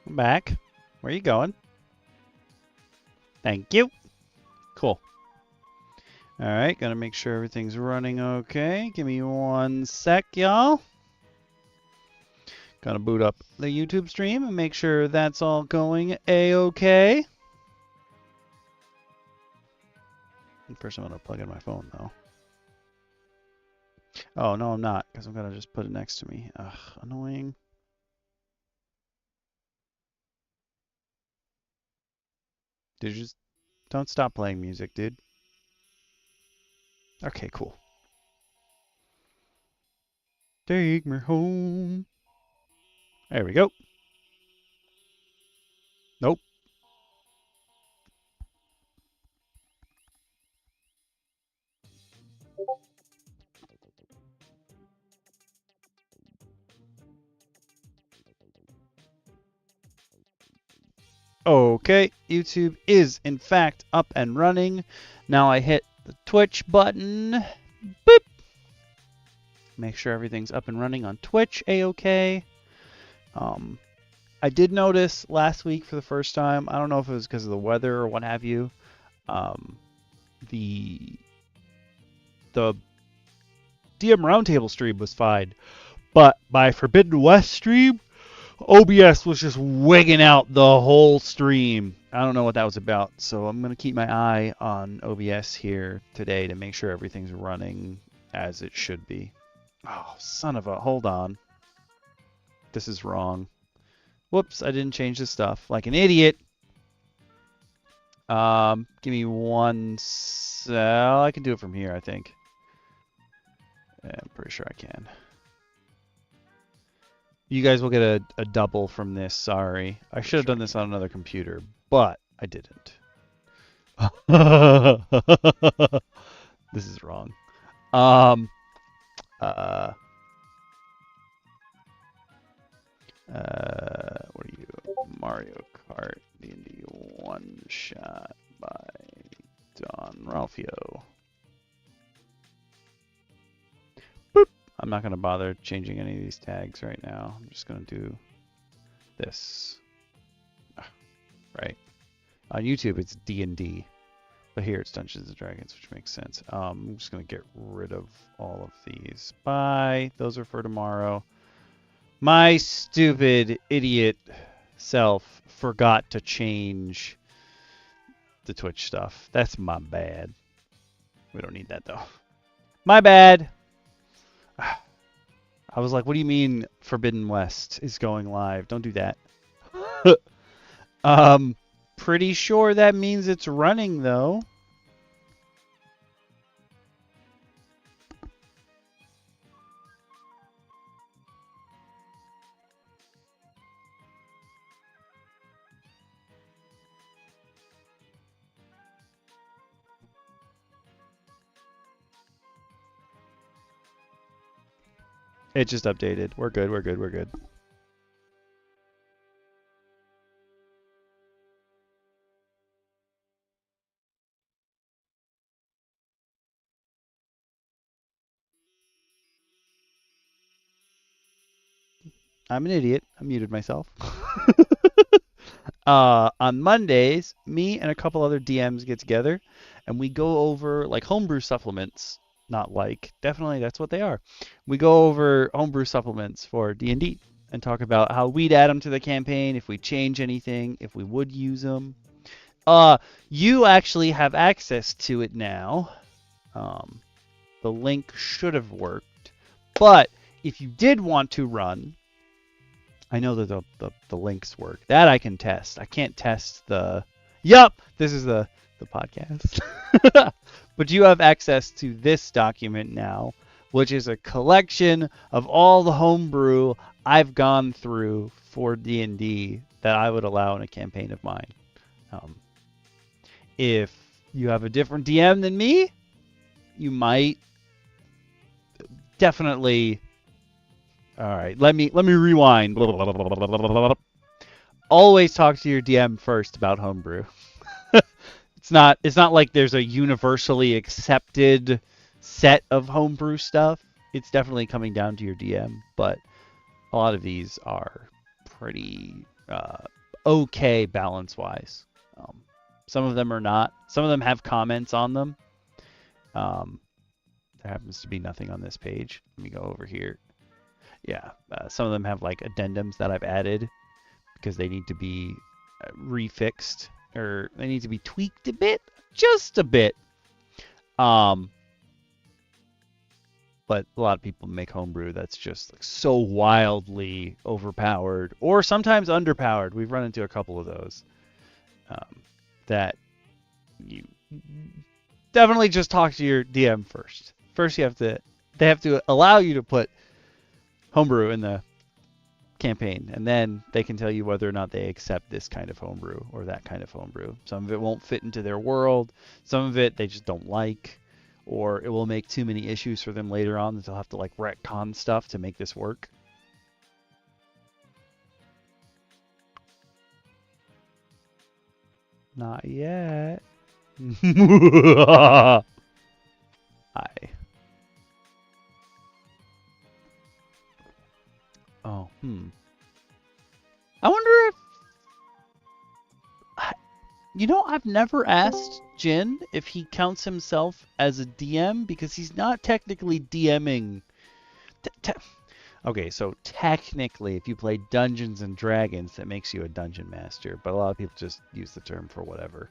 I'm back. Where are you going? Thank you. Cool. All right, gotta make sure everything's running okay. Give me 1 sec, y'all. Gotta boot up the YouTube stream and make sure that's all going a-okay. First, I'm gonna plug in my phone though. Oh no, I'm not, because I'm gonna just put it next to me. Ugh, annoying. Did you just... Don't stop playing music, dude. Okay, cool. Take me home. There we go. Nope. Okay, YouTube is in fact up and running. Now I hit the Twitch button. Boop. Make sure everything's up and running on Twitch a-okay. I did notice last week for the first time, I don't know if it was because of the weather or what have you, the DM Roundtable stream was fine, but my Forbidden West stream, OBS was just wigging out the whole stream. I don't know what that was about, so I'm going to keep my eye on OBS here today to make sure everything's running as it should be. Oh, son of a... Hold on. This is wrong. Whoops, I didn't change the stuff. Like an idiot. Give me 1 cell. I can do it from here, I think. Yeah, I'm pretty sure I can. You guys will get a double from this, sorry. I should have done this on another computer, but I didn't. This is wrong. What are you? Mario Kart DND One Shot by Don Ralphio. Boop. I'm not going to bother changing any of these tags right now. I'm just going to do this. Right. On YouTube, it's D&D. But here it's Dungeons & Dragons, which makes sense. I'm just going to get rid of all of these. Bye. Those are for tomorrow. My stupid idiot self forgot to change the Twitch stuff. That's my bad. We don't need that, though. My bad. I was like, what do you mean Forbidden West is going live? Don't do that. Pretty sure that means it's running, though. It just updated. We're good, we're good, we're good. I'm an idiot. I muted myself. On Mondays, me and a couple other DMs get together, and we go over like homebrew supplements. Not like, definitely that's what they are. We go over homebrew supplements for D&D and talk about how we'd add them to the campaign, if we change anything, if we would use them. You actually have access to it now. The link should have worked, but if you did want to run, I know that the links work. That I can test. I can't test the... Yup! This is the podcast. But you have access to this document now, which is a collection of all the homebrew I've gone through for D&D that I would allow in a campaign of mine. If you have a different DM than me, you might definitely... All right, let me rewind. Always talk to your DM first about homebrew. It's not like there's a universally accepted set of homebrew stuff. It's definitely coming down to your DM, but a lot of these are pretty okay balance-wise. Some of them are not. Some of them have comments on them. There happens to be nothing on this page. Let me go over here. Yeah, some of them have like addendums that I've added because they need to be refixed or they need to be tweaked a bit, just a bit. But a lot of people make homebrew that's just like so wildly overpowered or sometimes underpowered. We've run into a couple of those that you definitely just talk to your DM first. First, they have to allow you to put homebrew in the campaign, and then they can tell you whether or not they accept this kind of homebrew or that kind of homebrew. Some of it won't fit into their world. Some of it they just don't like, or it will make too many issues for them later on that they'll have to like retcon stuff to make this work. Not yet. Hi. Oh, I wonder if... I've never asked Jin if he counts himself as a DM because he's not technically DMing. Okay, so technically, if you play Dungeons and Dragons, that makes you a dungeon master, but a lot of people just use the term for whatever.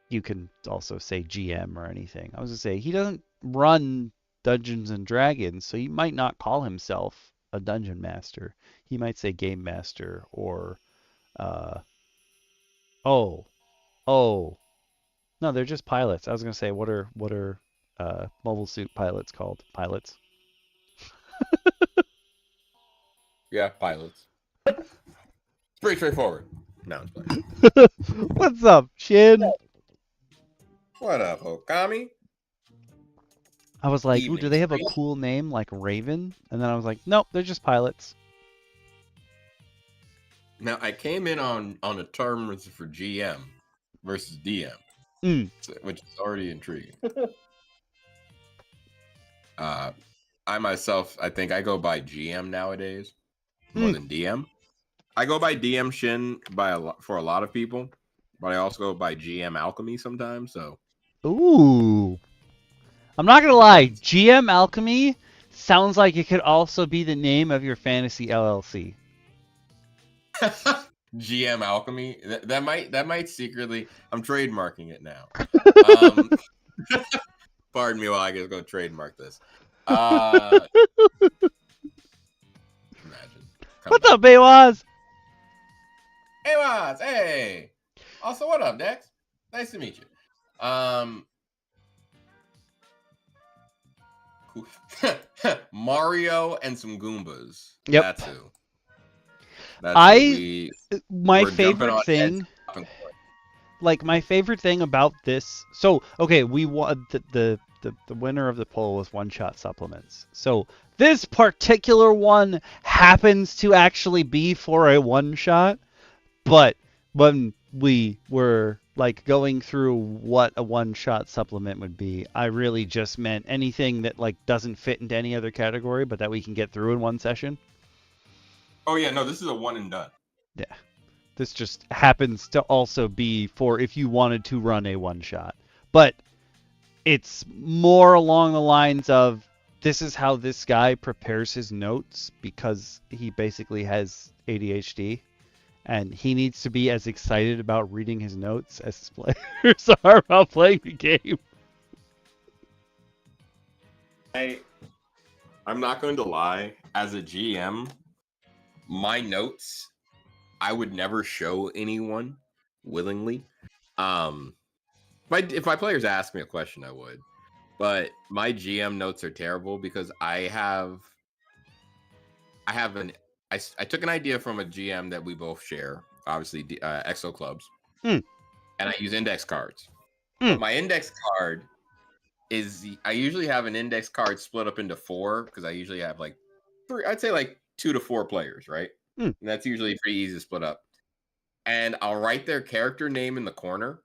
You can also say GM or anything. I was gonna say he doesn't run Dungeons and Dragons, so he might not call himself a dungeon master. He might say game master or oh no, they're just pilots. I was gonna say what are mobile suit pilots called? Pilots. Yeah, pilots. It's pretty straightforward. No, it's fine. What's up, Shin? What up, Okami? I was like, ooh, do they have a cool name like Raven? And then I was like, nope, they're just pilots. Now, I came in on a term for GM versus DM, which is already intriguing. I myself, I think I go by GM nowadays more than DM. I go by DM Shin for a lot of people, but I also go by GM Alchemy sometimes. So, ooh, I'm not gonna lie, GM Alchemy sounds like it could also be the name of your fantasy LLC. GM Alchemy. That might secretly. I'm trademarking it now. Pardon me while I just go trademark this. Imagine. What's up, Baywaz? Hey, Waz. Hey. Also, what up, Dex? Nice to meet you. Mario and some Goombas. Yep. That's who. My favorite thing, like my favorite thing about this. So okay, we won the winner of the poll was One Shot Supplements. So this particular one happens to actually be for a one shot, but when we were like going through what a one shot supplement would be, I really just meant anything that like doesn't fit into any other category, but that we can get through in one session. Oh yeah, no, this is a one and done. Yeah. This just happens to also be for if you wanted to run a one shot. But it's more along the lines of this is how this guy prepares his notes because he basically has ADHD and he needs to be as excited about reading his notes as his players are about playing the game. I'm not going to lie, as a GM, my notes I would never show anyone willingly. If my players ask me a question, I would. But my GM notes are terrible because I took an idea from a GM that we both share, obviously Exo Clubs, and I use index cards. But my index card I usually have an index card split up into 4 because I usually have like 3. I'd say like 2 to 4 players, right? And that's usually pretty easy to split up. And I'll write their character name in the corner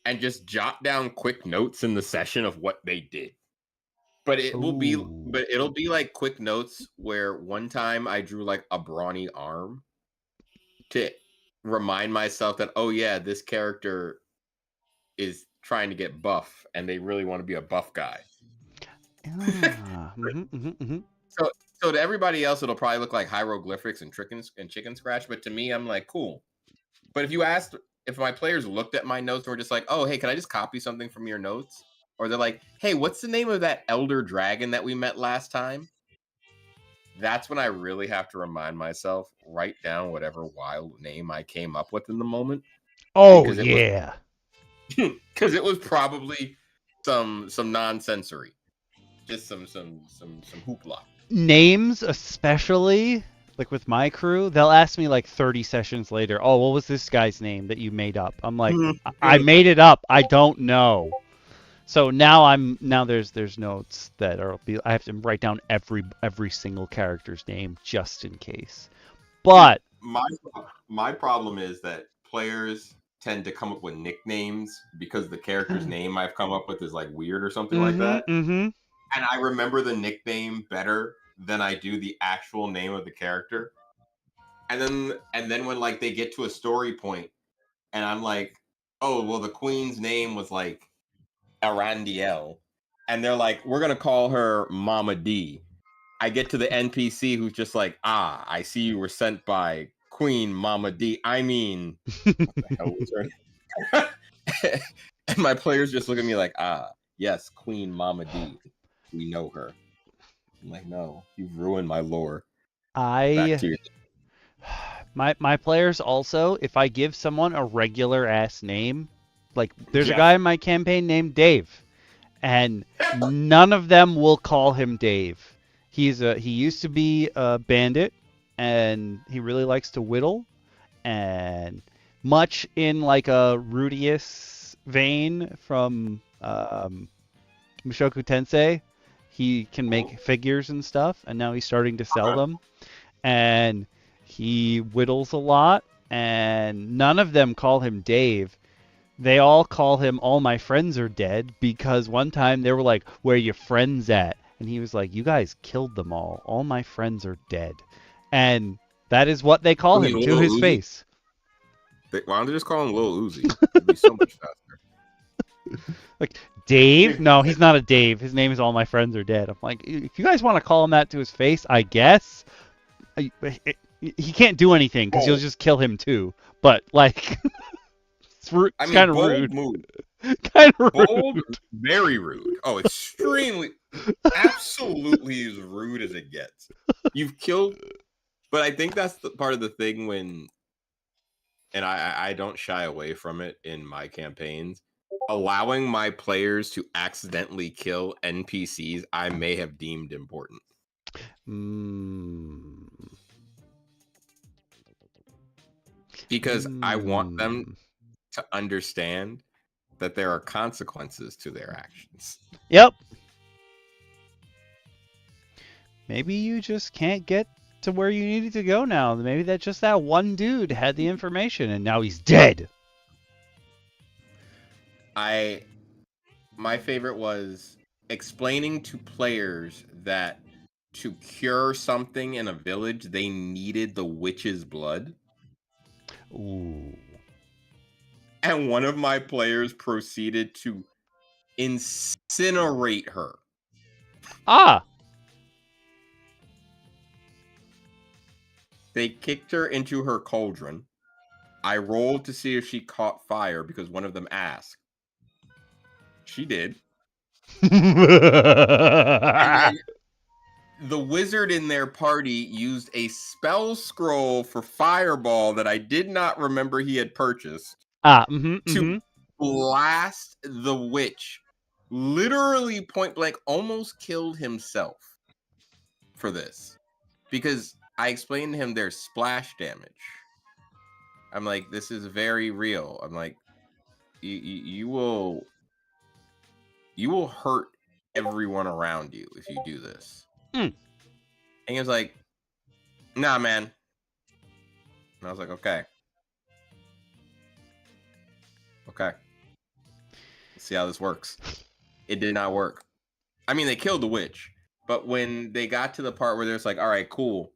and just jot down quick notes in the session of what they did. But it'll be like quick notes where one time I drew like a brawny arm to remind myself that, oh yeah, this character is trying to get buff and they really want to be a buff guy. So to everybody else, it'll probably look like hieroglyphics and chicken scratch. But to me, I'm like, cool. But if my players looked at my notes and were just like, oh, hey, can I just copy something from your notes? Or they're like, hey, what's the name of that elder dragon that we met last time? That's when I really have to remind myself, write down whatever wild name I came up with in the moment. Oh, because yeah. Because it was probably some nonsensory. Just some hoopla. Names, especially, like with my crew, they'll ask me like 30 sessions later, oh, what was this guy's name that you made up? I'm like, I made it up. I don't know. So now there's notes that I have to write down every single character's name just in case. But my problem is that players tend to come up with nicknames because the character's name I've come up with is like weird or something like that. Mm-hmm. And I remember the nickname better than I do the actual name of the character. And then when like they get to a story point and I'm like, oh, well, the queen's name was like Arandiel. And they're like, we're going to call her Mama D. I get to the NPC who's just like, I see you were sent by Queen Mama D. I mean, what the hell was her name? And my players just look at me like, yes, Queen Mama D. We know her. I'm like, no, you've ruined my lore. Back to your... My players also, if I give someone a regular ass name, like there's a guy in my campaign named Dave, and none of them will call him Dave. He used to be a bandit, and he really likes to whittle, and much in like a Rudius vein from Mushoku Tensei, he can make figures and stuff, and now he's starting to sell them, and he whittles a lot, and none of them call him Dave. They all call him All My Friends Are Dead, because one time they were like, where your friends at? And he was like, you guys killed them all. All my friends are dead. And that is what they call him to his face. Why don't they just call him Lil Uzi? It'd be so much faster. Like, Dave? No, he's not a Dave. His name is All My Friends Are Dead. I'm like, if you guys want to call him that to his face, I guess. He can't do anything because you'll just kill him too. But like, it's kind of rude. Kind of rude. Very rude. Oh, extremely, absolutely as rude as it gets. You've killed, but I think that's the part of the thing when, and I don't shy away from it in my campaigns, allowing my players to accidentally kill NPCs I may have deemed important. Because I want them to understand that there are consequences to their actions. Yep. Maybe you just can't get to where you needed to go now. Maybe that one dude had the information and now he's dead. My favorite was explaining to players that to cure something in a village, they needed the witch's blood. Ooh. And one of my players proceeded to incinerate her. They kicked her into her cauldron. I rolled to see if she caught fire because one of them asked. She did. And then the wizard in their party used a spell scroll for fireball that I did not remember he had purchased to blast the witch. Literally point blank, almost killed himself for this. Because I explained to him there's splash damage. I'm like, this is very real. I'm like, you will hurt everyone around you if you do this. And he was like, nah, man. And I was like, okay. Let's see how this works. It did not work. I mean, they killed the witch. But when they got to the part where there's like, all right, cool.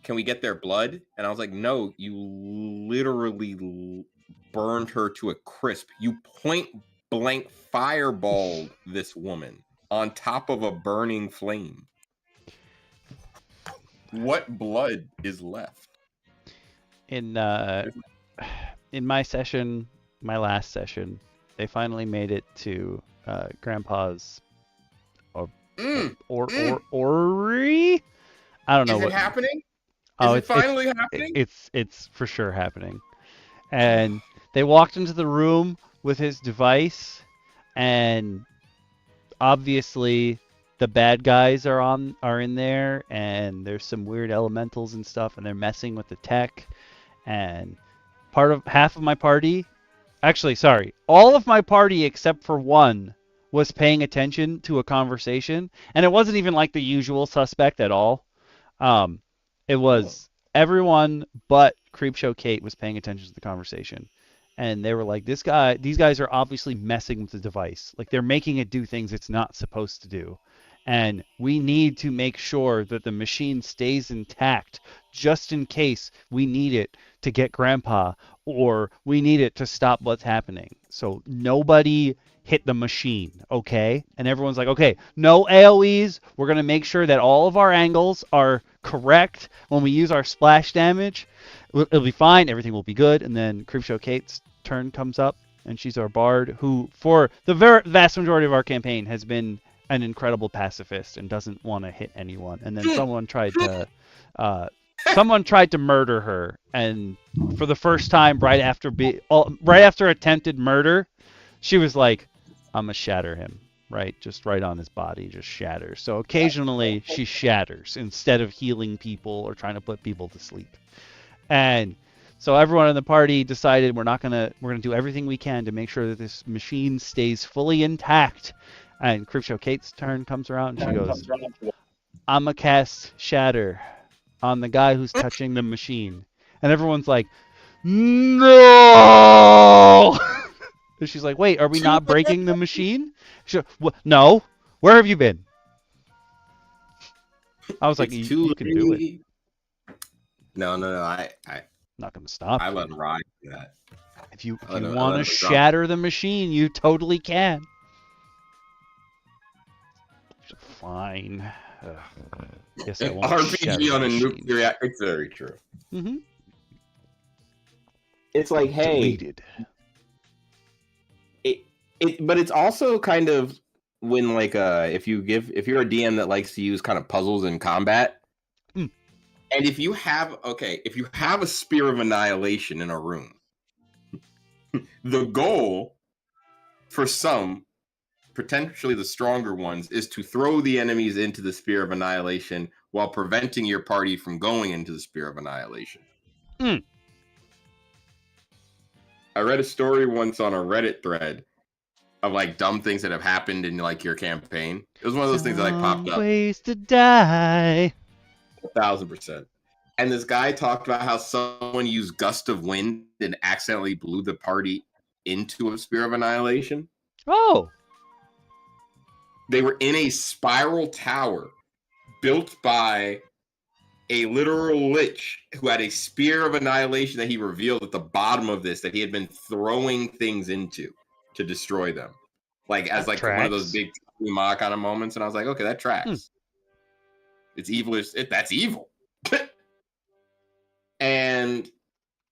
can we get their blood? And I was like, no, you literally burned her to a crisp. You point blank fireballed this woman on top of a burning flame. What blood is left? In my session, my last session, they finally made it to Grandpa's orrery. I don't know Is what. it happening? Oh, Is it finally happening? It's for sure happening. And they walked into the room with his device, and obviously the bad guys are in there, and there's some weird elementals and stuff, and they're messing with the tech. And half of my party, actually, sorry, all of my party except for one was paying attention to a conversation, and it wasn't even like the usual suspect at all. It was everyone but Creepshow Kate was paying attention to the conversation. And they were like, these guys are obviously messing with the device. Like, they're making it do things it's not supposed to do. And we need to make sure that the machine stays intact just in case we need it to get Grandpa, or we need it to stop what's happening. So nobody hit the machine, okay? And everyone's like, okay, no AoEs. We're going to make sure that all of our angles are correct when we use our splash damage. It'll be fine. Everything will be good. And then Creepshow Kate's turn comes up, and she's our bard, who, for the vast majority of our campaign, has been an incredible pacifist and doesn't want to hit anyone. And then someone tried to murder her, and for the first time, right after attempted murder, she was like, I'm gonna shatter him, right? Just right on his body, just shatters. So occasionally she shatters instead of healing people or trying to put people to sleep. And so everyone in the party decided we're gonna do everything we can to make sure that this machine stays fully intact. And Creepshow Kate's turn comes around, and she goes, I'm gonna cast Shatter on the guy who's touching the machine. And everyone's like, no! And she's like, wait, are we not breaking the machine? She's like, no. Where have you been? I was like, you can do it. No. I'm not going to stop you. I let him ride that. If you want to shatter the machine, you totally can. Fine. Guess I won't RPG on a nuclear reactor. It's very true. Mm-hmm. It's like, hey, deleted. But it's also kind of when, like, if you're a DM that likes to use kind of puzzles in combat, and if you have a Spear of Annihilation in a room, the goal for some, potentially the stronger ones, is to throw the enemies into the Spear of Annihilation while preventing your party from going into the Spear of Annihilation. I read a story once on a Reddit thread of like dumb things that have happened in like your campaign. It was one of those things that like popped up. Ways to die. 1,000%. And this guy talked about how someone used Gust of Wind and accidentally blew the party into a Spear of Annihilation. Oh. They were in a spiral tower built by a literal lich who had a Spear of Annihilation that he revealed at the bottom of this that he had been throwing things into to destroy them, like as like one of those big Ma kind of moments. And I was like, okay, that tracks. It's evil. That's evil. And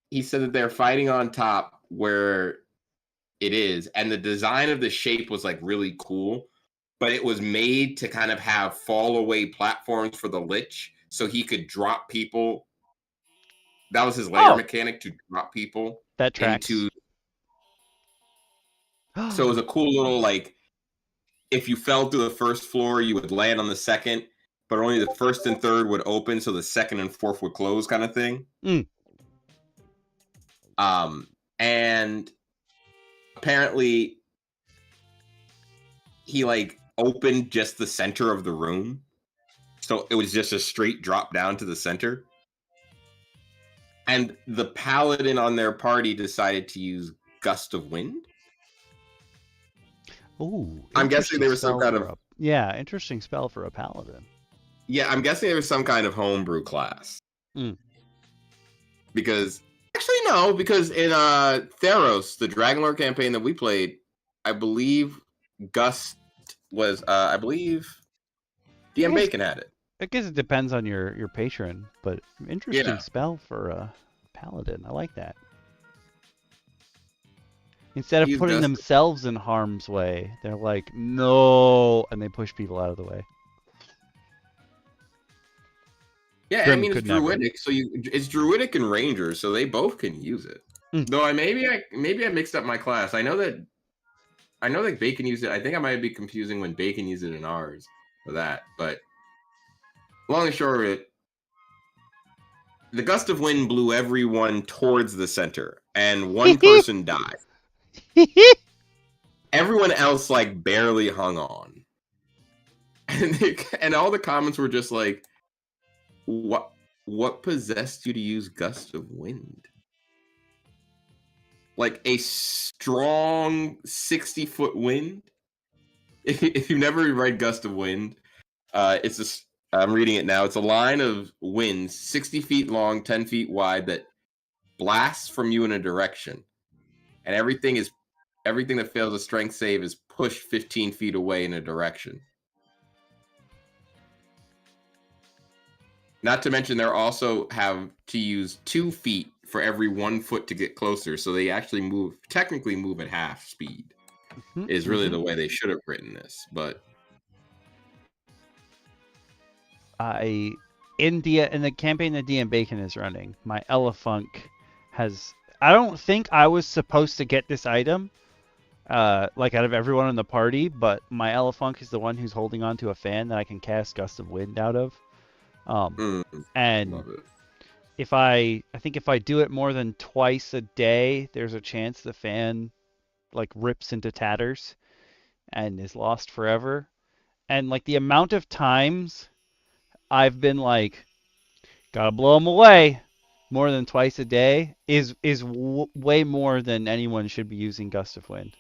he said that they're fighting on top where it is, and the design of the shape was like really cool, but it was made to kind of have fall away platforms for the lich so he could drop people. That was his layer mechanic, to drop people that tracks. into. So it was a cool little, like, if you fell through the first floor, you would land on the second, but only the first and third would open, so the second and fourth would close, kind of thing. And apparently he like opened just the center of the room, so it was just a straight drop down to the center. And the paladin on their party decided to use Gust of Wind. Ooh, I'm guessing there was some kind of interesting spell for a paladin. Yeah, I'm guessing there was some kind of homebrew class. Because actually no, because in Theros, the Dragonlord campaign that we played, I believe Gust was DM Bacon had it. I guess it depends on your patron, but interesting spell for a paladin. I like that. Instead of putting themselves in harm's way, they're like, no, and they push people out of the way. Yeah, Grim, I mean, it's druidic, so it's druidic and ranger, so they both can use it. Though maybe I mixed up my class. I know that Bacon used it. I think I might be confusing when Bacon used it in ours for that. But long and short of it, the gust of wind blew everyone towards the center, and one person died. Everyone else like barely hung on, and all the comments were just like, What possessed you to use gust of wind? Like a strong 60-foot wind? If you've never read Gust of Wind, I'm reading it now. It's a line of winds 60 feet long, 10 feet wide that blasts from you in a direction. And everything that fails a strength save is pushed 15 feet away in a direction. Not to mention, they also have to use 2 feet for every 1 foot to get closer. So they actually technically move at half speed. Is really the way they should have written this. But in the campaign that DM Bacon is running, my Elefunk has. I don't think I was supposed to get this item, like out of everyone in the party, but my Elefunk is the one who's holding on to a fan that I can cast Gust of Wind out of. And if I think if I do it more than twice a day, there's a chance the fan like rips into tatters and is lost forever. And like the amount of times I've been like, gotta blow them away more than twice a day is way more than anyone should be using Gust of Wind.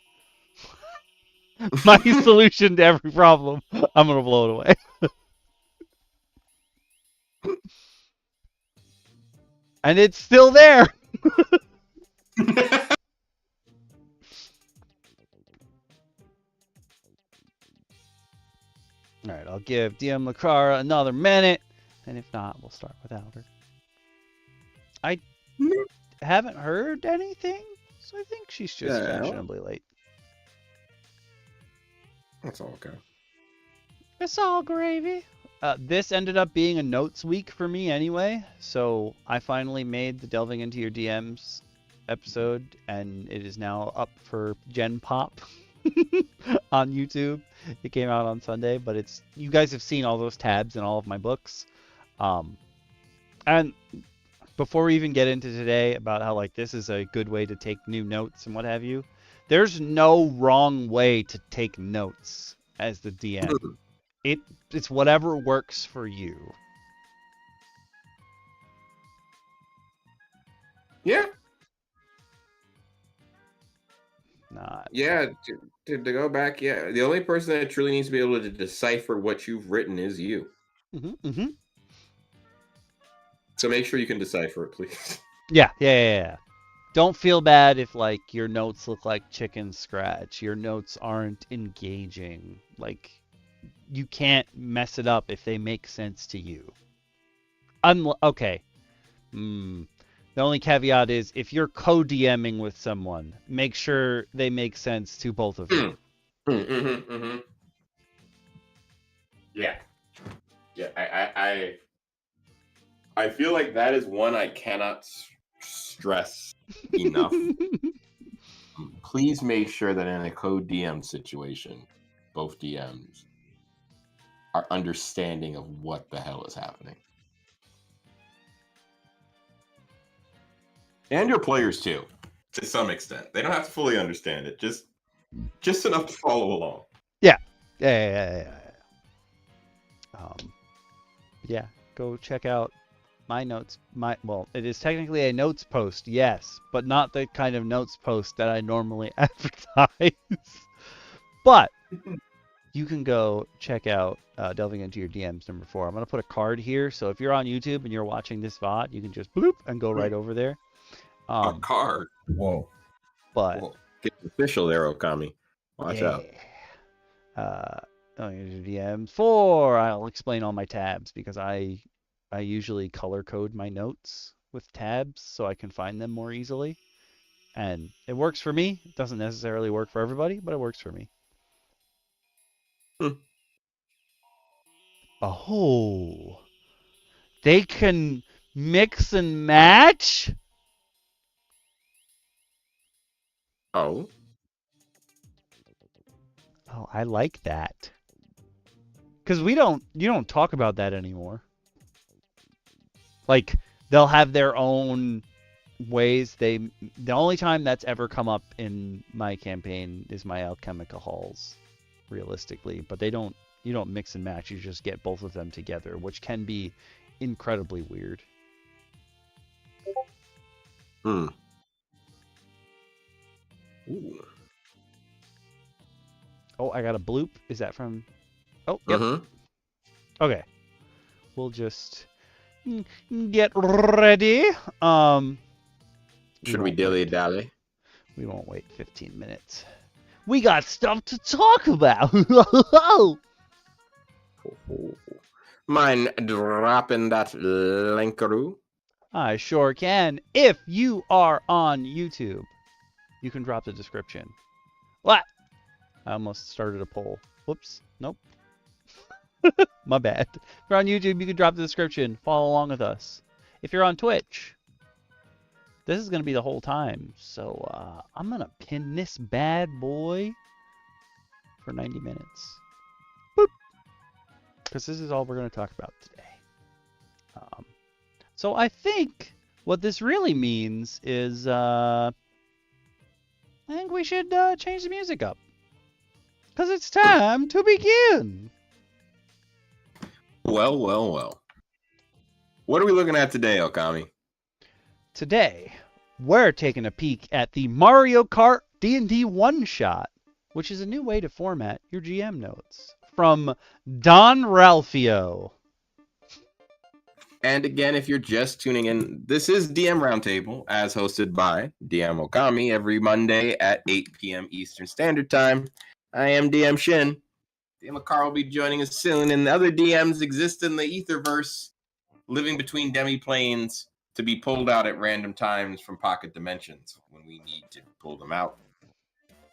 My solution to every problem, I'm gonna blow it away. And it's still there. All right, I'll give DM Lacara another minute, and if not, we'll start without her. I haven't heard anything, so I think she's just fashionably late. That's all okay. It's all gravy. This ended up being a notes week for me anyway, so I finally made the Delving Into Your DMs episode, and it is now up for Gen Pop on YouTube. It came out on Sunday, but you guys have seen all those tabs in all of my books. And before we even get into today about how like this is a good way to take new notes and what have you, there's no wrong way to take notes as the DM. It's whatever works for you. Yeah. Yeah, to go back, yeah. The only person that truly needs to be able to decipher what you've written is you. So make sure you can decipher it, please. Yeah. Don't feel bad if like your notes look like chicken scratch. Your notes aren't engaging. Like, you can't mess it up if they make sense to you. Okay. The only caveat is if you're co-DMing with someone, make sure they make sense to both of you. Yeah. I feel like that is one I cannot stress enough. Please make sure that in a co-DM situation, both DMs are understanding of what the hell is happening. And your players too, to some extent. They don't have to fully understand it, just enough to follow along. Yeah. Go check out my notes. It is technically a notes post, yes, but not the kind of notes post that I normally advertise. But you can go check out Delving Into Your DMs number 4. I'm going to put a card here, so if you're on YouTube and you're watching this VOD, you can just bloop and go right over there. A card. Whoa. But Whoa. Get official there, Okami. Watch out. Delving Into Your DMs 4. I'll explain all my tabs because I usually color code my notes with tabs so I can find them more easily. And it works for me. It doesn't necessarily work for everybody, but it works for me. Oh, they can mix and match? Oh. Oh, I like that. Because you don't talk about that anymore. Like, they'll have their own ways. The only time that's ever come up in my campaign is my alchemical halls, realistically. But you don't mix and match. You just get both of them together, which can be incredibly weird. Ooh. Oh, I got a bloop. Is that from... Oh, yep. Okay. We'll just get ready. Should we dilly-dally? We won't wait 15 minutes. We got stuff to talk about. Mind dropping that linkaroo? I sure can. If you are on YouTube, you can drop the description. What? I almost started a poll. Whoops. Nope. My bad. If you're on YouTube, you can drop the description. Follow along with us. If you're on Twitch, this is going to be the whole time. So I'm going to pin this bad boy for 90 minutes. Boop. Because this is all we're going to talk about today. So I think what this really means is I think we should change the music up. Because it's time to begin. Well, well, well. What are we looking at today, Okami? Today, we're taking a peek at the Mario Kart D&D One Shot, which is a new way to format your GM notes, from Don Ralphio. And again, if you're just tuning in, this is DM Roundtable, as hosted by DM Okami every Monday at 8 p.m. Eastern Standard Time. I am DM Shin. DM Lacara will be joining us soon, and the other DMs exist in the Etherverse, living between demi-planes to be pulled out at random times from pocket dimensions when we need to pull them out.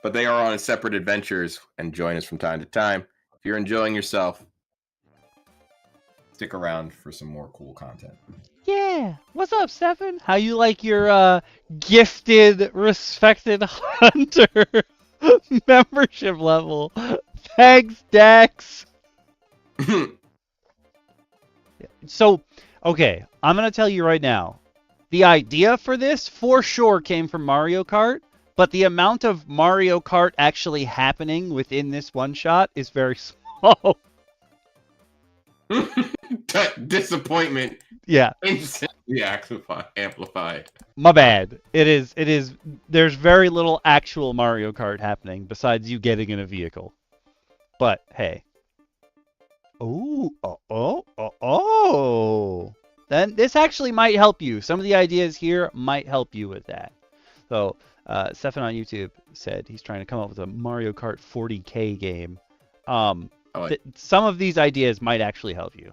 But they are on separate adventures and join us from time to time. If you're enjoying yourself, stick around for some more cool content. Yeah. What's up, Stefan? How you like your gifted, respected hunter membership level? Thanks, Dex. So, okay, I'm going to tell you right now. The idea for this, for sure, came from Mario Kart, but the amount of Mario Kart actually happening within this one shot is very small. Disappointment. Yeah. Instantly amplified. My bad. It is. There's very little actual Mario Kart happening besides you getting in a vehicle. But hey. Oh. Then this actually might help you. Some of the ideas here might help you with that. So, Stefan on YouTube said he's trying to come up with a Mario Kart 40K game. Some of these ideas might actually help you.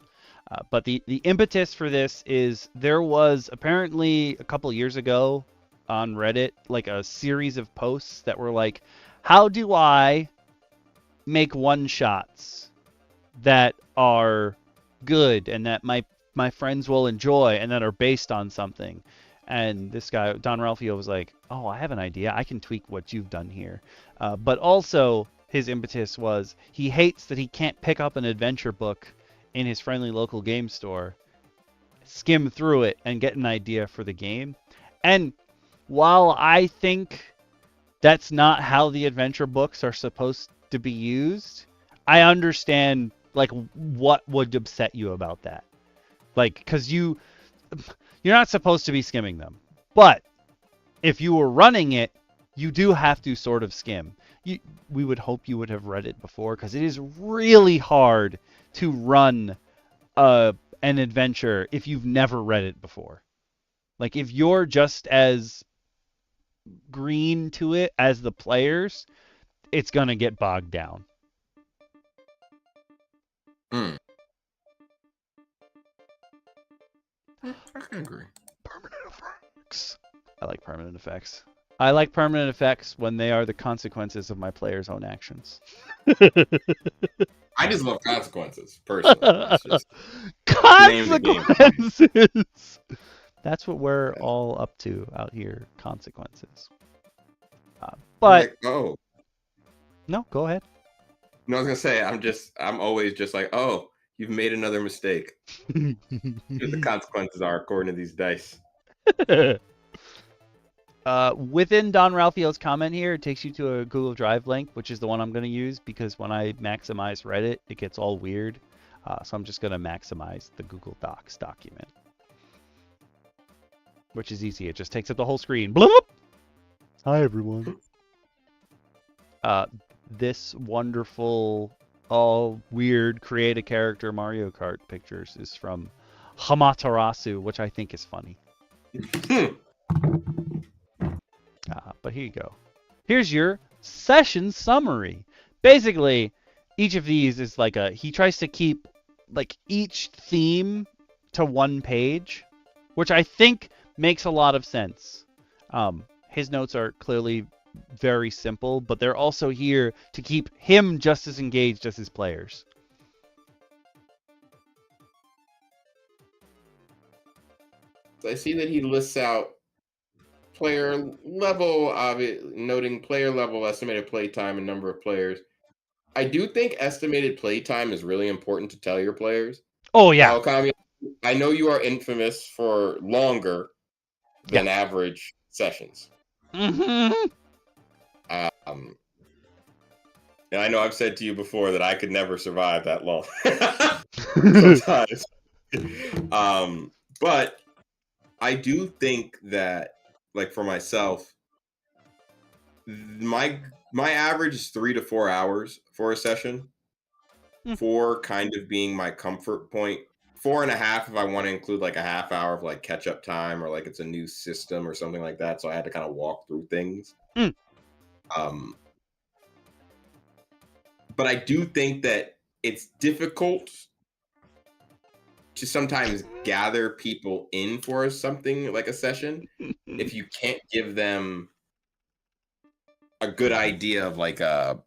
But the impetus for this is there was apparently a couple years ago on Reddit like a series of posts that were like, how do I make one-shots that are good and that my friends will enjoy and that are based on something? And this guy, Don Ralphio, was like, oh, I have an idea. I can tweak what you've done here. But also his impetus was he hates that he can't pick up an adventure book in his friendly local game store, skim through it, and get an idea for the game. And while I think that's not how the adventure books are supposed to be used, I understand like what would upset you about that. Like, because you're not supposed to be skimming them. But if you were running it, you do have to sort of skim. we would hope you would have read it before, because it is really hard to run an adventure if you've never read it before. Like, if you're just as green to it as the players, it's gonna get bogged down. I agree. Permanent effects. I like permanent effects. I like permanent effects when they are the consequences of my players' own actions. I just love consequences, personally. It's just consequences! That's what we're all up to out here, consequences. But... Like, No, go ahead. No, I was going to say, I'm always just like, oh, you've made another mistake. The consequences are according to these dice. Within Don Ralphio's comment here, it takes you to a Google Drive link, which is the one I'm going to use, because when I maximize Reddit, it gets all weird. So I'm just going to maximize the Google Docs document, which is easy. It just takes up the whole screen. Bloop! Hi, everyone. This wonderful, all weird, create a character Mario Kart pictures is from Hamaterasu, which I think is funny. But here you go. Here's your session summary. Basically, each of these is like he tries to keep like each theme to one page, which I think makes a lot of sense. His notes are clearly very simple, but they're also here to keep him just as engaged as his players. I see that he lists out player level, noting player level, estimated play time, and number of players. I do think estimated play time is really important to tell your players. Oh, yeah. Okami, I know you are infamous for longer than average sessions. Mm-hmm. And I know I've said to you before that I could never survive that long. Sometimes. But I do think that, like, for myself, my average is 3 to 4 hours for a session. 4 kind of being my comfort point. 4.5 if I want to include like a half hour of like catch up time, or like it's a new system or something like that. So I had to kind of walk through things. But I do think that it's difficult to sometimes gather people in for something like a session if you can't give them a good idea of like a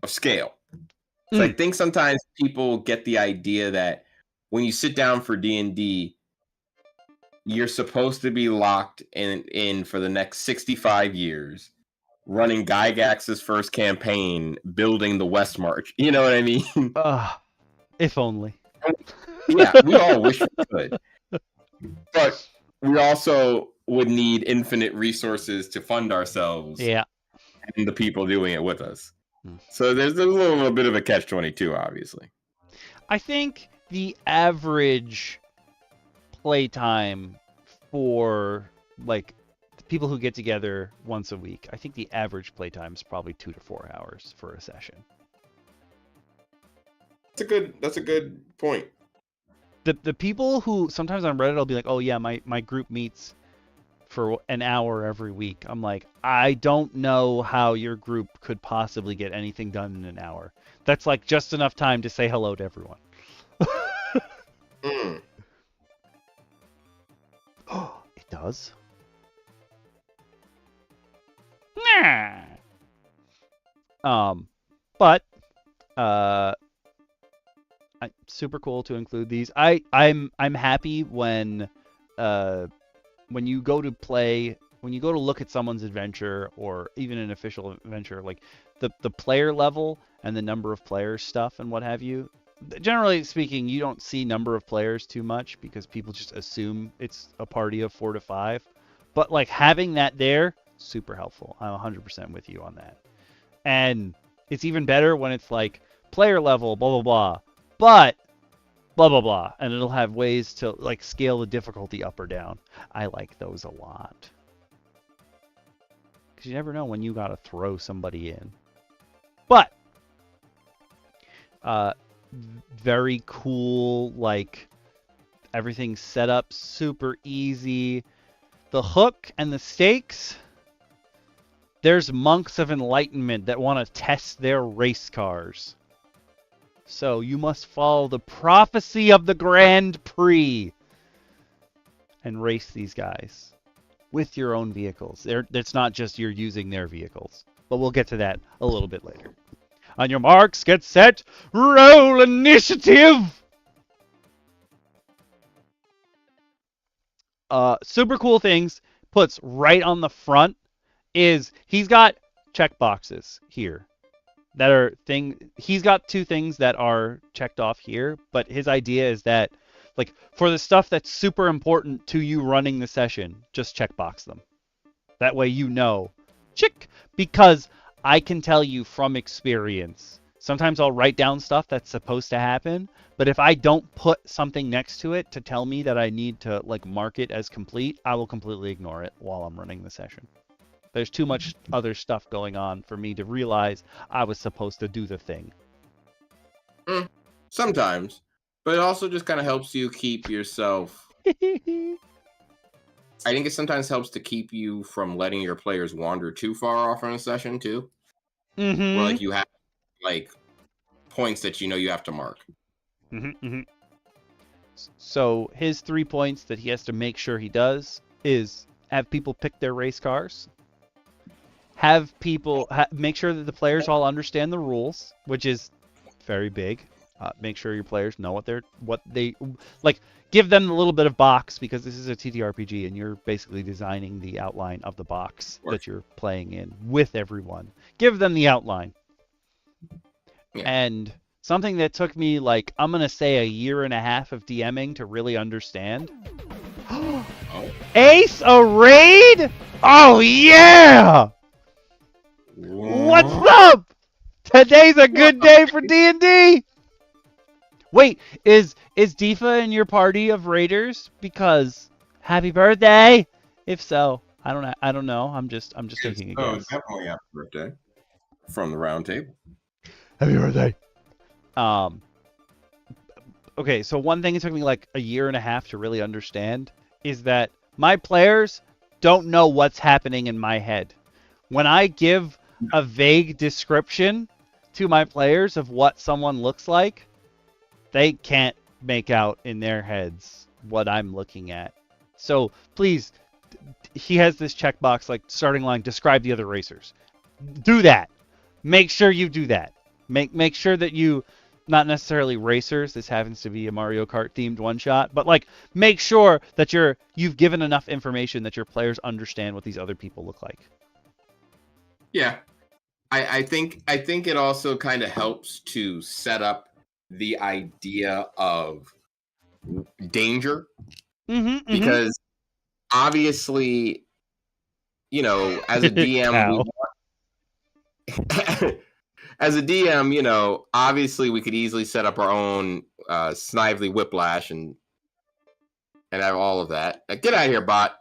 scale. So I think sometimes people get the idea that when you sit down for D&D, you're supposed to be locked in for the next 65 years, running Gygax's first campaign, building the West March. You know what I mean? If only. Yeah, we all wish we could. But we also would need infinite resources to fund ourselves. Yeah. And the people doing it with us. So there's a little bit of a catch-22, obviously. I think the average playtime for like people who get together once a week, I think the average playtime is probably 2 to 4 hours for a session. That's a good point. The people who sometimes on Reddit, I'll be like, oh yeah, my group meets for an hour every week. I'm like, I don't know how your group could possibly get anything done in an hour. That's like just enough time to say hello to everyone. Oh, it does? But super cool to include these. I'm happy when you go to play, when you go to look at someone's adventure or even an official adventure, like the player level and the number of players stuff and what have you. Generally speaking, you don't see number of players too much because people just assume it's a party of 4 to 5. But like having that there, super helpful. I'm 100% with you on that. And it's even better when it's like player level, blah, blah, blah, but blah, blah, blah. And it'll have ways to like scale the difficulty up or down. I like those a lot. because you never know when you gotta throw somebody in. But very cool, like everything's set up super easy. The hook and the stakes. There's monks of enlightenment that want to test their race cars. So you must follow the prophecy of the Grand Prix and race these guys with your own vehicles. It's not just you're using their vehicles, but we'll get to that a little bit later. On your marks, get set, roll initiative! Super cool things puts right on the front is he's got checkboxes here that are he's got 2 things that are checked off here, but his idea is that like for the stuff that's super important to you running the session, just checkbox them. That way you know. Chick, because I can tell you from experience, sometimes I'll write down stuff that's supposed to happen, but if I don't put something next to it to tell me that I need to like mark it as complete, I will completely ignore it while I'm running the session. There's too much other stuff going on for me to realize I was supposed to do the thing. Sometimes, but it also just kind of helps you keep yourself. I think it sometimes helps to keep you from letting your players wander too far off in a session too. Mm-hmm. Where like you have like points that you know you have to mark. Mm-hmm, mm-hmm. So his 3 points that he has to make sure he does is have people pick their race cars. Have people make sure that the players all understand the rules, which is very big. Make sure your players know what they like. Give them a little bit of box because this is a TTRPG and you're basically designing the outline of the box that you're playing in with everyone. Give them the outline. Yeah. And something that took me like I'm gonna say a year and a half of DMing to really understand. Oh. Ace a raid? Oh yeah! What's up? Today's a good day for D&D. Wait, is Deefa in your party of raiders? Because happy birthday. If so, I don't know. I'm just taking a guess. Oh, definitely happy birthday from the round table. Happy birthday. Okay, so one thing it took me like a year and a half to really understand is that my players don't know what's happening in my head. When I give a vague description to my players of what someone looks like, they can't make out in their heads what I'm looking at. So please, he has this checkbox like starting line, describe the other racers. Do that. Make sure you do that. Make sure that you, not necessarily racers, this happens to be a Mario Kart themed one shot, but like make sure that you've given enough information that your players understand what these other people look like. Yeah. I think it also kind of helps to set up the idea of danger. Mm-hmm, because obviously, you know, as a DM, as a DM, you know, obviously we could easily set up our own Snively Whiplash and have all of that. Get out of here, bot.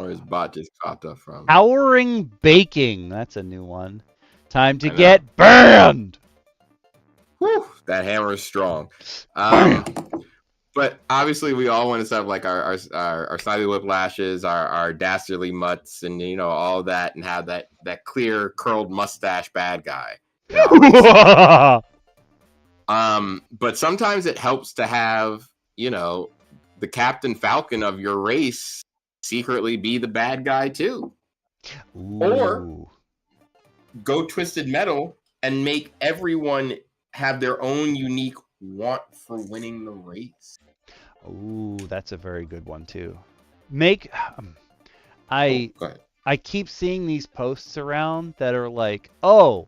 His bot just popped up from Powering Baking. That's a new one. Time to get burned. Whew, that hammer is strong. But obviously, we all want to set up like our Snively Whiplashes, our Dastardly Mutts, and you know all that, and have that clear curled mustache bad guy. But sometimes it helps to have, you know, the Captain Falcon of your race secretly be the bad guy too. Ooh. Or go Twisted Metal and make everyone have their own unique want for winning the race. Ooh, that's a very good one too. I keep seeing these posts around that are like, oh,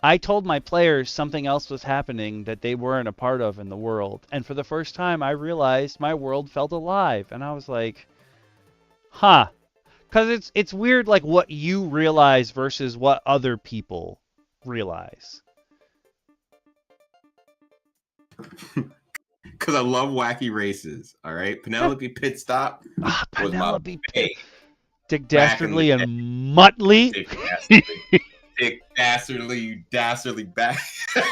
I told my players something else was happening that they weren't a part of in the world. And for the first time, I realized my world felt alive. And I was like, huh. Because it's weird, like, what you realize versus what other people realize. Because I love wacky races, all right? Penelope Pit Stop was Penelope my babe. Dick Dastardly and Muttley. Dick Dastardly, you dastardly bastard.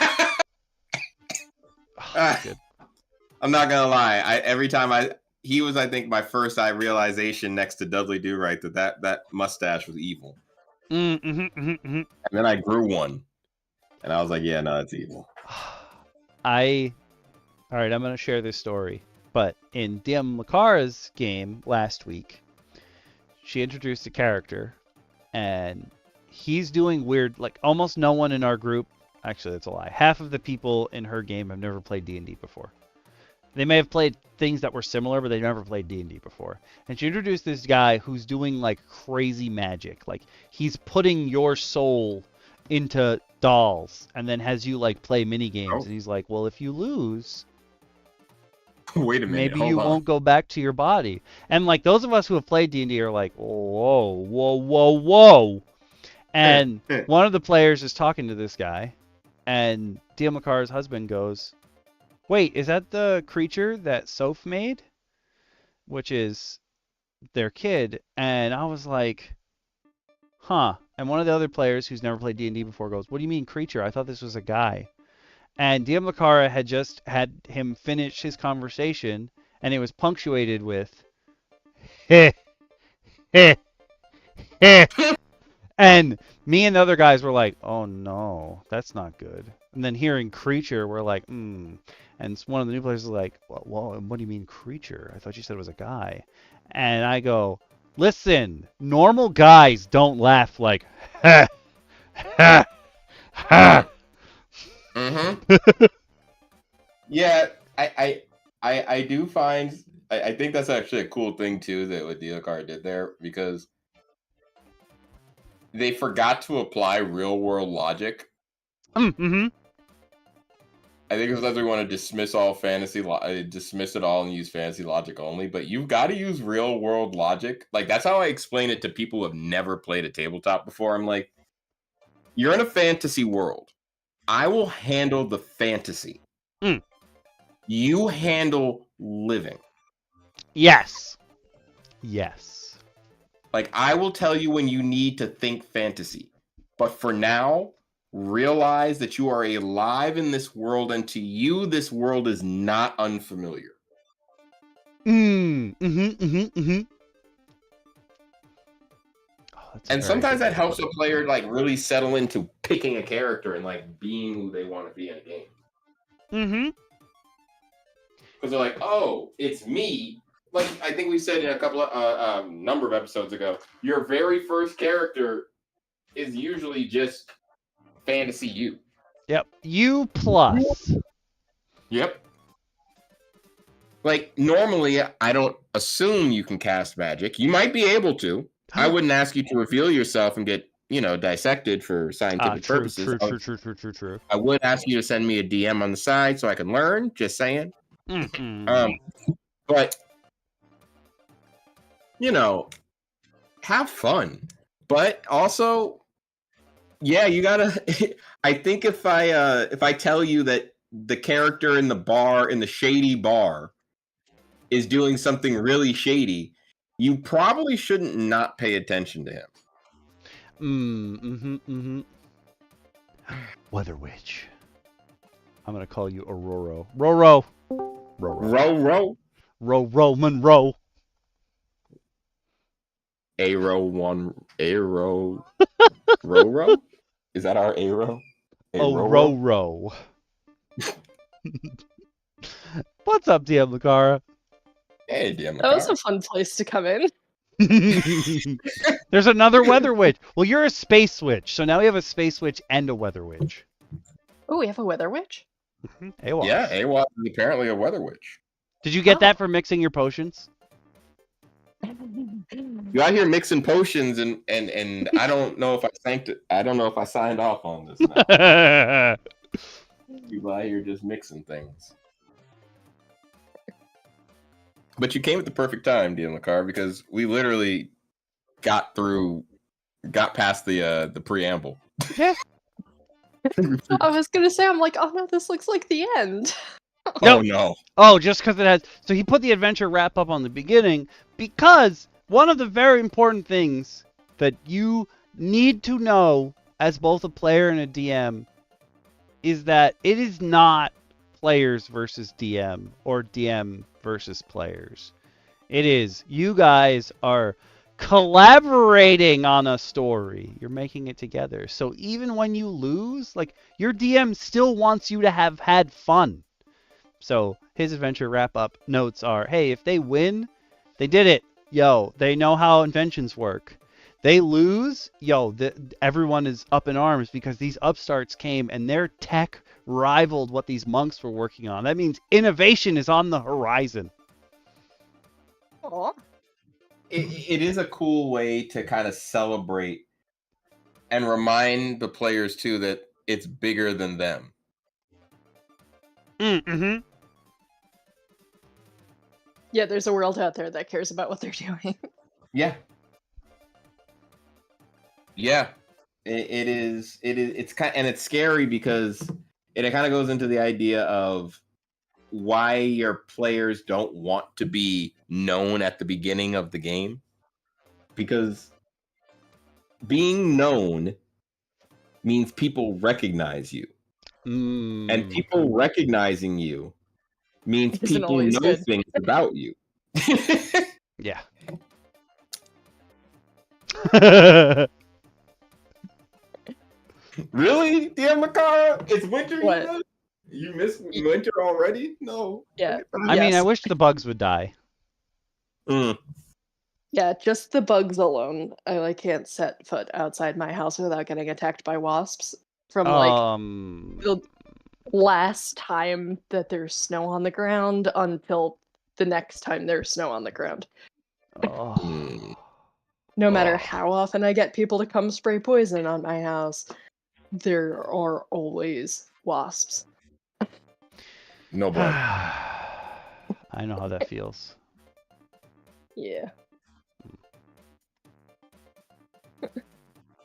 I'm not gonna lie. Every time he was, I think, my first realization next to Dudley Do Right that mustache was evil. And then I grew one, and I was like, yeah, no, it's evil. All right, I'm gonna share this story. But in DM Lacara's game last week, she introduced a character, and he's doing weird. Like almost no one in our group. Actually, that's a lie. Half of the people in her game have never played D&D before. They may have played things that were similar, but they've never played D&D before. And she introduced this guy who's doing like crazy magic. Like he's putting your soul into dolls and then has you like play mini games. And he's like, well, if you lose, wait a minute, maybe you won't go back to your body. And like those of us who have played D&D are like, whoa. And one of the players is talking to this guy, and DM Lacara's husband goes, wait, is that the creature that Soph made? Which is their kid. And I was like, huh. And one of the other players who's never played D&D before goes, what do you mean creature? I thought this was a guy. And DM Lacara had just had him finish his conversation, and it was punctuated with, heh, heh, heh. And me and the other guys were like, oh no, that's not good. And then hearing creature, we're like, And one of the new players was like, well, what do you mean creature? I thought you said it was a guy. And I go, listen, normal guys don't laugh like, ha, ha, ha. Yeah, I do find, I think that's actually a cool thing too that what DLCR did there, because they forgot to apply real world logic. I think it's because we want to dismiss all fantasy, dismiss it all and use fantasy logic only. But you've got to use real world logic. Like that's how I explain it to people who have never played a tabletop before. I'm like, you're in a fantasy world. I will handle the fantasy. You handle living. Yes. Like, I will tell you when you need to think fantasy. But for now, realize that you are alive in this world, and to you, this world is not unfamiliar. Oh, and sometimes that helps a player, like, really settle into picking a character and, like, being who they want to be in a game. Because they're like, oh, it's me. Like, I think we said in a couple of number of episodes ago, your very first character is usually just fantasy you. Yep. You plus. Yep. Like, normally, I don't assume you can cast magic. You might be able to. I wouldn't ask you to reveal yourself and get, dissected for scientific purposes. True. I would ask you to send me a DM on the side so I can learn. Just saying. But have fun. But also, yeah, you gotta. I think if I tell you that the character in the shady bar, is doing something really shady, you probably shouldn't not pay attention to him. Weather Witch. I'm gonna call you Aurora. Roro. Monroe. Aero. Roro? Is that our Aero? Roro. What's up, DM Lacara? Hey, DM Lacara. That was a fun place to come in. There's another Weather Witch. Well, you're a Space Witch, so now we have a Space Witch and a Weather Witch. Oh, we have a Weather Witch? AWOS. Yeah, AWOS is apparently a Weather Witch. Did you get that for mixing your potions? You out here mixing potions, and I don't know if I don't know if I signed off on this now. You out here just mixing things. But you came at the perfect time, DM Lacara, because we literally got past the preamble. Yeah. I was gonna say, I'm like, oh no, this looks like the end. Oh no. Oh, just because it has. So he put the adventure wrap up on the beginning because one of the very important things that you need to know as both a player and a DM is that it is not players versus DM or DM versus players. It is you guys are collaborating on a story. You're making it together. So even when you lose, like, your DM still wants you to have had fun. So his adventure wrap-up notes are, hey, if they win, they did it. Yo, they know how inventions work. They lose, yo, everyone is up in arms because these upstarts came and their tech rivaled what these monks were working on. That means innovation is on the horizon. Aw. It is a cool way to kind of celebrate and remind the players too that it's bigger than them. Mm-hmm. Yeah, there's a world out there that cares about what they're doing. Yeah. Yeah. It's kind, and it's scary because it kind of goes into the idea of why your players don't want to be known at the beginning of the game, because being known means people recognize you, and people recognizing you means Isn't people always know good. things about you. Yeah. Really, DM Lacara? It's winter. What? You miss winter already? No. Yeah. I mean, I Yes. wish the bugs would die. Yeah, just the bugs alone. I can't set foot outside my house without getting attacked by wasps. From the last time that there's snow on the ground until the next time there's snow on the ground. No matter how often I get people to come spray poison on my house, there are always wasps. No blood. I know how that feels. Yeah.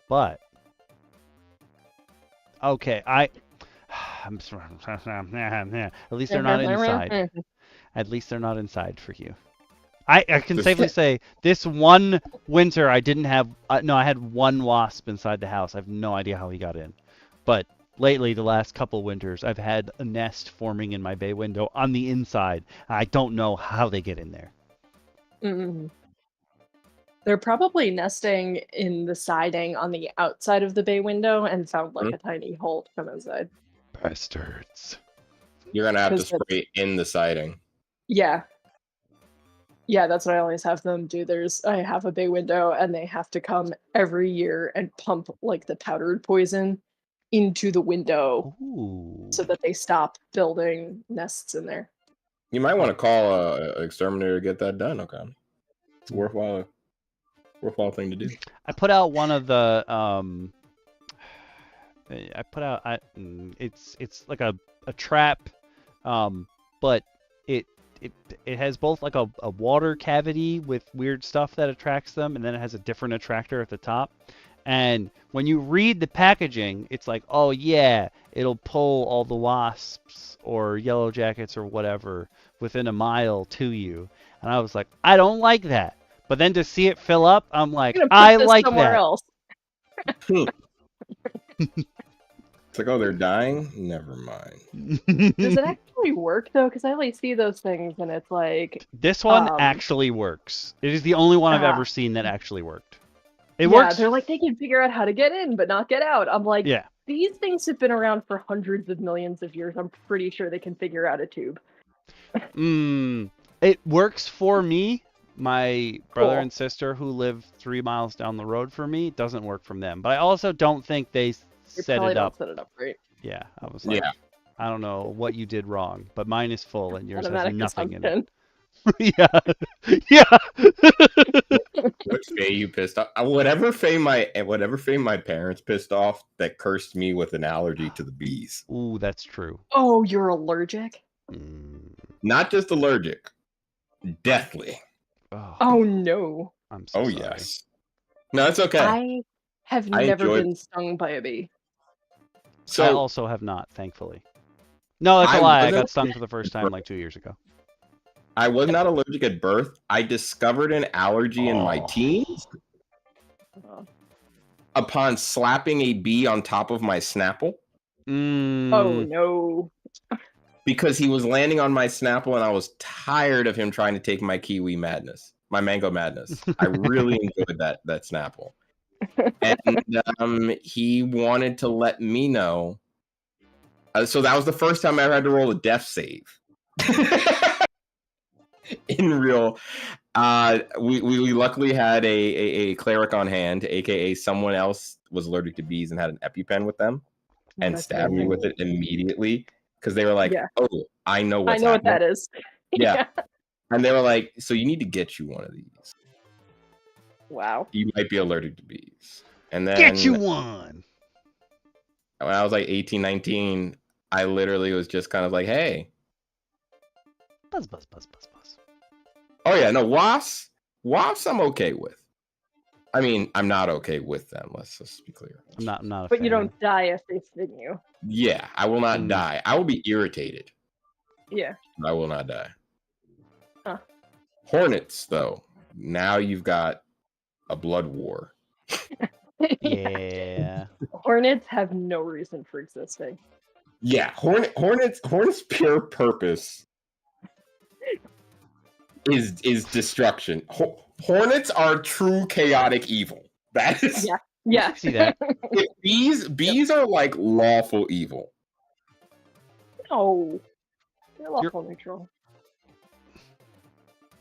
But okay, at least they're not inside. At least they're not inside for you. I can safely say this one winter I didn't have. No, I had one wasp inside the house. I have no idea how he got in. But lately, the last couple winters, I've had a nest forming in my bay window on the inside. I don't know how they get in there. Mm-hmm. They're probably nesting in the siding on the outside of the bay window and found like a tiny hole to come inside. Bastards. You're gonna have to spray in the siding. Yeah. Yeah, that's what I always have them do. I have a bay window and they have to come every year and pump like the powdered poison into the window. Ooh. So that they stop building nests in there. You might want to call an exterminator to get that done, okay? It's a worthwhile thing to do. I put out one of the it's like a trap, but it has both like a water cavity with weird stuff that attracts them, and then it has a different attractor at the top. And when you read the packaging, it's like, oh yeah, it'll pull all the wasps or yellow jackets or whatever within a mile to you. And I was like, I don't like that. But then to see it fill up, I'm like, I like somewhere that. Else. It's like, oh, they're dying? Never mind. Does it actually work though? Because I only see those things and it's like... This one actually works. It is the only one I've ever seen that actually worked. It works. Yeah, they're like, they can figure out how to get in, but not get out. I'm like, yeah. These things have been around for hundreds of millions of years. I'm pretty sure they can figure out a tube. It works for me. My brother and sister who live 3 miles down the road from me, it doesn't work from them. But I also don't think they set it up. Set it up right. Yeah, I was like, I don't know what you did wrong, but mine is full and yours has nothing in it. yeah. Which Faye you pissed off? Whatever Faye my parents pissed off that cursed me with an allergy to the bees. Ooh, that's true. Oh, you're allergic? Not just allergic, deathly. Oh no. I'm so sorry. Yes. No, it's okay. I have never been stung by a bee. So I also have not, thankfully. No, that's a lie. I got stung for the first time like 2 years ago. I was not allergic at birth. I discovered an allergy in my teens upon slapping a bee on top of my Snapple. Oh no. Because he was landing on my Snapple and I was tired of him trying to take my my mango madness. I really enjoyed that Snapple. And he wanted to let me know. So that was the first time I ever had to roll a death save. In real, we luckily had a cleric on hand, aka someone else was allergic to bees and had an EpiPen with them, and stabbed me with it immediately because they were like, "Oh, I know what's happening. What that is." Yeah. And they were like, "So you need to get you one of these. Wow. You might be allergic to bees." And then get you one. When I was like 18, 19, I literally was just kind of like, "Hey, buzz." Oh yeah, no, wasps I'm okay with. I mean, I'm not okay with them. Let's just be clear. I'm not a But fan. you don't die if they sting you. Yeah, I will not die. I will be irritated. Yeah. I will not die. Huh. Hornets, though. Now you've got a blood war. Yeah. Hornets have no reason for existing. Yeah, Hornets' pure purpose is destruction. Hornets are true chaotic evil. That is. Yeah. See that. Bees are like lawful evil. No, they're lawful neutral.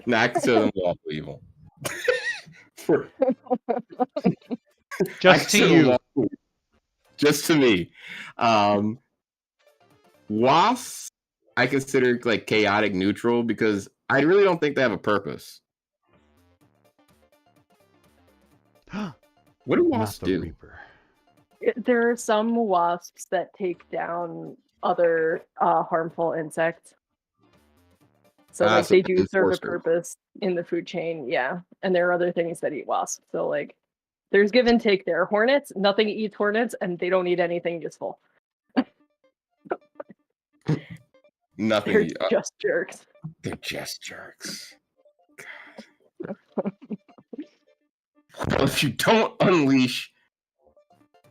No, I consider them lawful evil. Just to you. Just to me. Wasps, I consider like chaotic neutral because I really don't think they have a purpose. What do wasps do? Reaper. There are some wasps that take down other harmful insects. So like they do serve a purpose in the food chain, yeah. And there are other things that eat wasps. So like there's give and take there. Hornets, nothing eats hornets, and they don't eat anything useful. Nothing. They're just jerks. They're just jerks. God. Well, if you don't unleash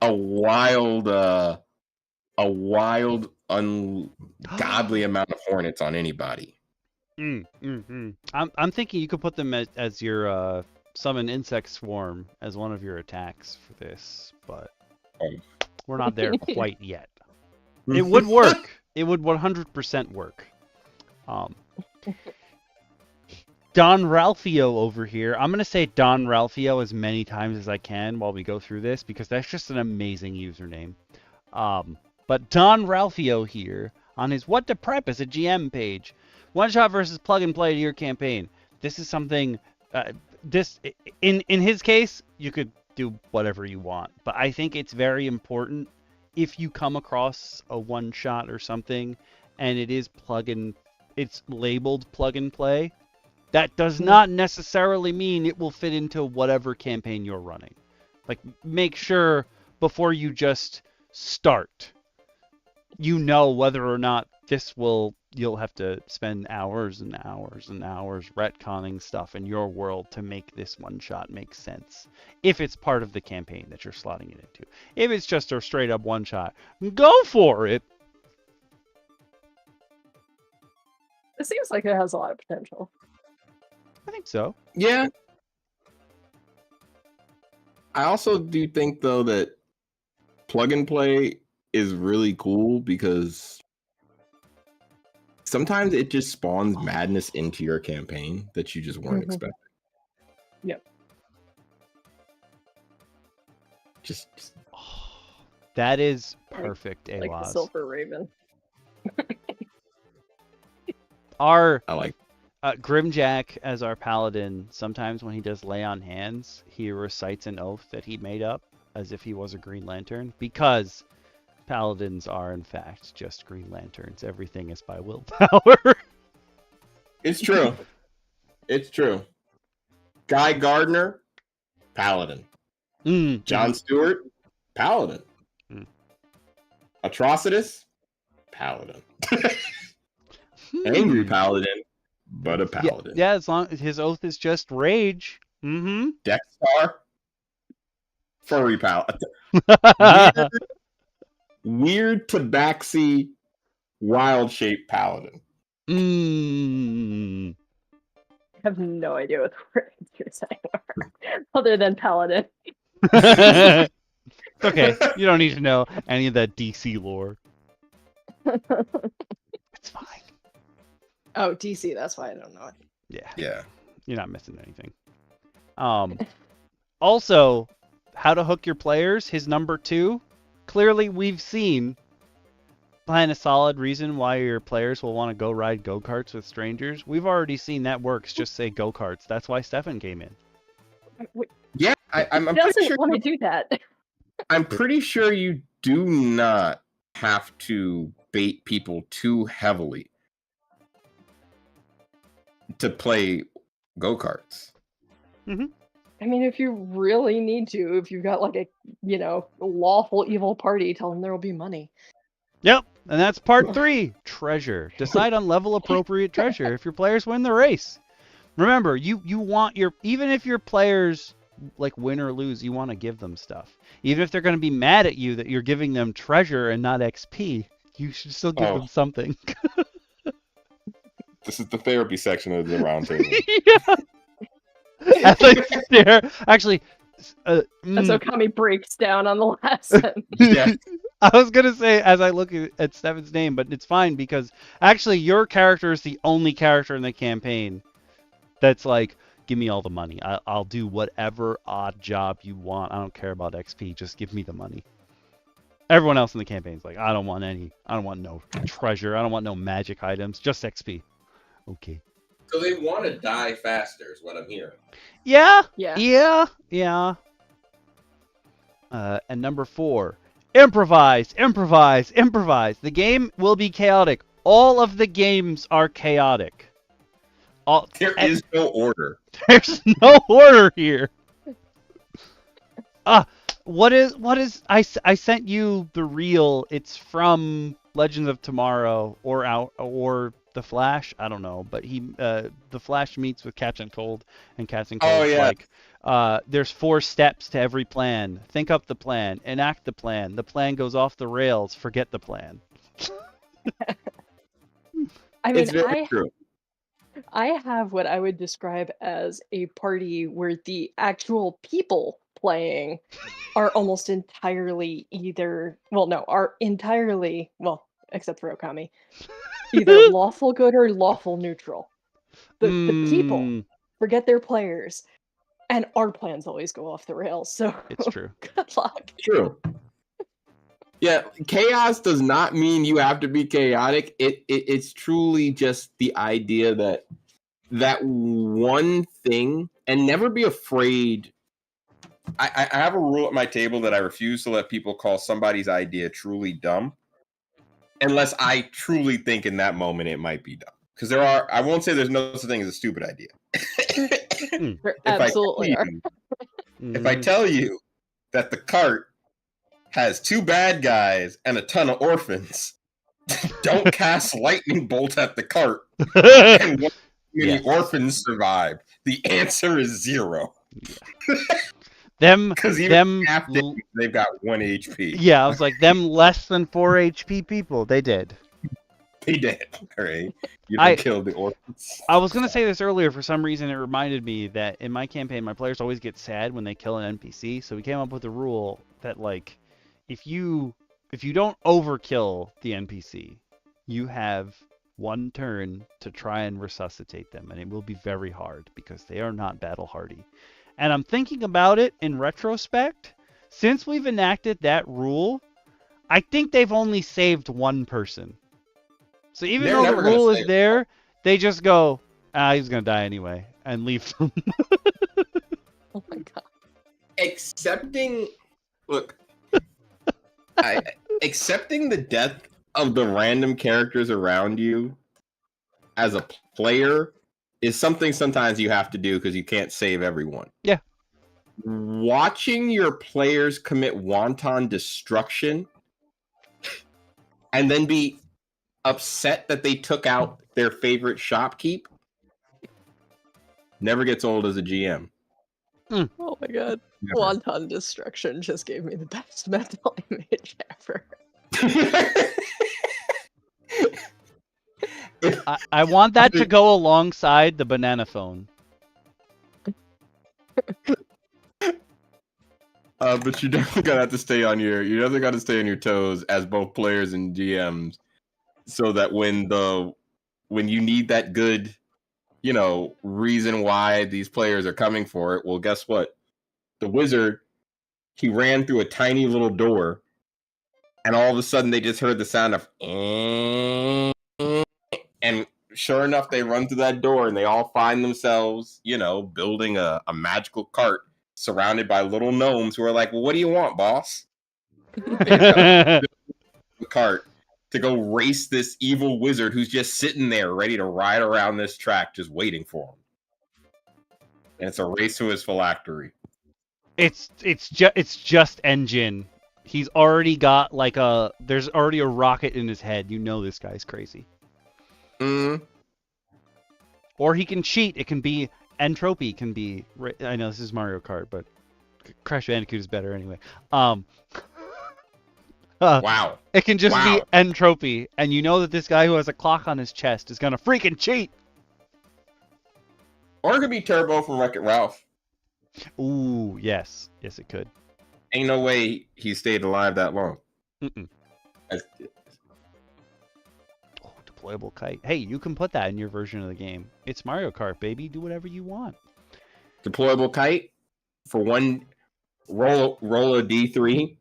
a wild, ungodly amount of hornets on anybody. I'm thinking you could put them as your summon insect swarm as one of your attacks for this, but we're not there quite yet. It would work. It would 100% work. Don Ralphio over here. I'm going to say Don Ralphio as many times as I can while we go through this because that's just an amazing username. But Don Ralphio here on his What to Prep as a GM page. One shot versus plug and play to your campaign. This is something, in his case, you could do whatever you want. But I think it's very important if you come across a one shot or something and it is it's labeled plug and play. That does not necessarily mean it will fit into whatever campaign you're running. Like, make sure before you just start, you know whether or not you'll have to spend hours and hours and hours retconning stuff in your world to make this one shot make sense. If it's part of the campaign that you're slotting it into. If it's just a straight up one shot, go for it. It seems like it has a lot of potential. I think so. Yeah. I also do think, though, that plug and play is really cool because sometimes it just spawns madness into your campaign that you just weren't expecting. Yep. Just that is perfect, like Awaz. the Silver Raven. I like Grimjack as our paladin, sometimes when he does lay on hands, he recites an oath that he made up as if he was a Green Lantern, because paladins are in fact just Green Lanterns. Everything is by willpower. It's true. It's true. Guy Gardner, paladin. John Stewart, paladin. Atrocitus, paladin. Angry paladin, but a paladin. Yeah, as long as his oath is just rage. Mm-hmm. Dexstar, furry paladin. Weird tabaxi, wild shaped paladin. Mm. I have no idea what the words you're saying are, other than paladin. It's okay. You don't need to know any of that DC lore. It's fine. Oh, DC, that's why I don't know it. Yeah. You're not missing anything. Also, how to hook your players, his number 2. Clearly, we've seen behind a solid reason why your players will want to go ride go-karts with strangers. We've already seen that works. Just say go-karts. That's why Stefan came in. Yeah, I'm He doesn't pretty sure want to do that. I'm pretty sure you do not have to bait people too heavily to play go-karts. Mm-hmm. I mean, if you really need to, if you've got like a, lawful evil party, tell them there will be money. Yep, and that's part 3. Treasure. Decide on level appropriate treasure if your players win the race. Remember, you want even if your players like win or lose, you want to give them stuff. Even if they're going to be mad at you that you're giving them treasure and not XP, you should still give them something. This is the therapy section of the roundtable. Yeah. As I stare, actually, As Okami breaks down on the last sentence. Yeah. I was gonna say as I look at Stefan's name, but it's fine because actually your character is the only character in the campaign that's like, give me all the money. I'll do whatever odd job you want. I don't care about XP. Just give me the money. Everyone else in the campaign is like, I don't want no treasure. I don't want no magic items. Just XP. Okay. So they want to die faster, is what I'm hearing. Yeah. Yeah. And number 4, improvise. The game will be chaotic. All of the games are chaotic. There is no order. There's no order here. What is I sent you the reel. It's from Legends of Tomorrow or The Flash. I don't know, but the Flash meets with Captain Cold, and Captain Cold's like, there's 4 steps to every plan. Think up the plan, enact the plan. The plan goes off the rails. Forget the plan. I mean, It's very true. I have what I would describe as a party where the actual people playing are almost entirely except for Okami, either lawful good or lawful neutral. The people forget their players, and our plans always go off the rails, so It's true. Good luck. True. Yeah, chaos does not mean you have to be chaotic. It's truly just the idea that one thing, and never be afraid. I have a rule at my table that I refuse to let people call somebody's idea truly dumb unless I truly think in that moment it might be dumb. Because I won't say there's no such thing as a stupid idea. Absolutely. If I tell you that the cart has 2 bad guys and a ton of orphans, don't cast lightning bolt at the cart and what many orphans survive. The answer is 0. Yeah. Because even after they've got 1 HP. Yeah, I was like, them less than 4 HP people, they did. They did. All right. You don't kill the orphans. I was going to say this earlier. For some reason, it reminded me that in my campaign, my players always get sad when they kill an NPC. So we came up with a rule that, like, if you don't overkill the NPC, you have 1 turn to try and resuscitate them. And it will be very hard because they are not battle hardy. And I'm thinking about it in retrospect. Since we've enacted that rule, I think they've only saved 1 person. So even though the rule is there, they just go, he's going to die anyway, and leave them. Oh my god. Accepting the death of the random characters around you as a player is something sometimes you have to do because you can't save everyone. Yeah. Watching your players commit wanton destruction and then be upset that they took out their favorite shopkeep Never gets old as a GM. Oh my god. Never. Wanton Destruction just gave me the best mental image ever. I want that to go alongside the banana phone. But you definitely gotta have to stay on your. You definitely got to stay on your toes as both players and GMs, so that when you need that good, reason why these players are coming for it. Well, guess what? The wizard, he ran through a tiny little door, and all of a sudden they just heard the sound of, and sure enough, they run through that door, and they all find themselves, building a magical cart surrounded by little gnomes who are like, well, what do you want, boss? The cart to go race this evil wizard who's just sitting there ready to ride around this track, just waiting for him. And it's a race to his phylactery. It's just engine. He's already got there's already a rocket in his head. You know this guy's crazy. Or he can cheat. It can be entropy. Can be. I know this is Mario Kart, but Crash Bandicoot is better anyway. Wow. It can just be entropy, and you know that this guy who has a clock on his chest is gonna freaking cheat. Or it could be Turbo from Wreck-It Ralph. Ooh, yes, it could. Ain't no way he stayed alive that long. Deployable kite. Hey, you can put that in your version of the game. It's Mario Kart, baby. Do whatever you want. Deployable kite for one roll a D3.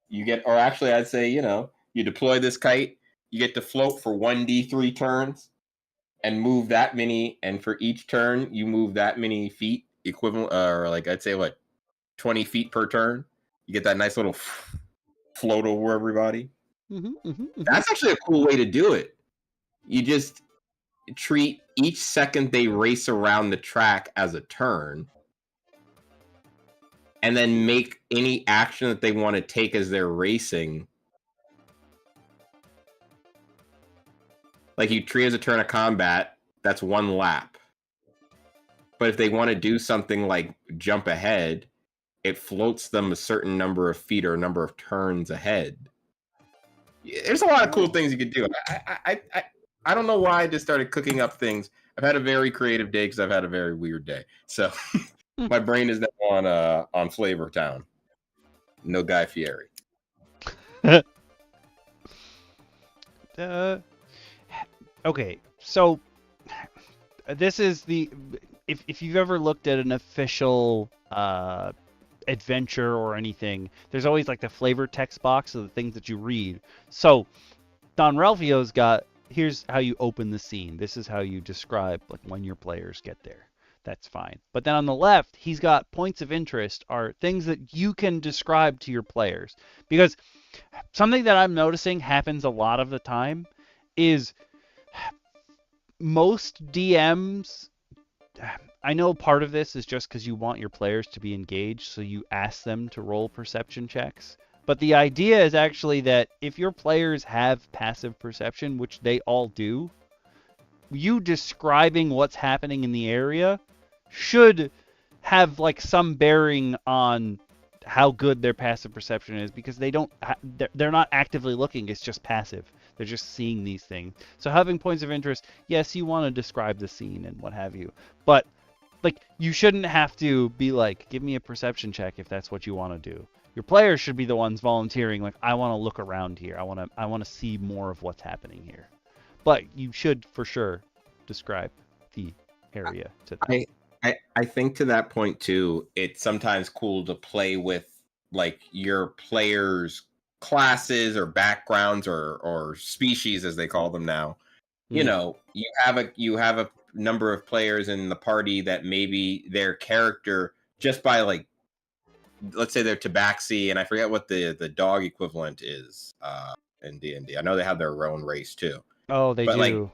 You get, or actually, I'd say, you deploy this kite, you get to float for 1d3 turns, and move that many. And for each turn, you move that many feet, equivalent, or I'd say 20 feet per turn. You get that nice little float over everybody. That's actually a cool way to do it. You just treat each second they race around the track as a turn, and then make any action that they want to take as they're racing. Like you treat as a turn of combat, that's one lap. But if they want to do something like jump ahead, it floats them a certain number of feet or a number of turns ahead. There's a lot of cool things you could do. I don't know why I just started cooking up things. I've had a very creative day because I've had a very weird day. So my brain is now on Flavor Town. No Guy Fieri. Okay, so this is if you've ever looked at an official adventure or anything, there's always the flavor text box of the things that you read. So Don Ralphio's got, here's how you open the scene. This is how you describe when your players get there. That's fine. But then on the left, he's got points of interest, are things that you can describe to your players. Because something that I'm noticing happens a lot of the time is most DMs, I know part of this is just because you want your players to be engaged, so you ask them to roll perception checks. But the idea is actually that if your players have passive perception, which they all do, you describing what's happening in the area should have some bearing on how good their passive perception is, because they're not actively looking. It's just passive. They're just seeing these things. So having points of interest, yes, you want to describe the scene and what have you, but you shouldn't have to be give me a perception check if that's what you want to do. Your players should be the ones volunteering. I want to look around here. I want to see more of what's happening here. But you should for sure describe the area to them. I think to that point too, it's sometimes cool to play with your players' classes or backgrounds or species, as they call them now. You have a number of players in the party that maybe their character, just by let's say they're Tabaxi, and I forget what the dog equivalent is in D&D. I know they have their own race too. Oh, they do.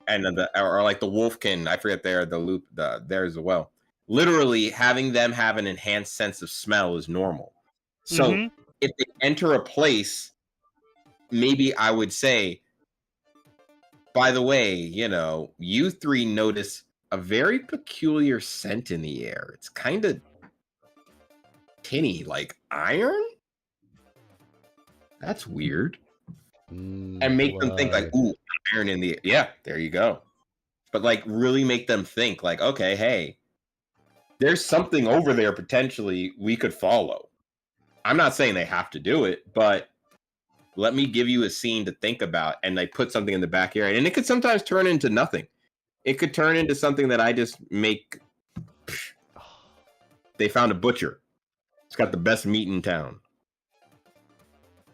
And the Wolfkin, I forget theirs as well. Literally having them have an enhanced sense of smell is normal. So if they enter a place, maybe I would say, by the way, you three notice a very peculiar scent in the air. It's kind of tinny, like iron. That's weird. And make them think like, ooh, iron in the air. Yeah, there you go. But like really make them think like, okay, hey, there's something over there potentially we could follow. I'm not saying they have to do it, but let me give you a scene to think about. And they put something in the back area. And it could sometimes turn into nothing. It could turn into something that I just make. They found a butcher. It's got the best meat in town.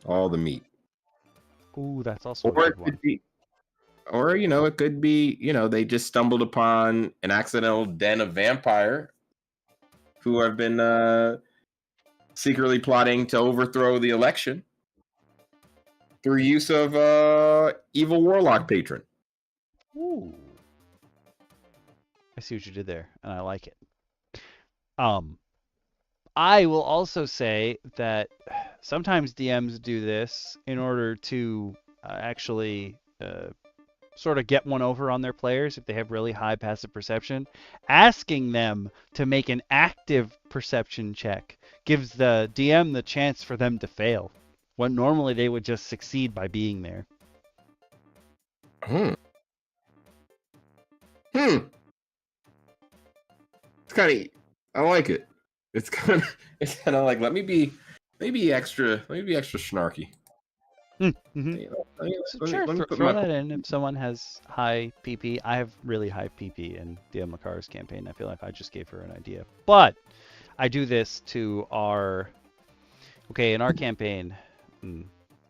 All the meat. Ooh, that's also a good one. Or, you know, it could be, you know, they just stumbled upon an accidental den of vampire who have been secretly plotting to overthrow the election through use of evil warlock patron. Ooh. I see what you did there, and I like it. I will also say that sometimes DMs do this in order to actually sort of get one over on their players if they have really high passive perception. Asking them to make an active perception check gives the DM the chance for them to fail, when normally they would just succeed by being there. It's kind of, I like it. It's kind of like, let me be extra snarky. Sure, throw that in if someone has high PP. I have really high PP in DM Lacara's campaign. I feel like I just gave her an idea. But I do this to our... Okay, in our campaign...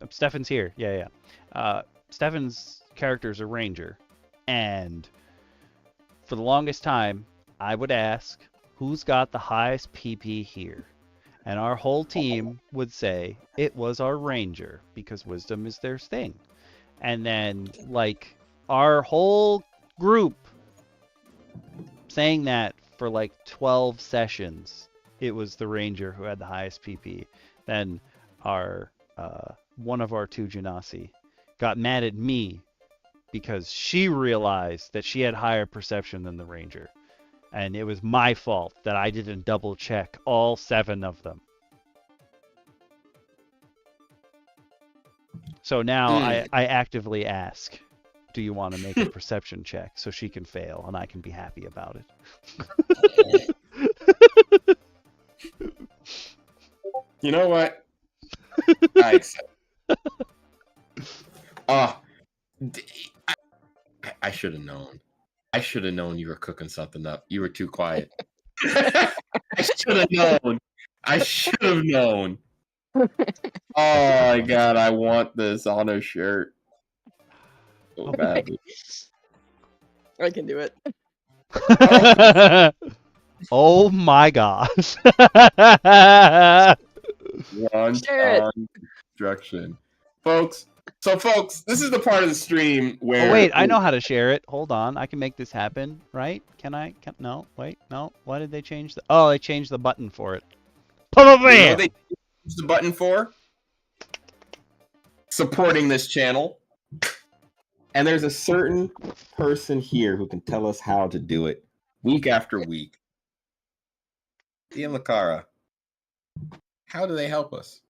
Stefan's here. Yeah. Stefan's character is a ranger. And for the longest time, I would ask, who's got the highest PP here? And our whole team would say it was our ranger because wisdom is their thing. And then, like, our whole group saying that for like 12 sessions, it was the ranger who had the highest PP. Then our one of our two Genasi got mad at me because she realized that she had higher perception than the ranger. And it was my fault that I didn't double check all 7 of them. So now I actively ask, do you want to make a perception check so she can fail and I can be happy about it? You know what? I accept. I should have known. I should have known you were cooking something up. You were too quiet. I should have known. I should have known. Oh my god, I want this on a shirt so badly. I can do it. Oh my gosh. One instruction. Folks, this is the part of the stream where... Oh, wait, I know how to share it. Hold on. I can make this happen, right? Can I? No, wait, no. Why did they change the... Oh, they changed the button for it. You know what they changed the button for? Supporting this channel. And there's a certain person here who can tell us how to do it week after week. DM Lacara, how do they help us?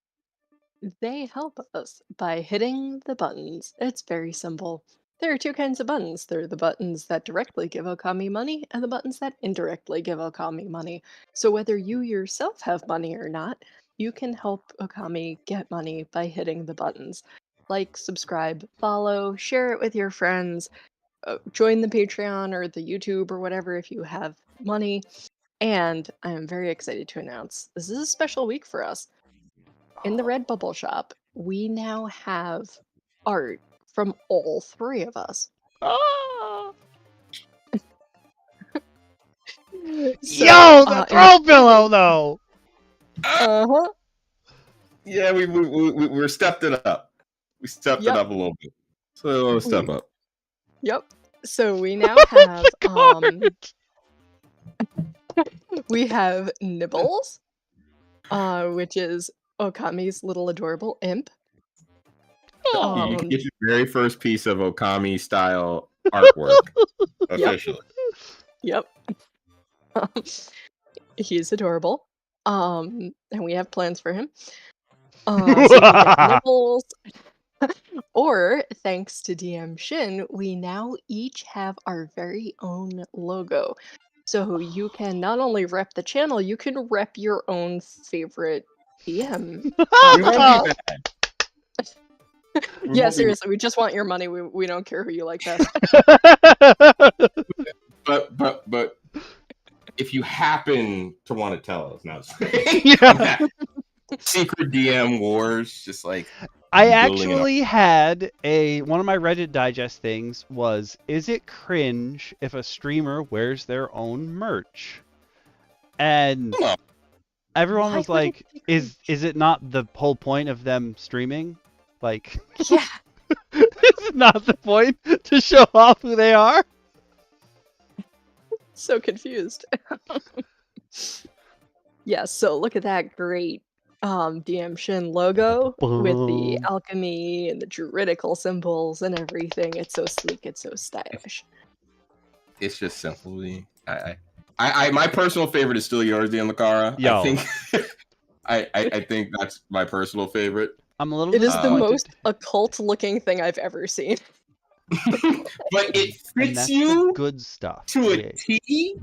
They help us by hitting the buttons. It's very simple. There are 2 kinds of buttons. There are the buttons that directly give Okami money and the buttons that indirectly give Okami money. So whether you yourself have money or not, you can help Okami get money by hitting the buttons. Like, subscribe, follow, share it with your friends, join the Patreon or the YouTube or whatever if you have money. And I am very excited to announce this is a special week for us. In the Redbubble shop, we now have art from all 3 of us. So, yo, the throw pillow, though! Uh-huh. Yeah, we're stepped it up. We stepped it up a little bit. So a little step up. Yep. So we now have we have Nibbles, which is Okami's little adorable imp. You can get your very first piece of Okami style artwork officially. Yep. He's adorable. And we have plans for him. So you can get nibbles. Or, thanks to DM Shin, we now each have our very own logo. So you can not only rep the channel, you can rep your own favorite DM. We won't be bad. Yeah, seriously, we just want your money. We don't care who you like best. But if you happen to want to tell us now, secret DM wars, just like I actually had one of my Reddit digest things was, is it cringe if a streamer wears their own merch? And everyone was like, is it not the whole point of them streaming? Like, yeah. Is it not the point to show off who they are? So confused. Yeah, so look at that great DM Shin logo with the alchemy and the druidical symbols and everything. It's so sleek, it's so stylish. It's just simply I my personal favorite is still yours, DM Lacara. Yo. I think I think that's my personal favorite. I'm a little It is the most occult looking thing I've ever seen. But it fits you good stuff to a T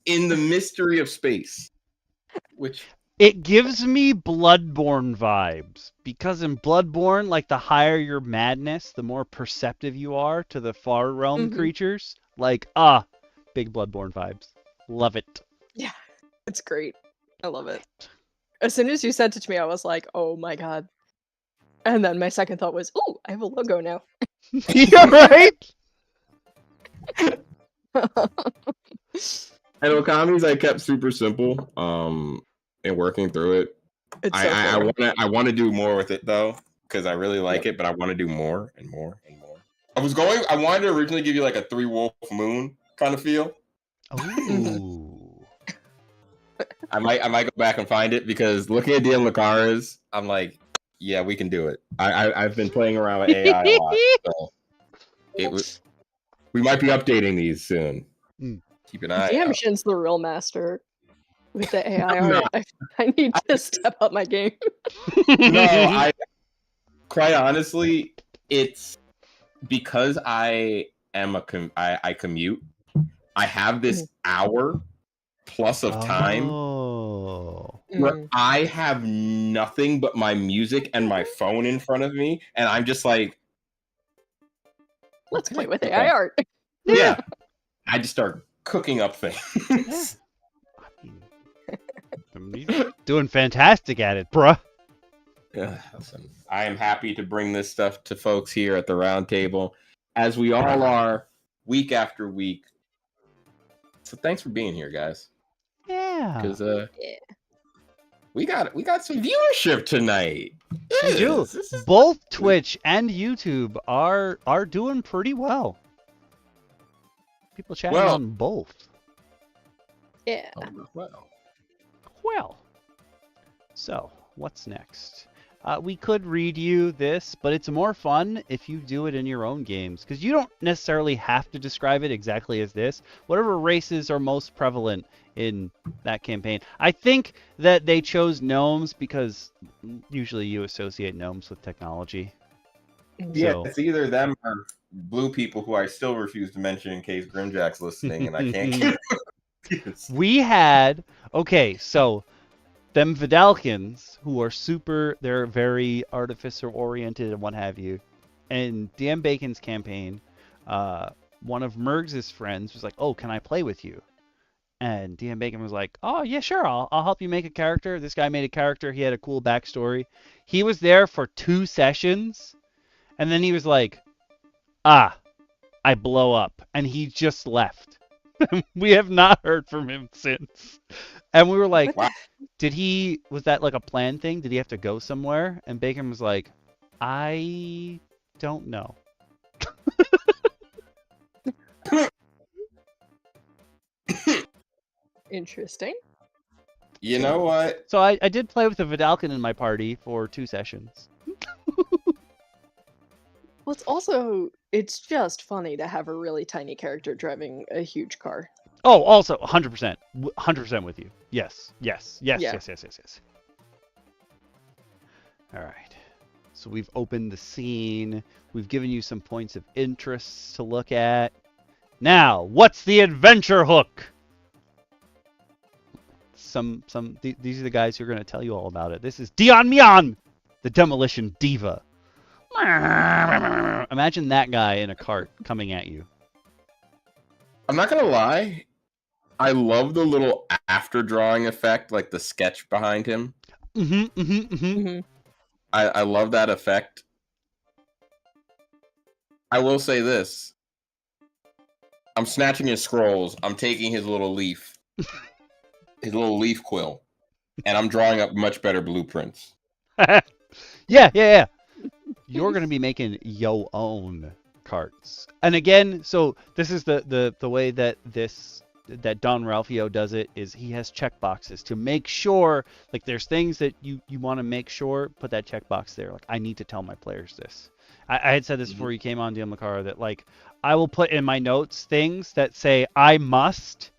in the mystery of space. Which it gives me Bloodborne vibes, because in Bloodborne, like, the higher your madness, the more perceptive you are to the far realm creatures. Like, big Bloodborne vibes. Love it. Yeah, it's great. I love it. As soon as you sent it to me, I was like, oh my god. And then my second thought was, ooh, I have a logo now. Yeah, right? And Okami's I kept super simple, and working through it. It's I want to do more with it though, because I really like it, but I want to do more and more and more. I wanted to originally give you like a 3-wolf moon kind of feel. Ooh. I might go back and find it, because looking at DM Lacara's, I'm like, yeah, we can do it. I've been playing around with AI a lot, so we might be updating these soon. Keep an eye DM out. Shin's the real master with the AI art. I need to step up my game. No, quite honestly, it's because I am I commute. I have this hour plus of time where I have nothing but my music and my phone in front of me, and I'm just like, let's play with AI art. Yeah. I just start cooking up things. Doing fantastic at it, bruh. Yeah, listen, I am happy to bring this stuff to folks here at the round table, as we all are week after week. So thanks for being here, guys. Yeah. Because we got some viewership tonight. We do. Both Twitch and YouTube are doing pretty well. People chatting on both. Yeah. Well. So, what's next? We could read you this, but it's more fun if you do it in your own games, because you don't necessarily have to describe it exactly as this. Whatever races are most prevalent in that campaign. I think that they chose gnomes because usually you associate gnomes with technology. Yeah, So, it's either them or blue people, who I still refuse to mention in case Grimjack's listening, and I can't. We had, okay, so them Vidalkins, who are they're very artificer oriented and what have you. And DM Bacon's campaign, one of Mergs' friends was like, oh, can I play with you? And DM Bacon was like, oh, yeah, sure, I'll help you make a character. This guy made a character. He had a cool backstory. He was there for 2 sessions, and then he was like, I blow up. And he just left. We have not heard from him since. And we were like, wow. Was that like a planned thing? Did he have to go somewhere? And Bacon was like, I don't know. Interesting. You know what? So I did play with a Vidalkin in my party for 2 sessions. Well, it's just funny to have a really tiny character driving a huge car. Oh, also 100%, 100% with you. Yes. All right. So we've opened the scene. We've given you some points of interest to look at. Now, what's the adventure hook? These are the guys who are going to tell you all about it. This is Dion Mian, the demolition diva. Imagine that guy in a cart coming at you. I'm not gonna lie, I love the little after drawing effect, like the sketch behind him. I love that effect. I will say this. I'm snatching his scrolls. I'm taking his little leaf. His little leaf quill. And I'm drawing up much better blueprints. Yeah. You're going to be making your own carts. And again, so this is the way that Don Ralphio does it, is he has checkboxes to make sure, like, there's things that you want to make sure, put that checkbox there. Like, I need to tell my players this. I had said this before you came on, DM Lacara, that, like, I will put in my notes things that say I must,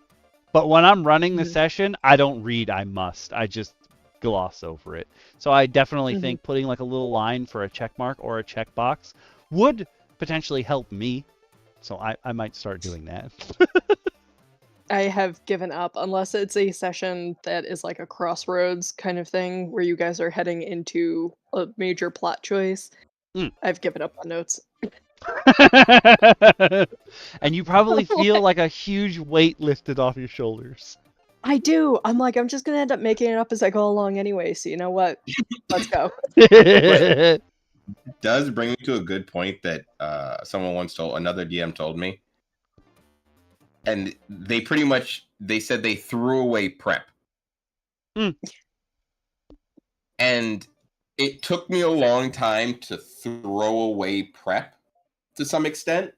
but when I'm running the session, I don't read I must. I just gloss over it. So I definitely think putting like a little line for a check mark or a checkbox would potentially help me. So I might start doing that. I have given up, unless it's a session that is like a crossroads kind of thing where you guys are heading into a major plot choice. I've given up on notes. And you probably feel like a huge weight lifted off your shoulders. I do. I'm like, I'm just gonna end up making it up as I go along anyway. So you know what? Let's go. It does bring me to a good point that someone once told, another DM told me, and they said they threw away prep. And it took me a long time to throw away prep to some extent.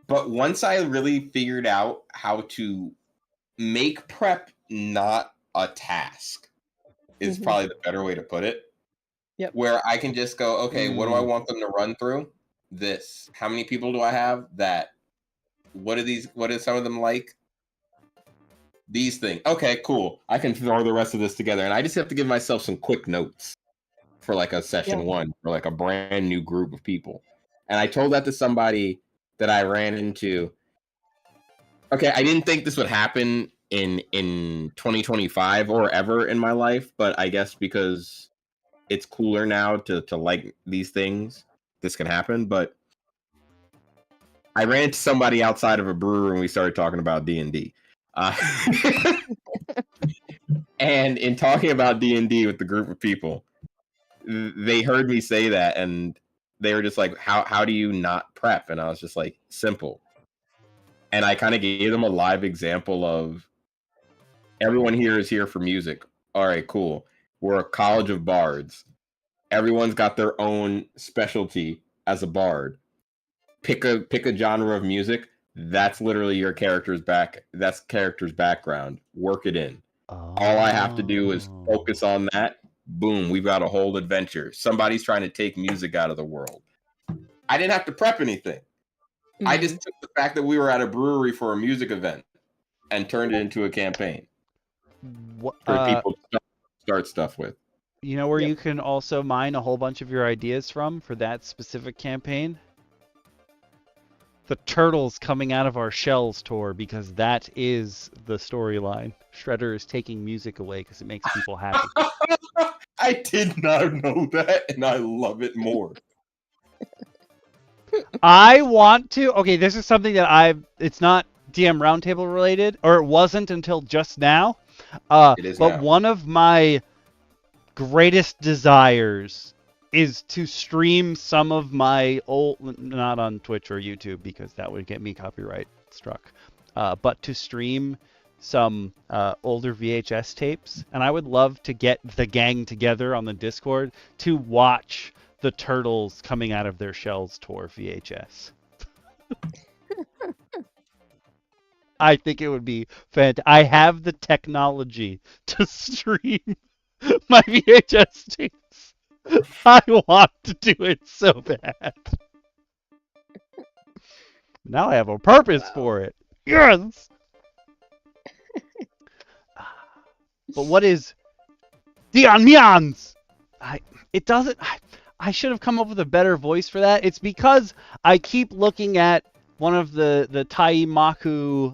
But once I really figured out how to make prep not a task is probably the better way to put it. Yep. Where I can just go, okay, what do I want them to run through? This. How many people do I have? That. What are some of them like? These things. Okay, cool. I can throw the rest of this together. And I just have to give myself some quick notes for like a session one, for like a brand new group of people. And I told that to somebody that I ran into. Okay, I didn't think this would happen in 2025 or ever in my life, but I guess because it's cooler now to like these things, this can happen. But I ran into somebody outside of a brewery and we started talking about D&D. And in talking about D&D with the group of people, they heard me say that and they were just like, how do you not prep? And I was just like, simple. And I kind of gave them a live example of, everyone here is here for music. All right, cool. We're a college of bards. Everyone's got their own specialty as a bard. Pick a genre of music. That's literally your character's background. Work it in. All I have to do is focus on that. Boom, we've got a whole adventure. Somebody's trying to take music out of the world. I didn't have to prep anything. I just took the fact that we were at a brewery for a music event and turned it into a campaign for people to start stuff with. You know where you can also mine a whole bunch of your ideas from for that specific campaign? The turtles coming out of our shells tour, because that is the storyline. Shredder is taking music away because it makes people happy. I did not know that, and I love it more. I want to... Okay, this is something that it's not DM Roundtable related, or it wasn't until just now. It is but now. One of my greatest desires is to stream some of my old... Not on Twitch or YouTube, because that would get me copyright struck. But to stream some older VHS tapes. And I would love to get the gang together on the Discord to watch the turtles coming out of their shells tour VHS. I think it would be fantastic. I have the technology to stream my VHS tapes. I want to do it so bad. Now I have a purpose for it. Yes. But what is Dianmians? It doesn't. I should have come up with a better voice for that. It's because I keep looking at one of the Taimaku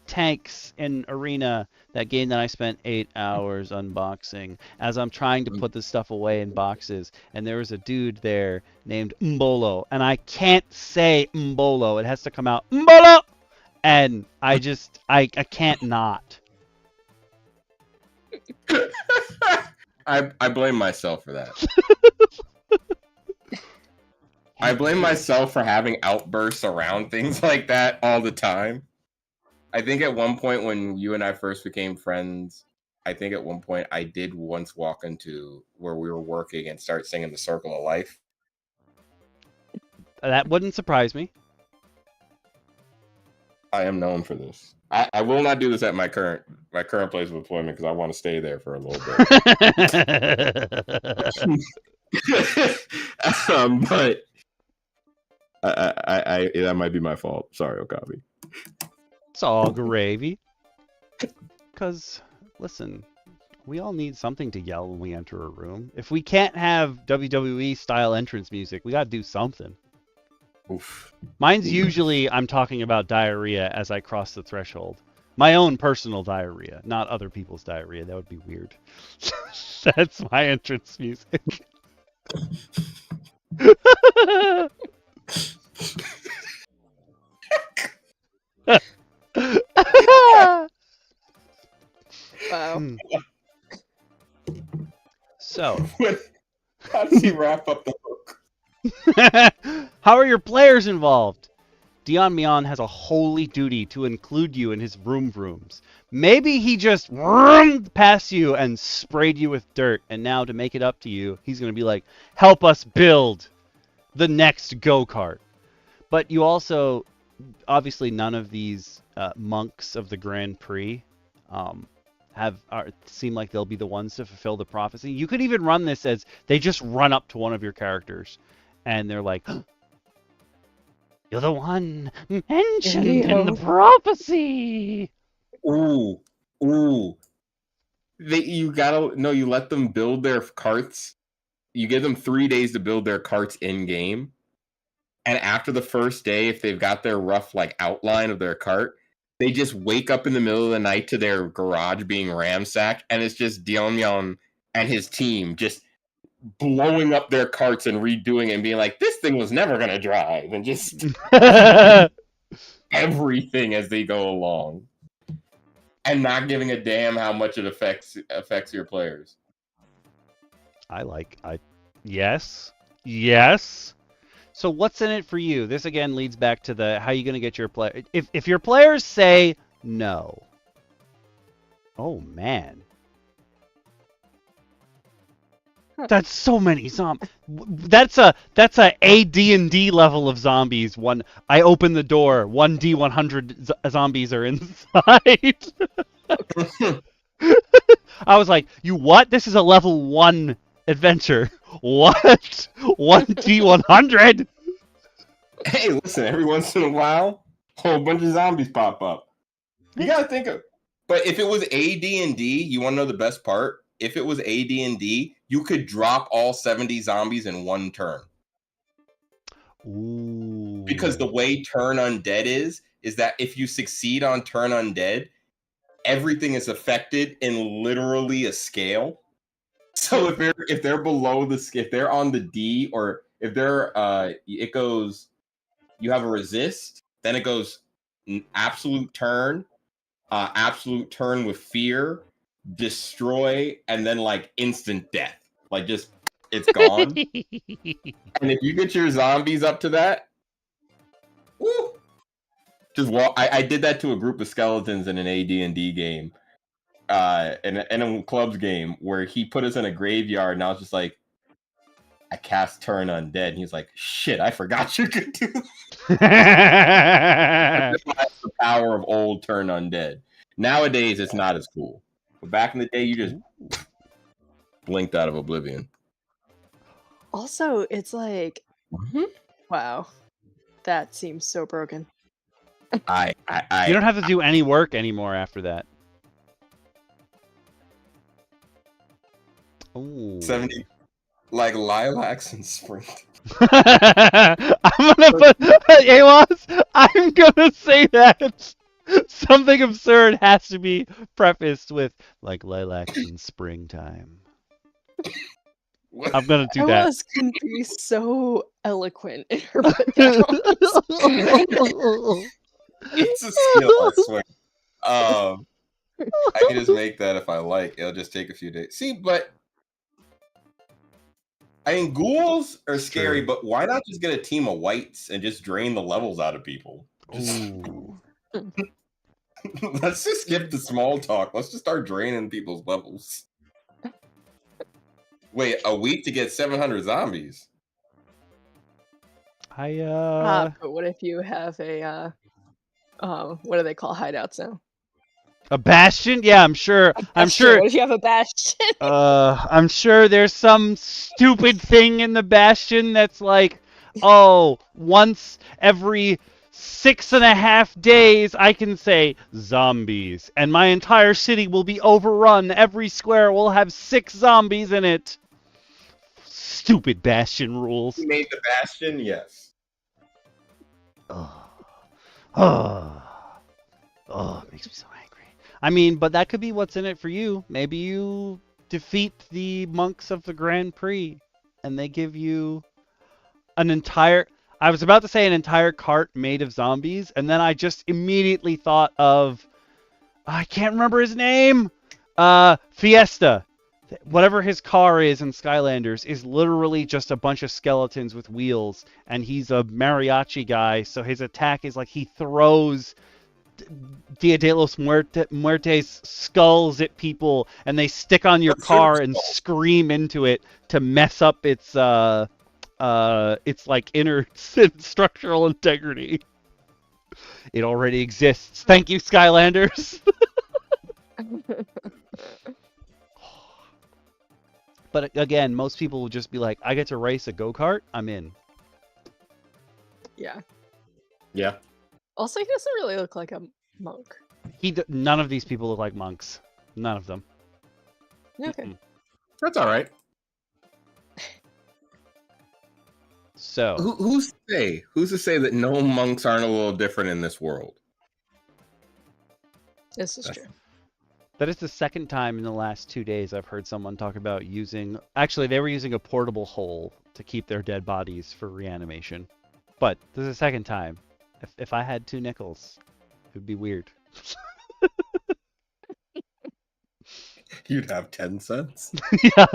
tanks in Arena, that game that I spent 8 hours unboxing, as I'm trying to put this stuff away in boxes. And there was a dude there named Mbolo, and I can't say Mbolo. It has to come out Mbolo, and I can't not. I blame myself for that. I blame myself for having outbursts around things like that all the time. I think at one point when you and I first became friends, I did once walk into where we were working and start singing The Circle of Life. That wouldn't surprise me. I am known for this. I will not do this at my current place of employment because I want to stay there for a little bit. But I that might be my fault. Sorry, Okabe. It's all gravy. Because, listen, we all need something to yell when we enter a room. If we can't have WWE style entrance music, we gotta do something. Oof. Mine's usually I'm talking about diarrhea as I cross the threshold. My own personal diarrhea, not other people's diarrhea. That would be weird. That's my entrance music. Wow. So, how does he wrap up the hook? how are your players involved? Dion Mion has a holy duty to include you in his rooms. Maybe he just roomed past you and sprayed you with dirt, and now to make it up to you, he's going to be like, help us build the next go-kart. But you also, obviously none of these monks of the Grand Prix seem like they'll be the ones to fulfill the prophecy. You could even run this as they just run up to one of your characters, and they're like, you're the one mentioned in the prophecy. Ooh. You let them build their carts. You give them 3 days to build their carts in game. And after the first day, if they've got their rough outline of their cart, they just wake up in the middle of the night to their garage being ransacked, and it's just Dion and his team just blowing up their carts and redoing it and being like, this thing was never going to drive, and just everything as they go along. And not giving a damn how much it affects your players. Yes. So what's in it for you? This again leads back to the how you going to get your player. If your players say no, oh man, that's so many zombies. That's a D&D level of zombies. I open the door, 1D100 zombies are inside. I was like, you what? This is a level 1 adventure. What? 1D100? Hey, listen, every once in a while, a whole bunch of zombies pop up. You gotta think of. But if it was AD&D, you want to know the best part? If it was AD&D, you could drop all 70 zombies in one turn. Ooh. Because the way Turn Undead is that if you succeed on Turn Undead, everything is affected in literally a scale. So if they're below if they're on the D, or if they're it goes, you have a resist, then it goes absolute turn with fear, destroy, and then instant death. Just it's gone. And if you get your zombies up to that, woo, just walk. I did that to a group of skeletons in an AD&D game. In a clubs game where he put us in a graveyard, and I was just like, I cast Turn Undead, and he's like, shit, I forgot you could do that. That's the power of old Turn Undead. Nowadays, it's not as cool. But back in the day, you just blinked out of oblivion. Also, it's like, wow, that seems so broken. You don't have to do any work anymore after that. Ooh. 70, like lilacs and spring. I'm gonna put Awas. I'm gonna say that something absurd has to be prefaced with like lilacs in springtime. I'm gonna do that. Awas can be so eloquent in her put downs. It's a skill, I swear. I can just make that if I like. It'll just take a few days. See, but I mean, ghouls are scary, but why not just get a team of whites and just drain the levels out of people? Let's just skip the small talk. Let's just start draining people's levels. Wait, a week to get 700 zombies? But what if you have a what do they call hideouts now? A bastion? Yeah, I'm sure. I'm sure. What if you have a bastion? I'm sure there's some stupid thing in the bastion that's like, oh, once every 6.5 days I can say zombies, and my entire city will be overrun. Every square will have 6 zombies in it. Stupid bastion rules. You made the bastion, yes. Oh, it makes me so angry. I mean, but that could be what's in it for you. Maybe you defeat the monks of the Grand Prix, and they give you an entire... I was about to say an entire cart made of zombies, and then I just immediately thought of... I can't remember his name! Fiesta. Whatever his car is in Skylanders is literally just a bunch of skeletons with wheels, and he's a mariachi guy, so his attack is like he throws Dia de los Muertes skulls at people, and they stick on your car and scream into it to mess up its like inner structural integrity. It already exists. Thank you, Skylanders. But again, most people will just be like, I get to race a go-kart, I'm in. Yeah. Yeah. Also, he doesn't really look like a monk. None of these people look like monks. None of them. Okay. Mm-mm. That's all right. So who's to say that no monks aren't a little different in this world? This is true. That is the second time in the last 2 days I've heard someone talk about using... Actually, they were using a portable hole to keep their dead bodies for reanimation. But this is the second time. If I had 2 nickels, it would be weird. You'd have 10 cents. Yeah.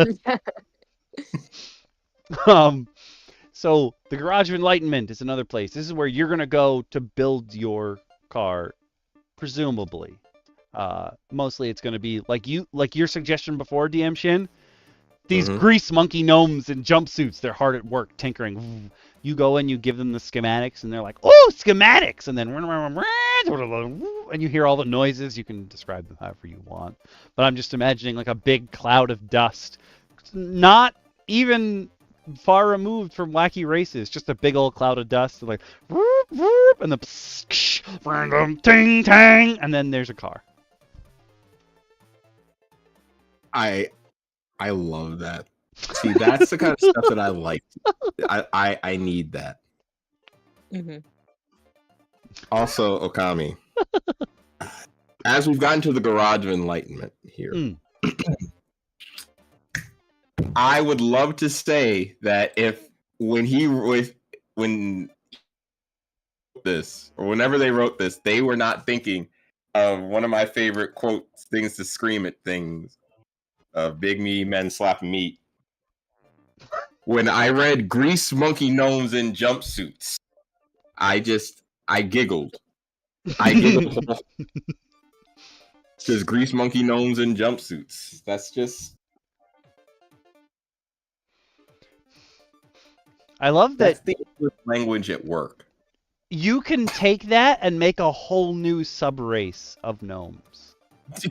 So the Garage of Enlightenment is another place. This is where you're gonna go to build your car, presumably. Mostly it's gonna be like your suggestion before, DM Shin. These grease monkey gnomes in jumpsuits, they're hard at work tinkering. You go in, you give them the schematics, and they're like, oh, schematics! And then, and you hear all the noises. You can describe them however you want. But I'm just imagining like a big cloud of dust. Not even far removed from wacky races, just a big old cloud of dust. Like, whoop, whoop, and the random ting tang, and then there's a car. I love that. See, that's the kind of stuff that I like. I need that. Mm-hmm. Also, Okami, as we've gotten to the Garage of Enlightenment here, I would love to say that when this or whenever they wrote this, they were not thinking of one of my favorite quotes, things to scream at things, big meaty men slapping meat. When I read grease monkey gnomes in jumpsuits, I giggled. I giggled. Just grease monkey gnomes in jumpsuits. That's just... I love that. That's the English language at work. You can take that and make a whole new sub-race of gnomes.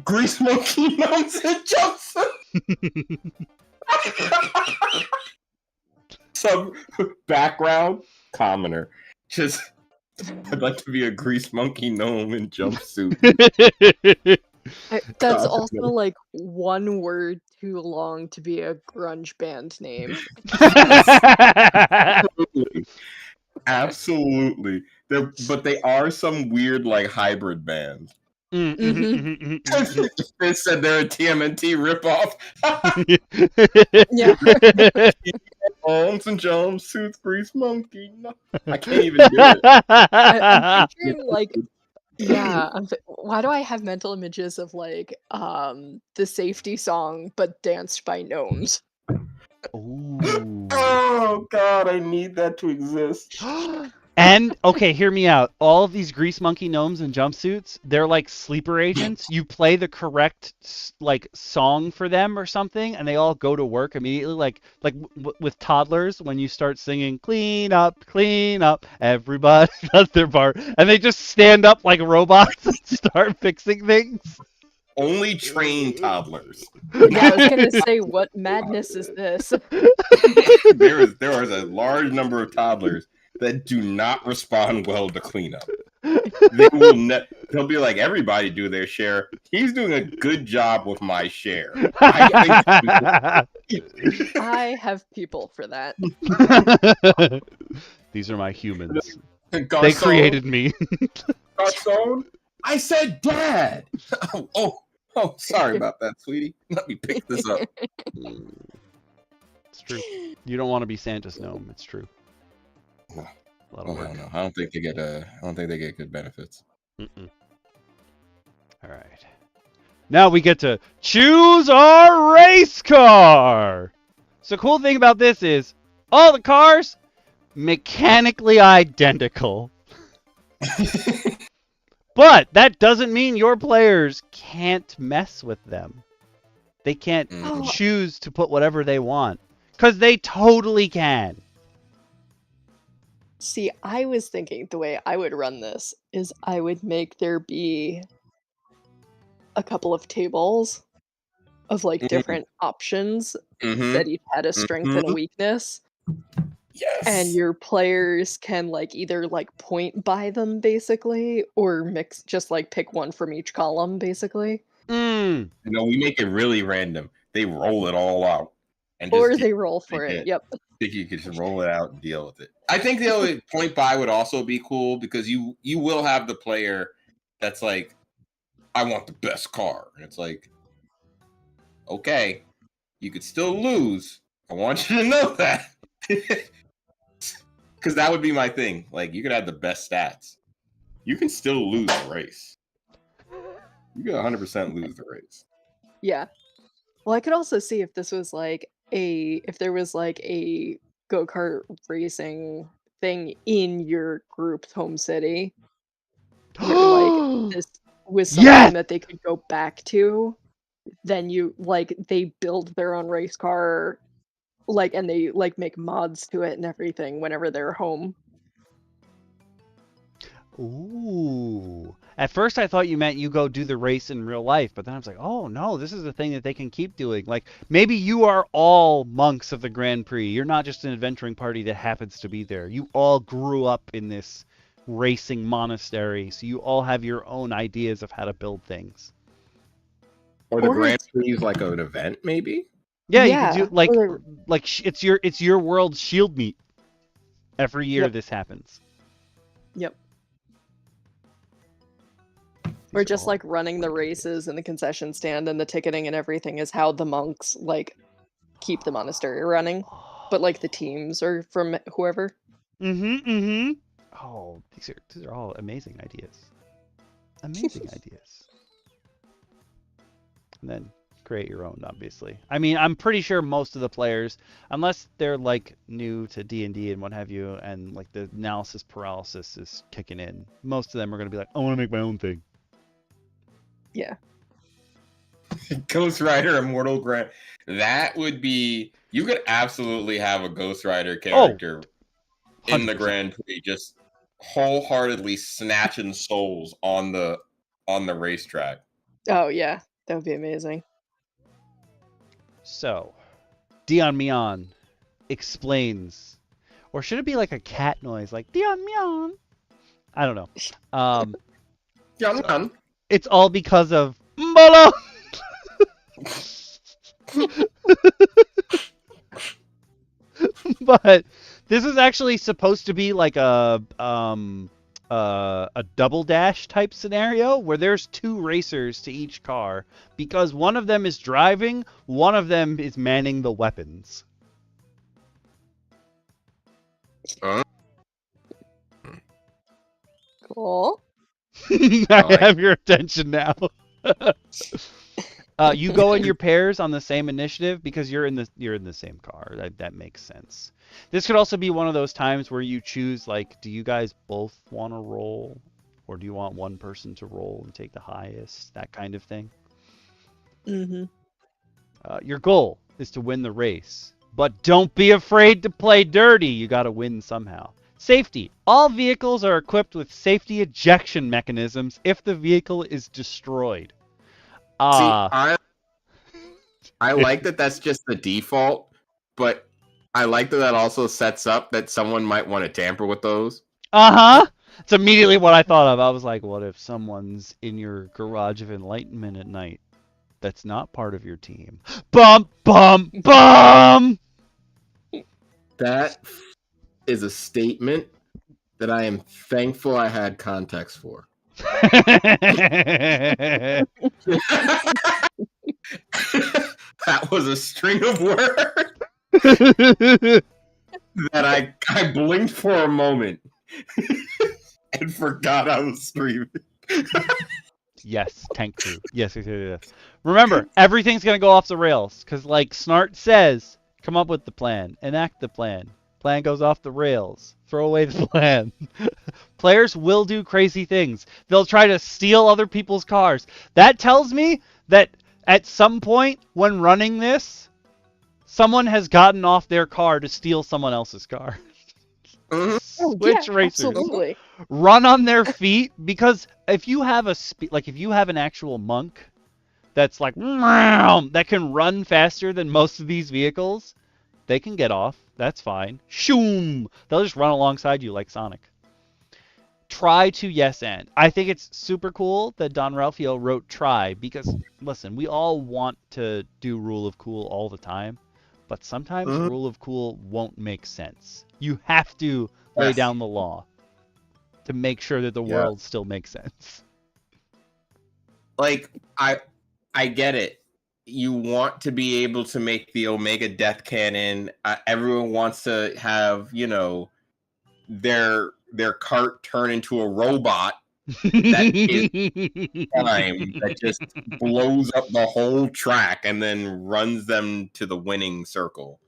Grease monkey gnomes in jumpsuits! Some background commoner. Just I'd like to be a grease monkey gnome in jumpsuit. That's also like one word too long to be a grunge band name. Absolutely. Absolutely. But they are some weird like hybrid band. They said they're a TMNT ripoff. Yeah. Arms and jumpsuits, grease monkey. No, I can't even do it. I'm picturing like, yeah. Why do I have mental images of like the safety song but danced by gnomes? Ooh. Oh God, I need that to exist. And okay, hear me out. All of these grease monkey gnomes in jumpsuits, they're like sleeper agents. You play the correct like song for them or something, and they all go to work immediately. Like with toddlers, when you start singing clean up, everybody does their part, and they just stand up like robots and start fixing things. Only trained toddlers. Yeah, I was gonna say, what madness is this? There is a large number of toddlers that do not respond well to cleanup. They'll be like, everybody do their share. He's doing a good job with my share. I have people for that. These are my humans. Garçon, they created me. Garçon, I said dad. Oh, sorry about that, sweetie. Let me pick this up. It's true. You don't want to be Santa's gnome. It's true. No. A lot of work. No. I don't think they get good benefits. All right. Now we get to choose our race car. So cool thing about this is all the cars mechanically identical. But that doesn't mean your players can't mess with them. They can't choose to put whatever they want. Because they totally can. See, I was thinking the way I would run this is I would make there be a couple of tables of like different options that each had a strength and a weakness. Yes. And your players can like either like point by them basically, or just like pick one from each column basically. We make it really random. They roll it all out. Or they roll for it. Yep. I think you could just roll it out and deal with it. I think the only point by would also be cool because you will have the player that's like, I want the best car. And it's like, okay, you could still lose. I want you to know that. Because that would be my thing. Like, you could have the best stats. You can still lose the race. You could 100% lose the race. Yeah. Well, I could also see if this was like if there was like a go-kart racing thing in your group's home city. Where like this was something that they could go back to. Then they build their own race car, like, and they like make mods to it and everything whenever they're home. Ooh. At first I thought you meant you go do the race in real life, but then I was like, oh no, this is a thing that they can keep doing. Like, maybe you are all monks of the Grand Prix. You're not just an adventuring party that happens to be there. You all grew up in this racing monastery, so you all have your own ideas of how to build things. Or the Grand Prix is like an event, maybe? Yeah, you can do like it's your world's shield meet. Every year this happens. Yep. Or just like running the races in the concession stand, and the ticketing and everything is how the monks like keep the monastery running. But like the teams are from whoever. Oh, these are all amazing ideas. Amazing ideas. And then create your own, obviously. I mean, I'm pretty sure most of the players, unless they're like new to D&D and what have you, and like the analysis paralysis is kicking in, most of them are going to be like, I want to make my own thing. Yeah. Ghost Rider Immortal Grand. That would be. You could absolutely have a Ghost Rider character in the Grand Prix, just wholeheartedly snatching souls on the racetrack. Oh yeah, that would be amazing. So, Dion Mion explains, or should it be like a cat noise, like Dion Mion? I don't know. So it's all because of Mbolo. But this is actually supposed to be like a double dash type scenario where there's 2 racers to each car because one of them is driving, one of them is manning the weapons. Cool. I have your attention now. You go in your pairs on the same initiative because you're in the same car. That makes sense. This could also be one of those times where you choose, like, do you guys both want to roll, or do you want one person to roll and take the highest? That kind of thing. Mm-hmm. Your goal is to win the race, but don't be afraid to play dirty. You got to win somehow. Safety. All vehicles are equipped with safety ejection mechanisms if the vehicle is destroyed. See, I like that that's just the default, but I like that also sets up that someone might want to tamper with those. Uh-huh. It's immediately what I thought of. I was like, what if someone's in your garage of enlightenment at night that's not part of your team? Bum, bum, bum! That is a statement that I am thankful I had context for. That was a string of words that I blinked for a moment and forgot I was streaming. Yes, tank crew. Yes. Remember, everything's gonna go off the rails because, like Snart says, come up with the plan, enact the plan. Plan goes off the rails. Throw away the plan. Players will do crazy things. They'll try to steal other people's cars. That tells me that at some point when running this, someone has gotten off their car to steal someone else's car. Switch racers. Absolutely. Run on their feet, because if you have if you have an actual monk that's like that can run faster than most of these vehicles, they can get off. That's fine. Shoom! They'll just run alongside you like Sonic. Try to yes and. I think it's super cool that Don Ralphio wrote try because, listen, we all want to do rule of cool all the time, but sometimes rule of cool won't make sense. You have to lay down the law to make sure that the world still makes sense. Like, I get it. You want to be able to make the Omega Death Cannon. Everyone wants to have, their cart turn into a robot that is time that just blows up the whole track and then runs them to the winning circle.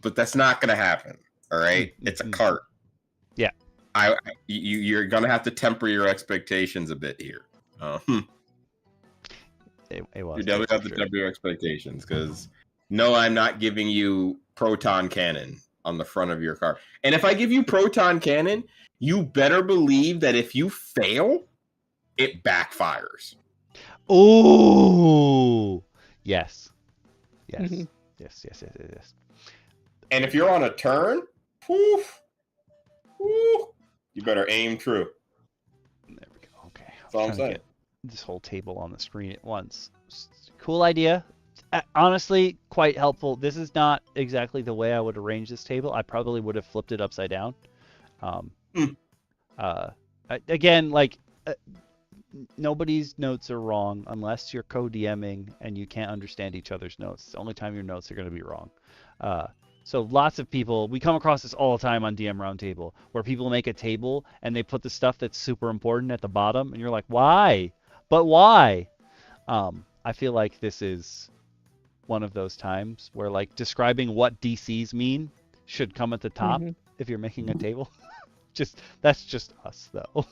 But that's not going to happen. All right, it's a cart. Yeah, you're going to have to temper your expectations a bit here. You definitely have to temper your expectations because no, I'm not giving you proton cannon on the front of your car. And if I give you proton cannon, you better believe that if you fail, it backfires. Oh, yes. Yes. And if you're on a turn, poof, you better aim true. There we go. Okay. That's all I'm saying. This whole table on the screen at once. Cool idea. Honestly, quite helpful. This is not exactly the way I would arrange this table. I probably would have flipped it upside down. Again, nobody's notes are wrong unless you're co-DMing and you can't understand each other's notes. It's the only time your notes are going to be wrong. So lots of people, we come across this all the time on DM Roundtable, where people make a table and they put the stuff that's super important at the bottom, and you're like, why? But why? I feel like this is one of those times where, like, describing what DCs mean should come at the top if you're making a table. That's just us, though.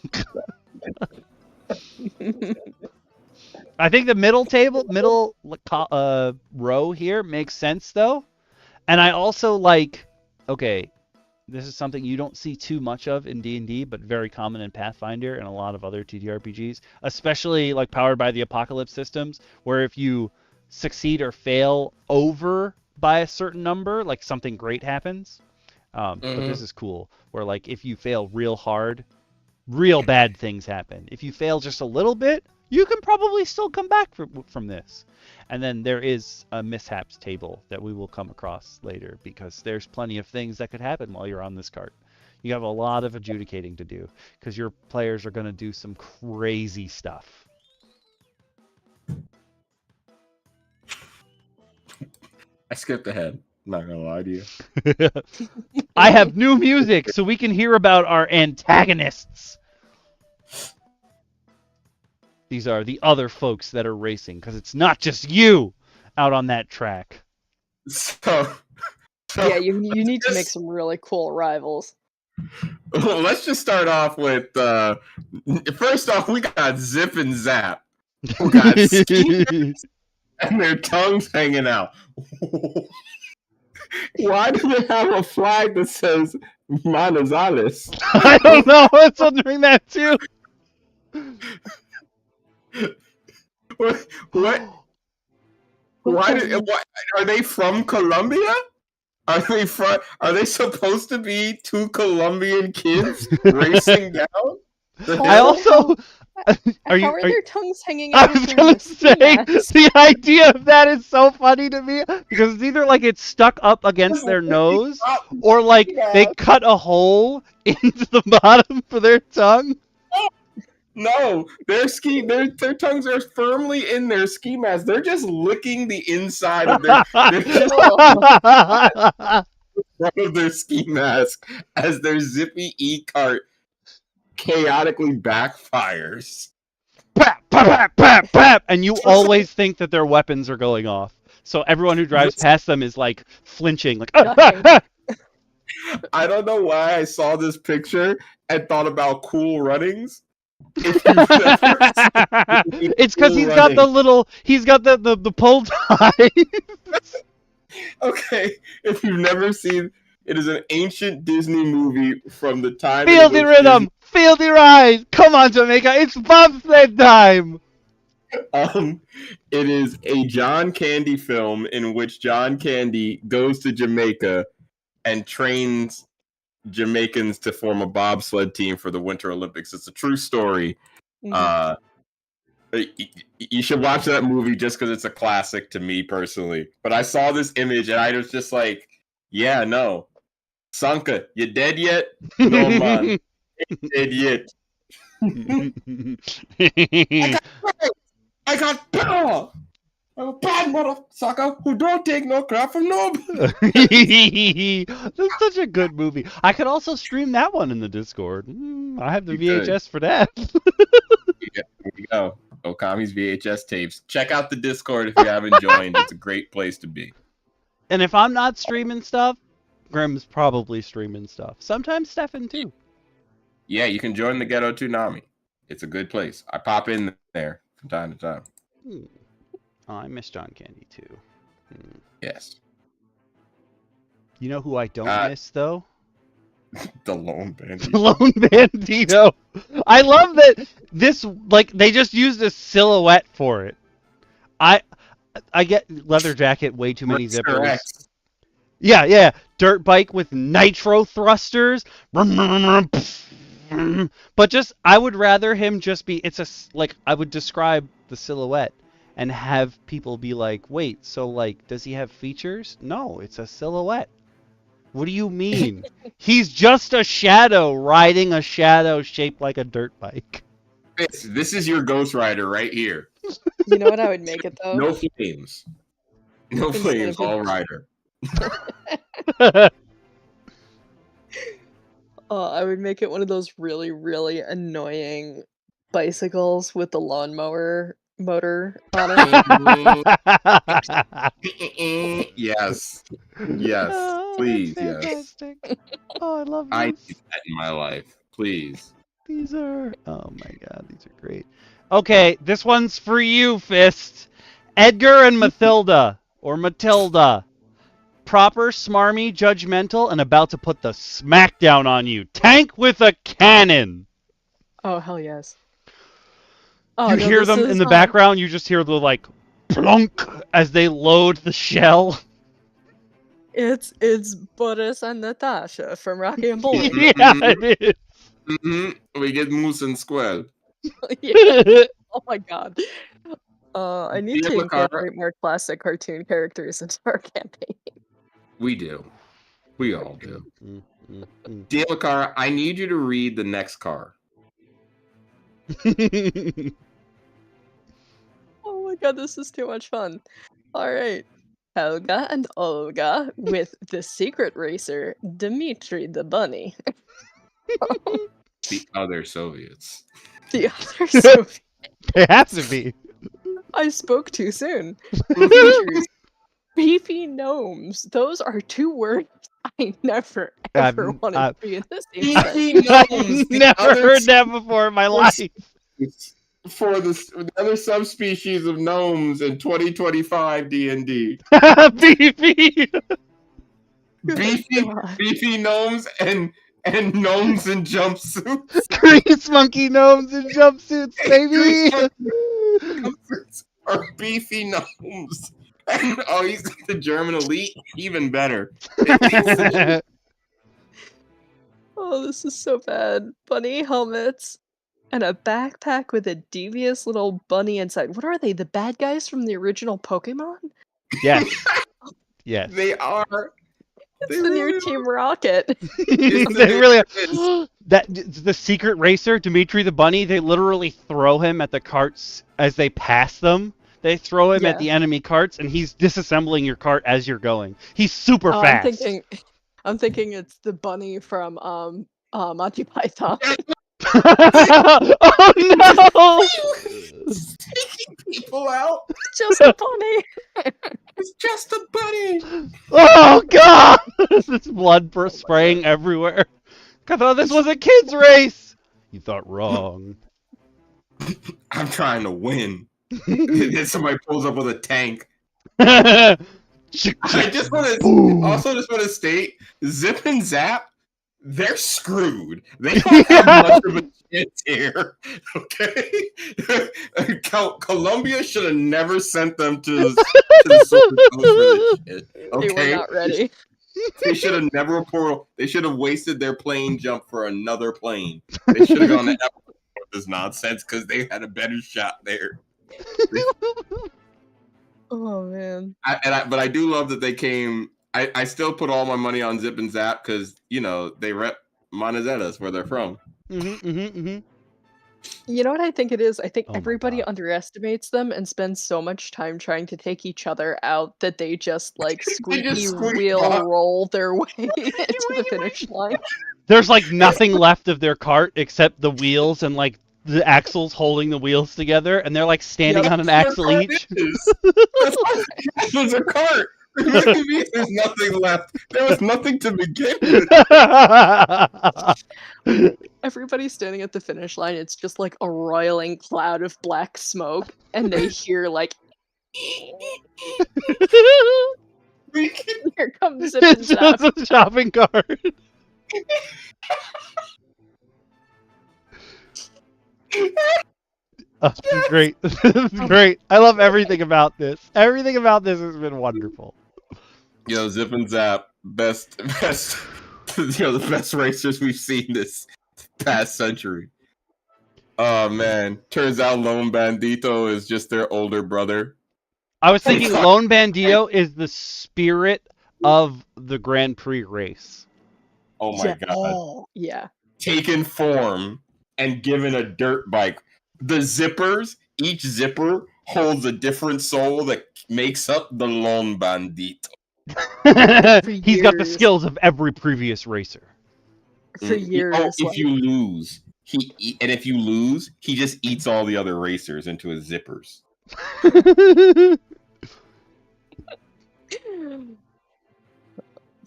I think the middle row here makes sense, though. And I also like, okay, this is something you don't see too much of in D&D, but very common in Pathfinder and a lot of other TTRPGs, especially like powered by the Apocalypse systems, where if you succeed or fail over by a certain number, like something great happens. But this is cool, where like if you fail real hard, real bad things happen. If you fail just a little bit, you can probably still come back from this. And then there is a mishaps table that we will come across later, because there's plenty of things that could happen while you're on this cart. You have a lot of adjudicating to do, because your players are going to do some crazy stuff. I skipped ahead. I'm not gonna lie to you. I have new music so we can hear about our antagonists. These are the other folks that are racing, because it's not just you out on that track. So yeah, you need to make some really cool rivals. Let's just start off with first off, we got Zip and Zap, who got skiers and their tongues hanging out. Why do they have a flag that says Manizales? I don't know. I was wondering that too. What? Why are they from Colombia? Are they supposed to be two Colombian kids racing down? I also How are their tongues hanging out? I was gonna say the idea of that is so funny to me, because it's either like it's stuck up against their nose, or like they cut a hole into the bottom for their tongue. No, their tongues are firmly in their ski masks. They're just licking the inside of their front of their ski mask as their zippy e-cart chaotically backfires. Pap, pap, pap, pap, and you always think that their weapons are going off. So everyone who drives past them is like flinching, like. I don't know why I saw this picture and thought about Cool Runnings. It's because he's got the pull tie. Okay, if you've never seen, it is an ancient Disney movie from the time. Feel the rhythm, feel the ride. Come on, Jamaica, it's bobsled time. It is a John Candy film in which John Candy goes to Jamaica and trains Jamaicans to form a bobsled team for the Winter Olympics. It's a true story. Mm-hmm. You should watch that movie just because it's a classic to me personally. But I saw this image and I was just like, yeah, no. Sanka, you dead yet? No, man. Ain't dead yet. I got power. I'm a bad motherfucker who don't take no crap from nobody. That's such a good movie. I could also stream that one in the Discord. I have the VHS for that. There you go. Okami's VHS tapes. Check out the Discord if you haven't joined. It's a great place to be. And if I'm not streaming stuff, Grim's probably streaming stuff. Sometimes Stefan too. Yeah, you can join the Ghetto Toonami. It's a good place. I pop in there from time to time. Oh, I miss John Candy too. Yes. You know who I don't miss though? The Lone Bandito. The Lone Bandito. I love that this, like, they just used a silhouette for it. I get leather jacket, way too many zippers. X. Yeah. Dirt bike with nitro thrusters. But just, I would rather him just be, I would describe the silhouette and have people be like, wait, so, like, does he have features? No, it's a silhouette. What do you mean? He's just a shadow riding a shadow shaped like a dirt bike. This is your Ghost Rider right here. You know what I would make it, though? No flames. No flames, all rider. I would make it one of those really, really annoying bicycles with the lawnmower motor on it. Yes. Please, yes. Oh, I love these. I need that in my life. Please. These are, oh my god, these are great. Okay, this one's for you, Fist. Edgar and Mathilda, or Matilda. Proper, smarmy, judgmental, and about to put the smackdown on you. Tank with a cannon. Oh, hell yes. You hear them in the background, you just hear the, like, plunk as they load the shell. It's Boris and Natasha from Rocky and Bullwinkle. Yeah, it is. We get Moose and Squirrel. Yeah. Oh my god. I need DM to Lacara. incorporate more classic cartoon characters into our campaign. We do. We all do. DM Lacara, I need you to read the next car. Oh my god, this is too much fun. Alright. Helga and Olga with the secret racer, Dmitry the Bunny. The other Soviets. The other Soviet. It has to be. I spoke too soon. Features beefy gnomes. Those are two words I never ever wanted to be in the same sentence. I've never heard that before in my life. For the other subspecies of gnomes in 2025 D&D. Beefy. Beefy gnomes and gnomes in jumpsuits. Grease monkey gnomes in jumpsuits, baby. Jumpsuits are beefy gnomes. And, oh, he's the German elite. Even better. Oh, this is so bad. Bunny helmets and a backpack with a devious little bunny inside. What are they? The bad guys from the original Pokemon? Yes. Yes. They are. It's the new Team Rocket. They really are. That the secret racer, Dmitry the Bunny, they literally throw him at the carts as they pass them. They throw him at the enemy carts, and he's disassembling your cart as you're going. He's super fast. I'm thinking it's the bunny from Monty Python. Oh no! He's taking people out. It's just a bunny. It's just a bunny. Oh god! This blood spraying everywhere. I thought this was a kids race. You thought wrong. I'm trying to win. Then somebody pulls up with a tank. I just want to state, Zip and Zap, they're screwed. They don't have much of a chance here. Okay, Colombia should have never sent them to the Solar Coast for this shit. Okay, they were not ready. They should have never reported. They should have wasted their plane jump for another plane. They should have gone to Ecuador with this nonsense because they had a better shot there. Oh man! But I do love that they came. I still put all my money on Zip and Zap because they rep Monazetas where they're from. You know what I think it is? I think everybody underestimates them and spends so much time trying to take each other out that they just squeaky wheel roll their way into the finish line. There's nothing left of their cart except the wheels and the axles holding the wheels together, and they're standing on an axle each. There's a cart. There's nothing left. There was nothing to begin with. Everybody's standing at the finish line. It's just a roiling cloud of black smoke, and they hear here comes Zip and Zap. It's just a shopping cart. Oh, this is great. This is great. I love everything about this. Everything about this has been wonderful. Zip and Zap, best, the best racers we've seen this past century. Oh man, turns out Lone Bandito is just their older brother. I was thinking Lone Bandito is the spirit of the Grand Prix race. Oh my god. Oh, yeah. Taken form and given a dirt bike. The zippers, each zipper holds a different soul that makes up the Lone Bandito. He's got the skills of every previous racer. For years. If you lose, he just eats all the other racers into his zippers.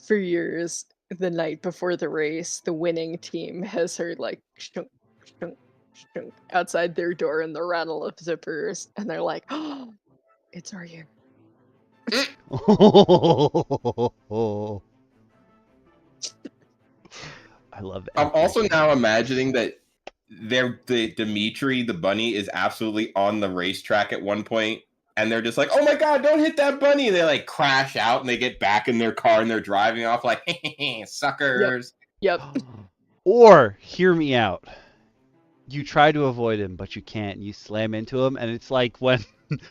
For years, the night before the race, the winning team has heard shunk, shunk, shunk outside their door and the rattle of zippers, and they're like, "Oh, it's our year." I love it. I'm also now imagining that the Dmitry the bunny is absolutely on the racetrack at one point, and they're just like, "Oh my god, don't hit that bunny!" And they crash out, and they get back in their car and they're driving off suckers. Yep. Or, hear me out. You try to avoid him, but you can't. You slam into him, and it's like when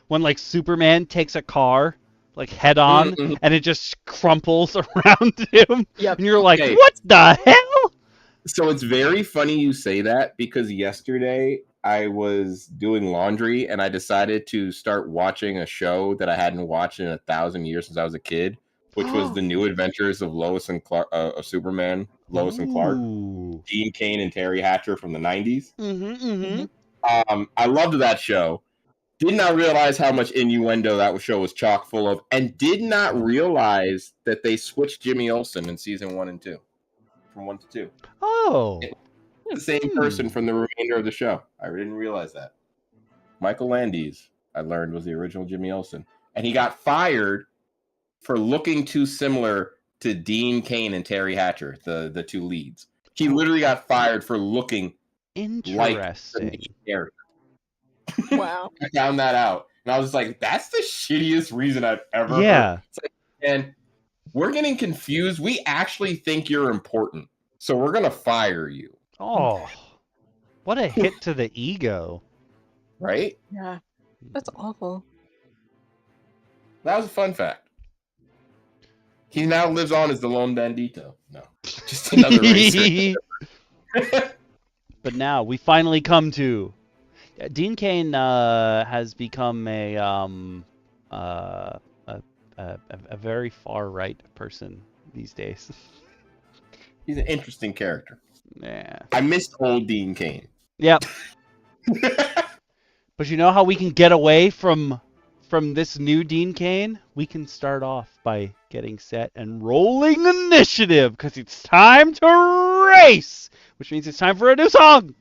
like Superman takes a car like head on, and it just crumples around him. Yep. And you're like, what the hell? So it's very funny you say that, because yesterday I was doing laundry and I decided to start watching a show that I hadn't watched in 1,000 years since I was a kid, which was The New Adventures of Lois and Clark, of Superman, Lois and Clark, Dean Cain and Terry Hatcher from the 90s. I loved that show. Did not realize how much innuendo that show was chock full of, and did not realize that they switched Jimmy Olsen in season 1 and 2. From 1 to 2. Oh. The same person from the remainder of the show. I didn't realize that. Michael Landis, I learned, was the original Jimmy Olsen. And he got fired for looking too similar to Dean Cain and Terry Hatcher, the two leads. He literally got fired for looking like the main character. Wow. I found that out. And I was like, that's the shittiest reason I've ever heard. It's like, and we're getting confused. We actually think you're important, so we're going to fire you. Oh, what a hit to the ego. Right? Yeah, that's awful. That was a fun fact. He now lives on as the Lone Bandito. No, just another racer. But now we finally come to Dean Cain has become a very far right person these days. He's an interesting character. Yeah. I missed old Dean Cain. Yep. But you know how we can get away from this new Dean Cain? We can start off by getting set and rolling initiative, because it's time to race, which means it's time for a new song.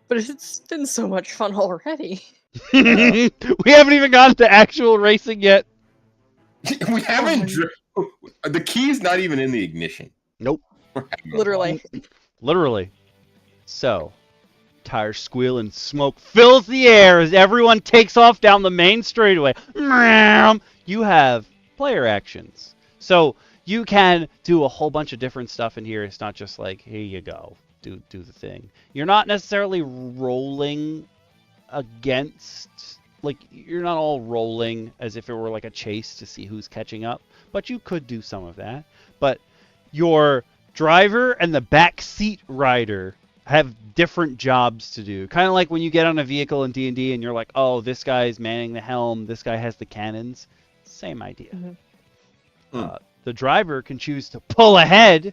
But it's been so much fun already. We haven't even gotten to actual racing yet. We haven't. The key's not even in the ignition. Nope. Literally. So, tires squeal and smoke fills the air as everyone takes off down the main straightaway. You have player actions. So, you can do a whole bunch of different stuff in here. It's not just like, here you go, do the thing. You're not necessarily rolling against, like, you're not all rolling as if it were like a chase to see who's catching up, but you could do some of that. But your driver and the back seat rider have different jobs to do. Kind of like when you get on a vehicle in D&D and you're like, oh, this guy's manning the helm, this guy has the cannons. Same idea. The driver can choose to pull ahead,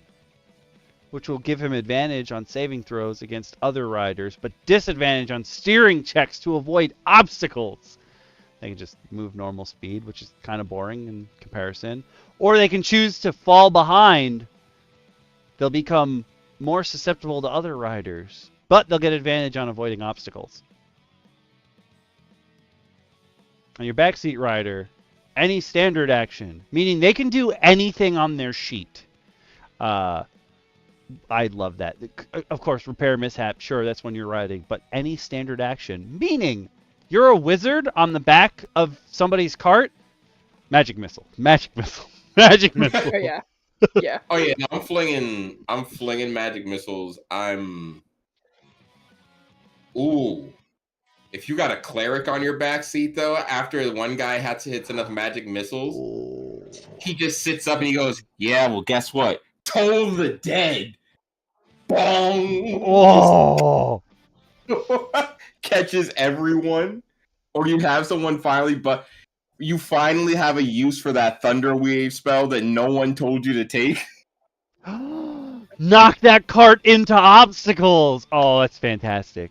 which will give him advantage on saving throws against other riders, but disadvantage on steering checks to avoid obstacles. They can just move normal speed, which is kind of boring in comparison. Or they can choose to fall behind. They'll become more susceptible to other riders, but they'll get advantage on avoiding obstacles. On your backseat rider, any standard action, meaning they can do anything on their sheet. I love that. Of course, repair mishap, sure, that's when you're riding, but any standard action, meaning you're a wizard on the back of somebody's cart, magic missile, magic missile, magic missile. Oh, yeah. Yeah. Oh yeah, no, I'm flinging magic missiles. Ooh. If you got a cleric on your back seat though, after one guy hits enough magic missiles, he just sits up and he goes, yeah, well guess what? Toll the dead. Bong. Oh. Catches everyone. Or you have someone but you finally have a use for that thunder wave spell that no one told you to take. Knock that cart into obstacles. Oh, that's fantastic.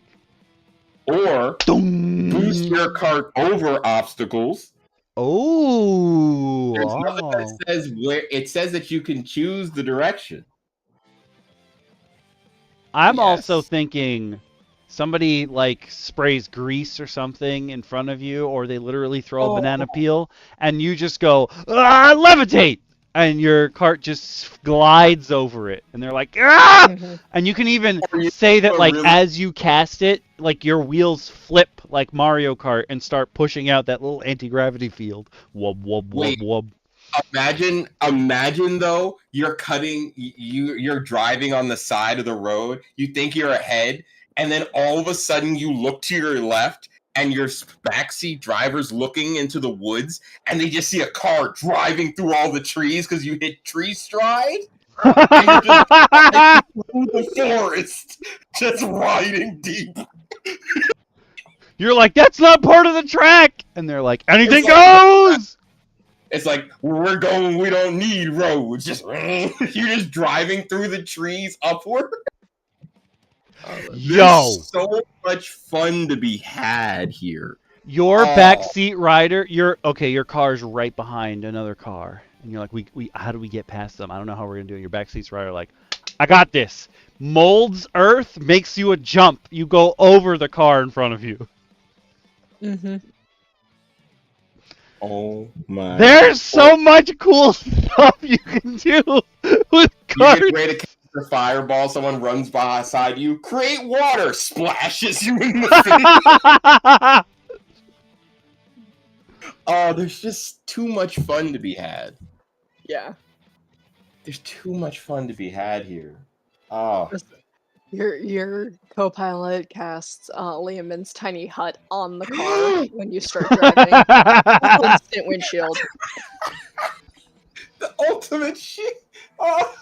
Or boost your cart over obstacles. Oh. There's nothing that says where it says that you can choose the direction. I'm also thinking somebody like sprays grease or something in front of you, or they literally throw a banana peel, and you just go, levitate! And your cart just glides over it. And they're like, ah! And you can even say that, like, as you cast it, like, your wheels flip like Mario Kart and start pushing out that little anti-gravity field. Wub, wub, wub, wub. Imagine though, you're driving on the side of the road. You think you're ahead, and then all of a sudden you look to your left, and your backseat driver's looking into the woods, and they just see a car driving through all the trees because you hit tree stride. And you're just riding through the forest, just riding deep. You're like, that's not part of the track, and they're like, anything goes. It's like, we're going, we don't need roads. Just you're just driving through the trees upward. There's so much fun to be had here. Your backseat rider, your car's right behind another car, and you're like, we how do we get past them? I don't know how we're gonna do it. Your backseat rider like, I got this. Molds earth, makes you a jump. You go over the car in front of you. Mm-hmm. Oh my! There's so much cool stuff you can do with cars. You get ready to catch a fireball. Someone runs beside you. Create water, splashes you in the face. Oh, there's just too much fun to be had. Yeah. There's too much fun to be had here. Oh. Your co-pilot casts Liamon's tiny hut on the car when you start driving. Instant windshield. The ultimate shit. Oh.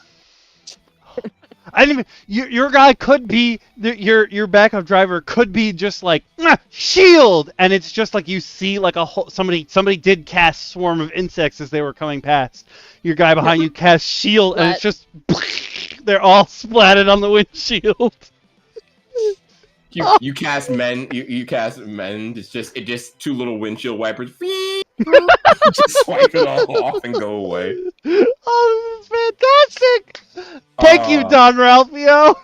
I didn't even, your guy could be your backup driver could be just like shield, and it's just like you see like a whole somebody did cast swarm of insects as they were coming past. Your guy behind you cast shield, and it's just they're all splatted on the windshield. You cast men. You cast men. It's just two little windshield wipers. Just swipe it all off and go away. Oh, this is fantastic! Thank you, Don Ralphio.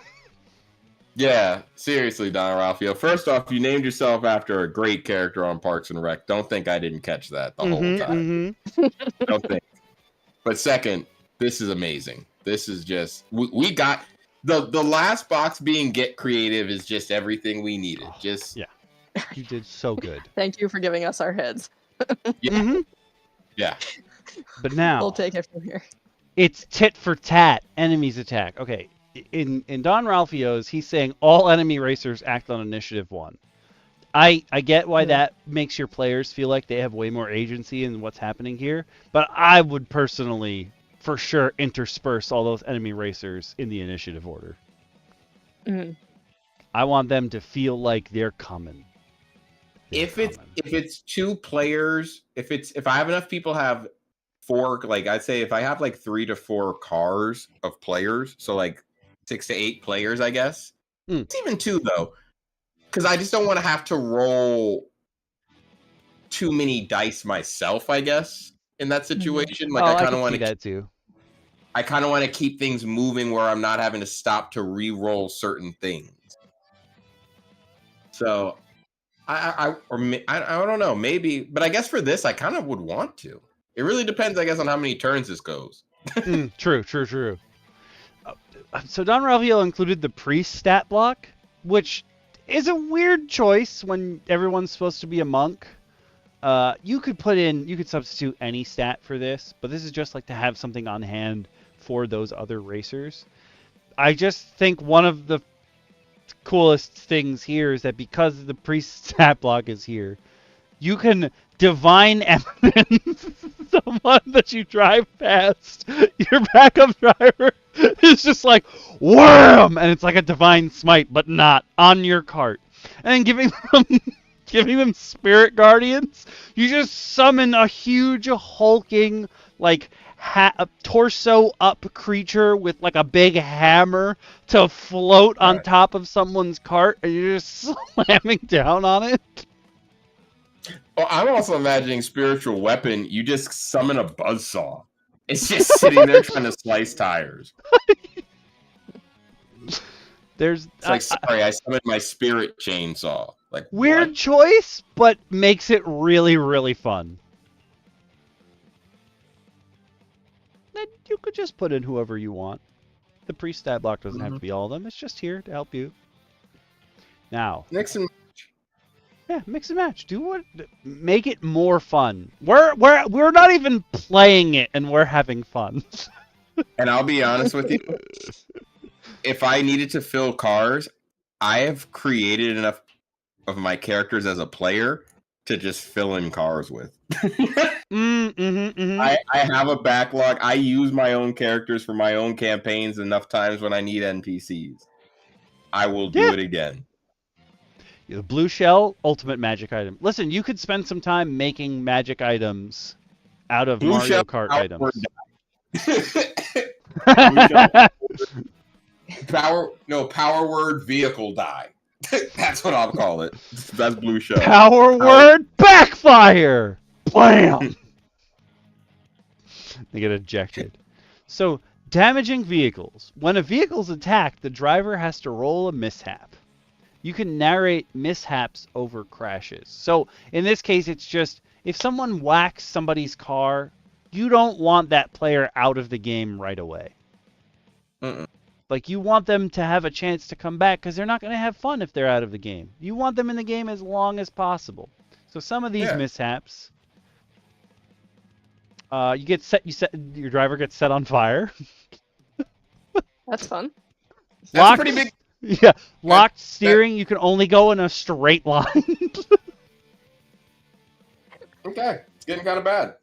Yeah, seriously, Don Ralphio. First off, you named yourself after a great character on Parks and Rec. Don't think I didn't catch that the whole time. Don't think. But second, this is amazing. This is just we got the last box being get creative is just everything we needed. Just yeah, you did so good. Thank you for giving us our heads. Yeah. Yeah. But now we'll take it from here. It's tit for tat. Enemies attack. Okay. In Don Ralphio's, he's saying all enemy racers act on initiative 1. I get why that makes your players feel like they have way more agency in what's happening here, but I would personally, for sure, intersperse all those enemy racers in the initiative order. I want them to feel like they're coming. If it's 2 players, if I have enough people have 4, like I'd say if I have like 3 to 4 cars of players, so like 6 to 8 players, I guess. It's even 2 though, because I just don't want to have to roll too many dice myself, I guess, in that situation. Like I kind of want to that too. I kind of want to keep things moving where I'm not having to stop to re-roll certain things. So I don't know, maybe, but I guess for this I kind of would want to. It really depends, I guess, on how many turns this goes. True. So Don Ralphio included the priest stat block, which is a weird choice when everyone's supposed to be a monk. You could substitute any stat for this, but this is just like to have something on hand for those other racers. I just think one of the coolest things here is that because the priest stat block is here, you can divine evidence someone that you drive past. Your backup driver is just like wham, and it's like a divine smite, but not on your cart. And giving them spirit guardians, you just summon a huge hulking like a torso up creature with like a big hammer to float on top of someone's cart, and you're just slamming down on it. Well, I'm also imagining spiritual weapon. You just summon a buzzsaw. It's just sitting there trying to slice tires. It's like, sorry, I summoned my spirit chainsaw. Like weird choice, but makes it really, really fun. Then you could just put in whoever you want. The priest stat block doesn't have to be all of them. It's just here to help you. Now, next in Yeah, mix and match. Make it more fun. We're not even playing it, and we're having fun. And I'll be honest with you, if I needed to fill cars, I have created enough of my characters as a player to just fill in cars with. I have a backlog. I use my own characters for my own campaigns enough times when I need NPCs. I will do it again. The blue shell, ultimate magic item. Listen, you could spend some time making magic items out of Blue Mario shell, Kart items. Power word vehicle die. That's what I'll call it. That's blue shell. Power word backfire. Blam. They get ejected. So, damaging vehicles. When a vehicle's attacked, the driver has to roll a mishap. You can narrate mishaps over crashes. So, in this case, it's just, if someone whacks somebody's car, you don't want that player out of the game right away. Like, you want them to have a chance to come back, because they're not going to have fun if they're out of the game. You want them in the game as long as possible. So some of these mishaps, your driver gets set on fire. That's fun. That's pretty big. Yeah, locked steering, you can only go in a straight line. Okay, it's getting kind of bad.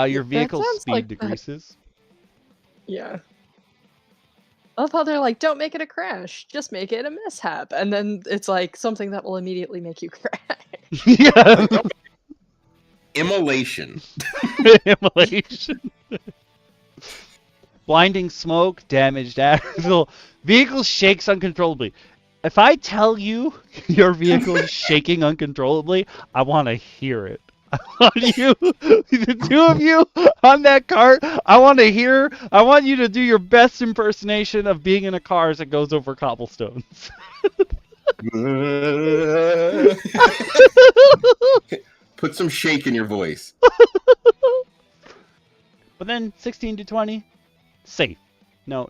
Your vehicle's speed decreases. Yeah. I love how they're like, don't make it a crash, just make it a mishap. And then it's like something that will immediately make you crash. Yeah. Immolation. Immolation. Blinding smoke, damaged axle. Vehicle shakes uncontrollably. If I tell you your vehicle is shaking uncontrollably, I want to hear it. I want you, the two of you on that cart, I want you to do your best impersonation of being in a car as it goes over cobblestones. Put some shake in your voice. But then 16 to 20, safe. No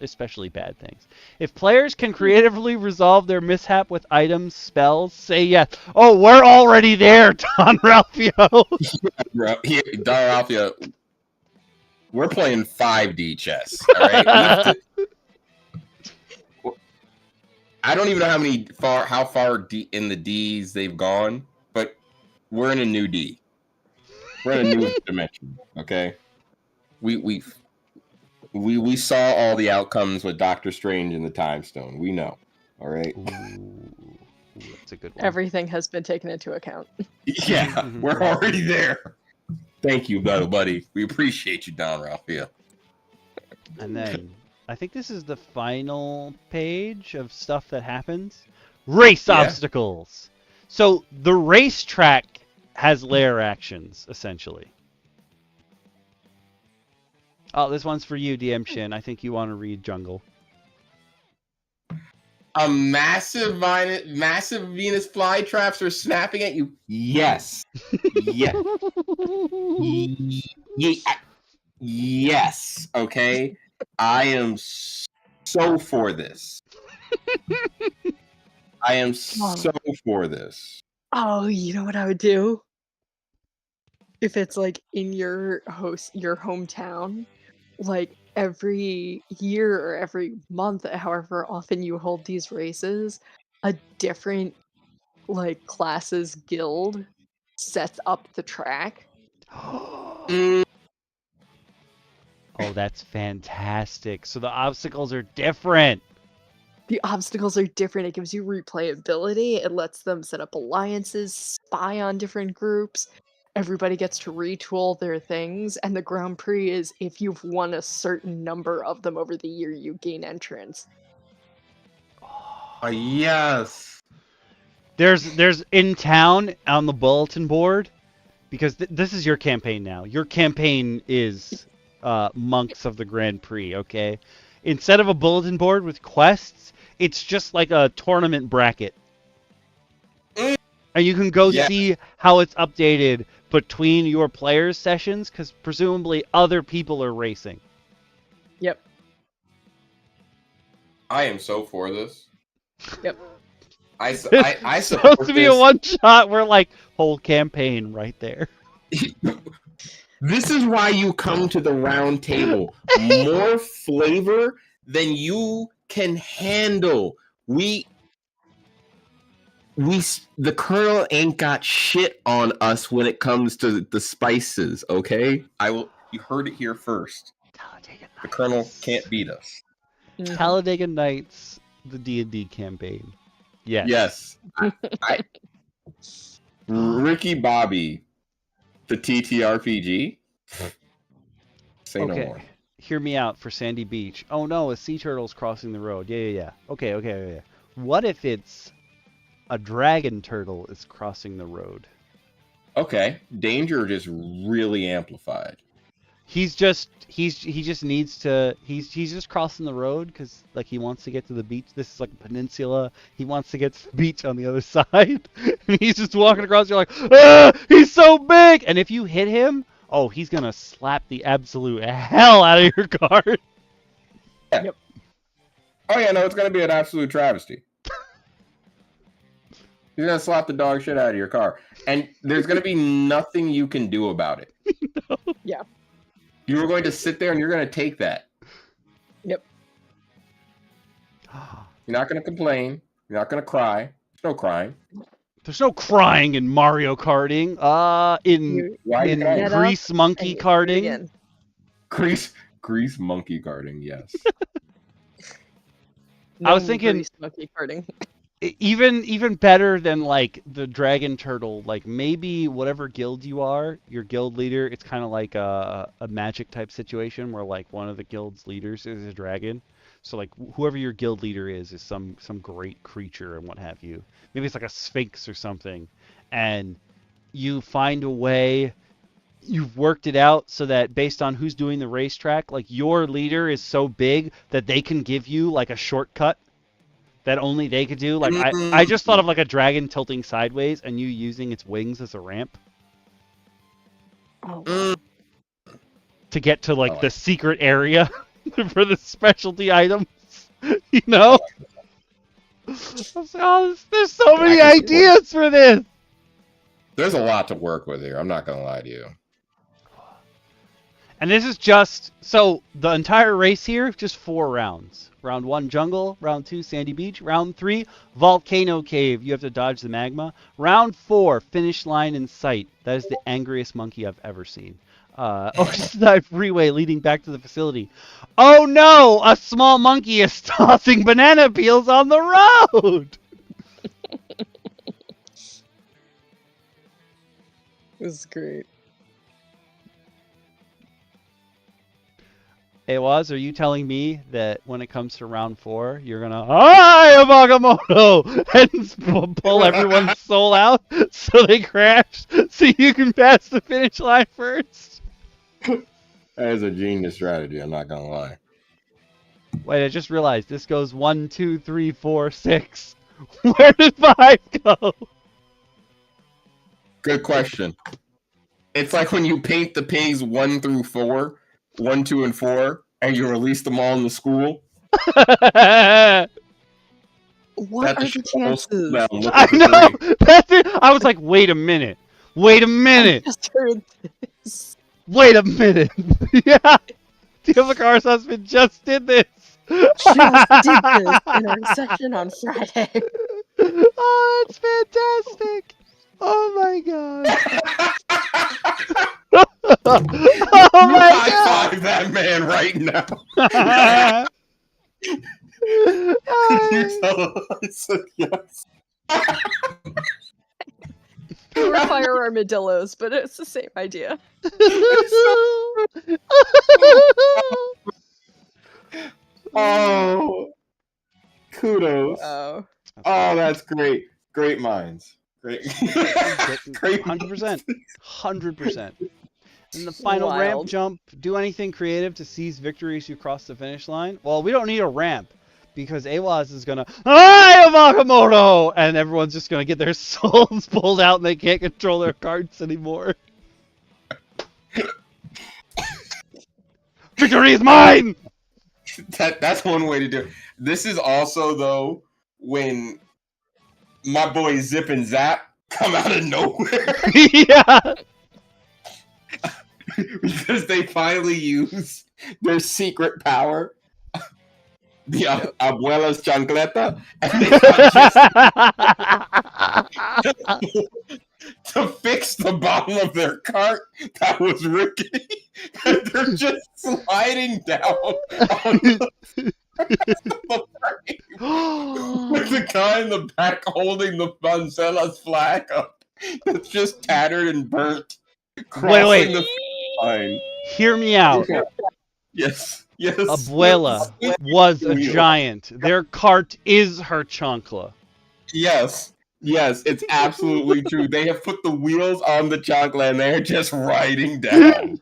especially bad things. If players can creatively resolve their mishap with items, spells, say yes. Oh, we're already there, Don Ralphio. Don Ralphio, we're playing 5D chess. All right. I don't even know how far in the D's they've gone, but we're in a new D. We're in a new dimension. Okay. We saw all the outcomes with Doctor Strange and the Time Stone. We know. All right. Ooh, that's a good one. Everything has been taken into account. Yeah, we're already there. Thank you, buddy. We appreciate you, Don Ralphio. And then I think this is the final page of stuff that happens. Race obstacles. So the racetrack has layer actions, essentially. Oh, this one's for you, DM Shin. I think you want to read Jungle. A massive Venus flytraps are snapping at you. Yes. Yes. Yes. Okay. I am so for this. I am so for this. Oh, you know what I would do? If it's like in your hometown, like every year or every month, however often you hold these races, a different like classes guild sets up the track. Oh, that's fantastic. So the obstacles are different. The obstacles are different. It gives you replayability. It lets them set up alliances, spy on different groups. Everybody gets to retool their things, and the Grand Prix is if you've won a certain number of them over the year, you gain entrance. Yes. There's in town on the bulletin board, because this is your campaign now. Your campaign is Monks of the Grand Prix, okay? Instead of a bulletin board with quests, it's just like a tournament bracket. And you can go see how it's updated between your players' sessions, because presumably other people are racing. Yep. I am so for this. Yep. I supposed to be a one-shot. We're like, whole campaign right there. This is why you come to the round table. More flavor than you can handle. The Colonel ain't got shit on us when it comes to the spices, okay? You heard it here first. The Colonel can't beat us. Talladega Nights, the D&D campaign. Yes. Ricky Bobby, the TTRPG. Say no more. Hear me out for Sandy Beach. Oh no, a sea turtle's crossing the road. Yeah. Okay. What if it's a dragon turtle is crossing the road? Okay. Danger just really amplified. He just needs to. He's just crossing the road because like he wants to get to the beach. This is like a peninsula. He wants to get to the beach on the other side. And he's just walking across. You're like, ah, he's so big. And if you hit him, oh, he's gonna slap the absolute hell out of your card. Yeah. Yep. Oh yeah, no, it's gonna be an absolute travesty. He's gonna slap the dog shit out of your car, and there's gonna be nothing you can do about it. No. Yeah. You're going to sit there and you're going to take that. Yep. You're not going to complain. You're not going to cry. There's no crying. There's no crying in Mario karting. In Grease Monkey karting. Grease Monkey karting, yes. I was thinking Grease Monkey karting. Even better than like the dragon turtle, like maybe whatever guild you are, your guild leader, it's kind of like a magic type situation where like one of the guild's leaders is a dragon. So like whoever your guild leader is some great creature and what have you. Maybe it's like a sphinx or something, and you find a way. You've worked it out so that based on who's doing the racetrack, like your leader is so big that they can give you like a shortcut that only they could do. Like I just thought of like a dragon tilting sideways and you using its wings as a ramp. Oh. To get to like the secret area for the specialty items. You know? There's so many ideas for this. There's a lot to work with here. I'm not gonna lie to you. And this is just so the entire race here, just 4 rounds. Round 1, jungle. Round 2, sandy beach. Round 3, volcano cave. You have to dodge the magma. Round 4, finish line in sight. That is the angriest monkey I've ever seen. Oceanside freeway leading back to the facility. Oh no! A small monkey is tossing banana peels on the road! This is great. Hey, Waz, are you telling me that when it comes to round 4, you're gonna hi Yamamoto and pull everyone's soul out so they crash so you can pass the finish line first? That is a genius strategy, I'm not gonna lie. Wait, I just realized this goes 1, 2, 3, 4, 6. Where did 5 go? Good question. It's like when you paint the pigs 1 through 4. 1, 2, and 4, and you release them all in the school. What are the chances? I know. That's it. I was like, wait a minute. I just heard this. Wait a minute. Yeah. Lacar's husband just did this. Just did this in our session on Friday. Oh, that's fantastic. Oh my god. Oh my god. High five that man right now. You tell him I said yes. We were fire armadillos, but it's the same idea. Oh, kudos. Oh, that's great. Great minds. Great. Great. 100%. 100%. And the final ramp jump, do anything creative to seize victory as you cross the finish line? Well, we don't need a ramp because Awaz is gonna hi Yamamoto, and everyone's just gonna get their souls pulled out and they can't control their cards anymore. Victory is mine! That's one way to do it. This is also, though, when my boy Zip and Zap come out of nowhere. Yeah. Because they finally use their secret power, the Abuela's Chancleta, and they just to fix the bottom of their cart that was rickety, and they're just sliding down on the with the guy in the back holding the Vanzella's flag up that's just tattered and burnt. Wait. The line. Hear me out. Yes. Abuela was a giant. Their cart is her chancla. Yes, it's absolutely true. They have put the wheels on the chancla and they're just riding down.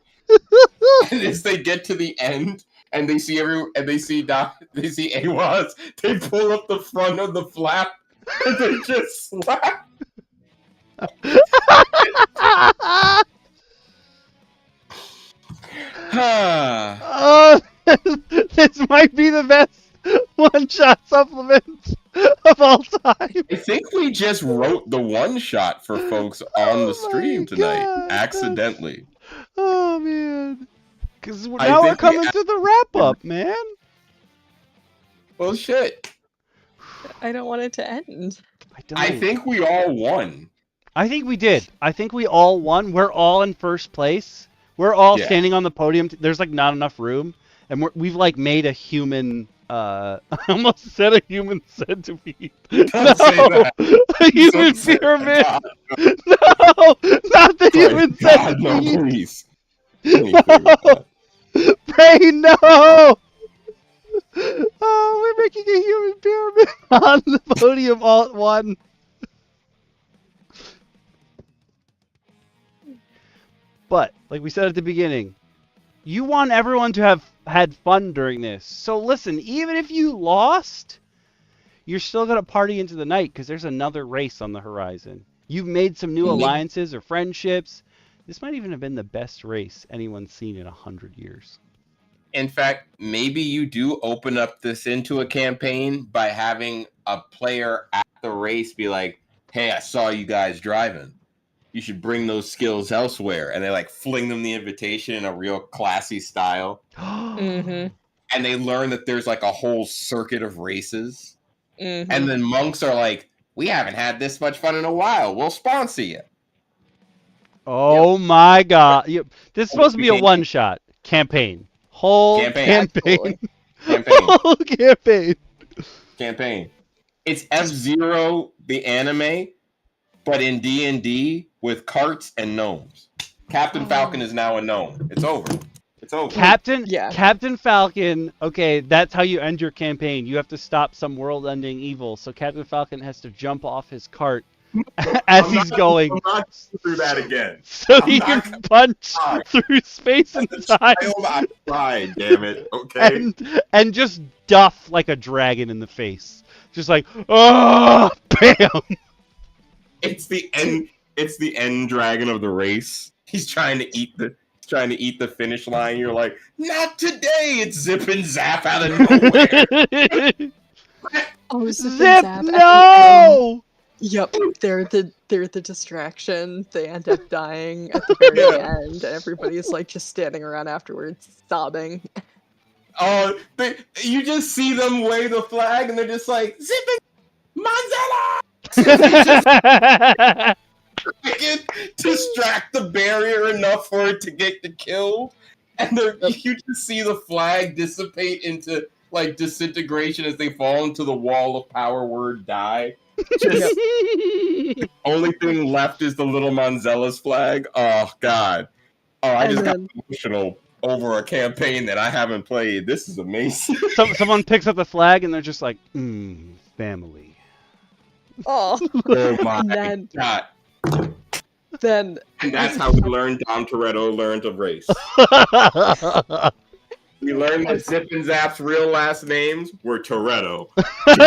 And as they get to the end and they see Awas, they pull up the front of the flap and they just slap. This might be the best one-shot supplement of all time. I think we just wrote the one-shot for folks on the stream tonight, accidentally. Oh, man. Because now we're coming to the wrap-up, man. Well, shit. I don't want it to end. I think we all won. I think we did. I think we all won. We're all in first place. We're all standing on the podium. There's like not enough room, and we've like made a human. I almost said a human centipede. Don't say that. A human pyramid. No, not the human centipede. No, please. No. Pray no. Oh, we're making a human pyramid on the podium all at one. But, like we said at the beginning, you want everyone to have had fun during this. So listen, even if you lost, you're still going to party into the night because there's another race on the horizon. You've made some new alliances or friendships. This might even have been the best race anyone's seen in 100 years. In fact, maybe you do open up this into a campaign by having a player at the race be like, hey, I saw you guys driving. You should bring those skills elsewhere. And they like fling them the invitation in a real classy style. Mm-hmm. And they learn that there's like a whole circuit of races. Mm-hmm. And then monks are like, we haven't had this much fun in a while. We'll sponsor you. Oh my God. This is supposed to be a one-shot campaign. Whole campaign. Whole campaign. It's F-Zero, the anime, but in D&D with carts and gnomes. Captain Falcon is now a gnome. It's over. Captain Falcon, okay, that's how you end your campaign. You have to stop some world-ending evil. So Captain Falcon has to jump off his cart as he's going. I'm not through that again. So he can punch through space and time. I tried, damn it. Okay. And just duff like a dragon in the face. Just like, oh, bam. It's the end dragon of the race. He's trying to eat the finish line. You're like, not today. It's Zip and Zap out of nowhere. Oh, Zip, no! Yep, they're the distraction. They end up dying at the very end, and everybody's like just standing around afterwards, sobbing. Oh, you just see them wave the flag, and they're just like, Zip and Manzella! Distract the barrier enough for it to get killed, and you just see the flag dissipate into like disintegration as they fall into the wall of power word die. Just, only thing left is the little Manzella's flag. Oh God! Oh, I just got emotional over a campaign that I haven't played. This is amazing. Someone picks up the flag and they're just like, family. Oh my God! And that's how we learned Dom Toretto learned to race. We learned that Zip and Zap's real last names were Toretto. And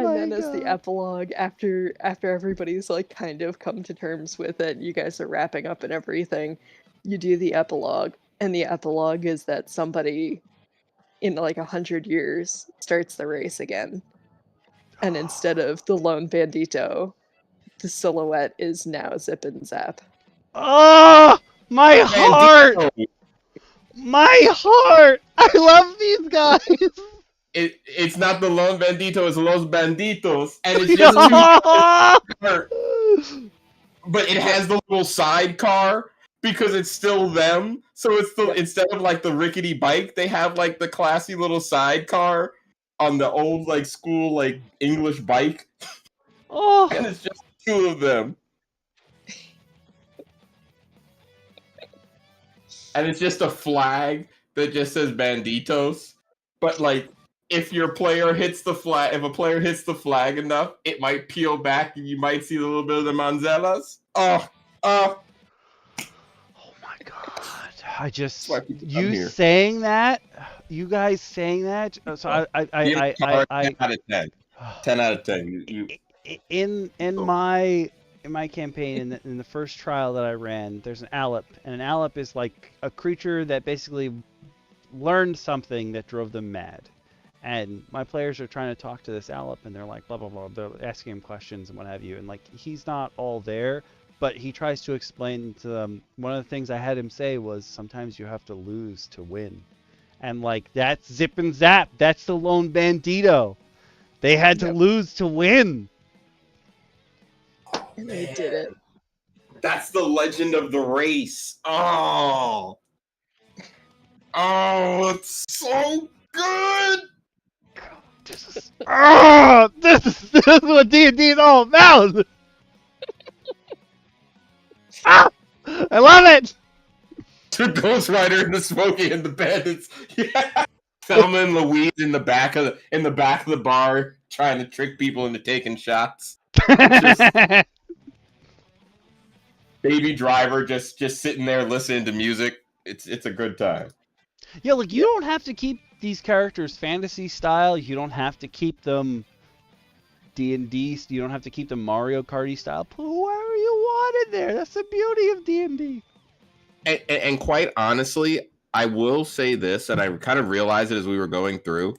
then as the epilogue, after everybody's like kind of come to terms with it, you guys are wrapping up and everything, you do the epilogue, and the epilogue is that somebody in like 100 years starts the race again. And instead of the lone bandito, the silhouette is now Zip and Zap. Oh, my heart! My heart! I love these guys! It's not the lone bandito, it's Los Banditos. And it's just but it has the little sidecar because it's still them. So it's still, instead of like the rickety bike, they have like the classy little sidecar on the old like school like English bike. Oh. And it's just two of them. And it's just a flag that just says Banditos. But like if your player hits the flag, if a player hits the flag enough, it might peel back and you might see a little bit of the Manzellas. Oh my god! I just you saying that, you guys saying that. So I 10 out of 10. 10 out of 10. In my campaign in the first trial that I ran, there's an Alep, and an Alep is like a creature that basically learned something that drove them mad. And my players are trying to talk to this Alep, and they're like, blah, blah, blah. They're asking him questions and what have you. And, like, he's not all there, but he tries to explain to them. One of the things I had him say was, sometimes you have to lose to win. And, like, that's Zip and Zap. That's the lone bandito. They had to lose to win. And they did it. That's the legend of the race. Oh, it's so good. This is what D&D is all about. I love it. The Ghost Rider and the Smokey and the Bandits. Yeah. Thelma and Louise in the back of the bar trying to trick people into taking shots. Baby Driver just sitting there listening to music. It's a good time. Yeah, like you don't have to keep these characters fantasy style. You don't have to keep them D&D. You don't have to keep them Mario Kart style. Put whoever you want in there. That's the beauty of D&D. And quite honestly, I will say this, and I kind of realized it as we were going through.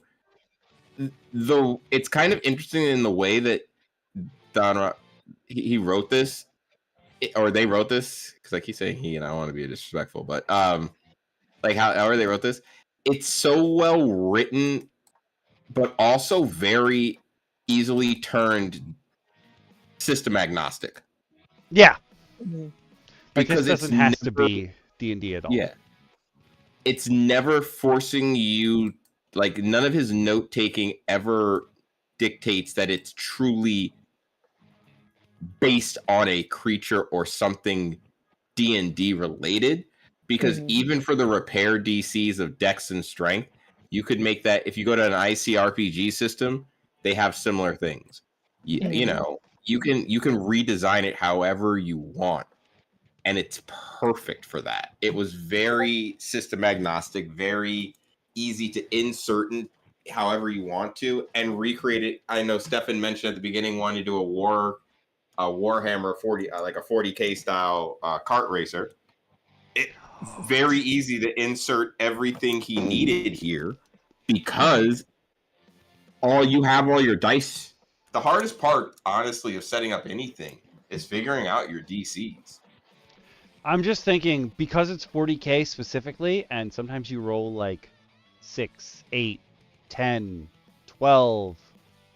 Though it's kind of interesting in the way that Don he wrote this, or they wrote this, because I keep saying he, and I don't want to be disrespectful, but like however they wrote this, it's so well written, but also very easily turned system agnostic. Yeah, because this doesn't have to be D&D at all. Yeah, it's never forcing you. Like none of his note taking ever dictates that it's truly based on a creature or something D&D related, because even for the repair DCs of Dex and Strength, you could make that. If you go to an ICRPG system, they have similar things. You know, you can redesign it however you want, and it's perfect for that. It was very system agnostic, very easy to insert in however you want to, and recreate it. I know Stefan mentioned at the beginning wanting to do a Warhammer 40, like a 40K style kart racer. It very easy to insert everything he needed here, because all your dice. The hardest part, honestly, of setting up anything is figuring out your DCs. I'm just thinking, because it's 40K specifically, and sometimes you roll like 6, 8, 10, 12,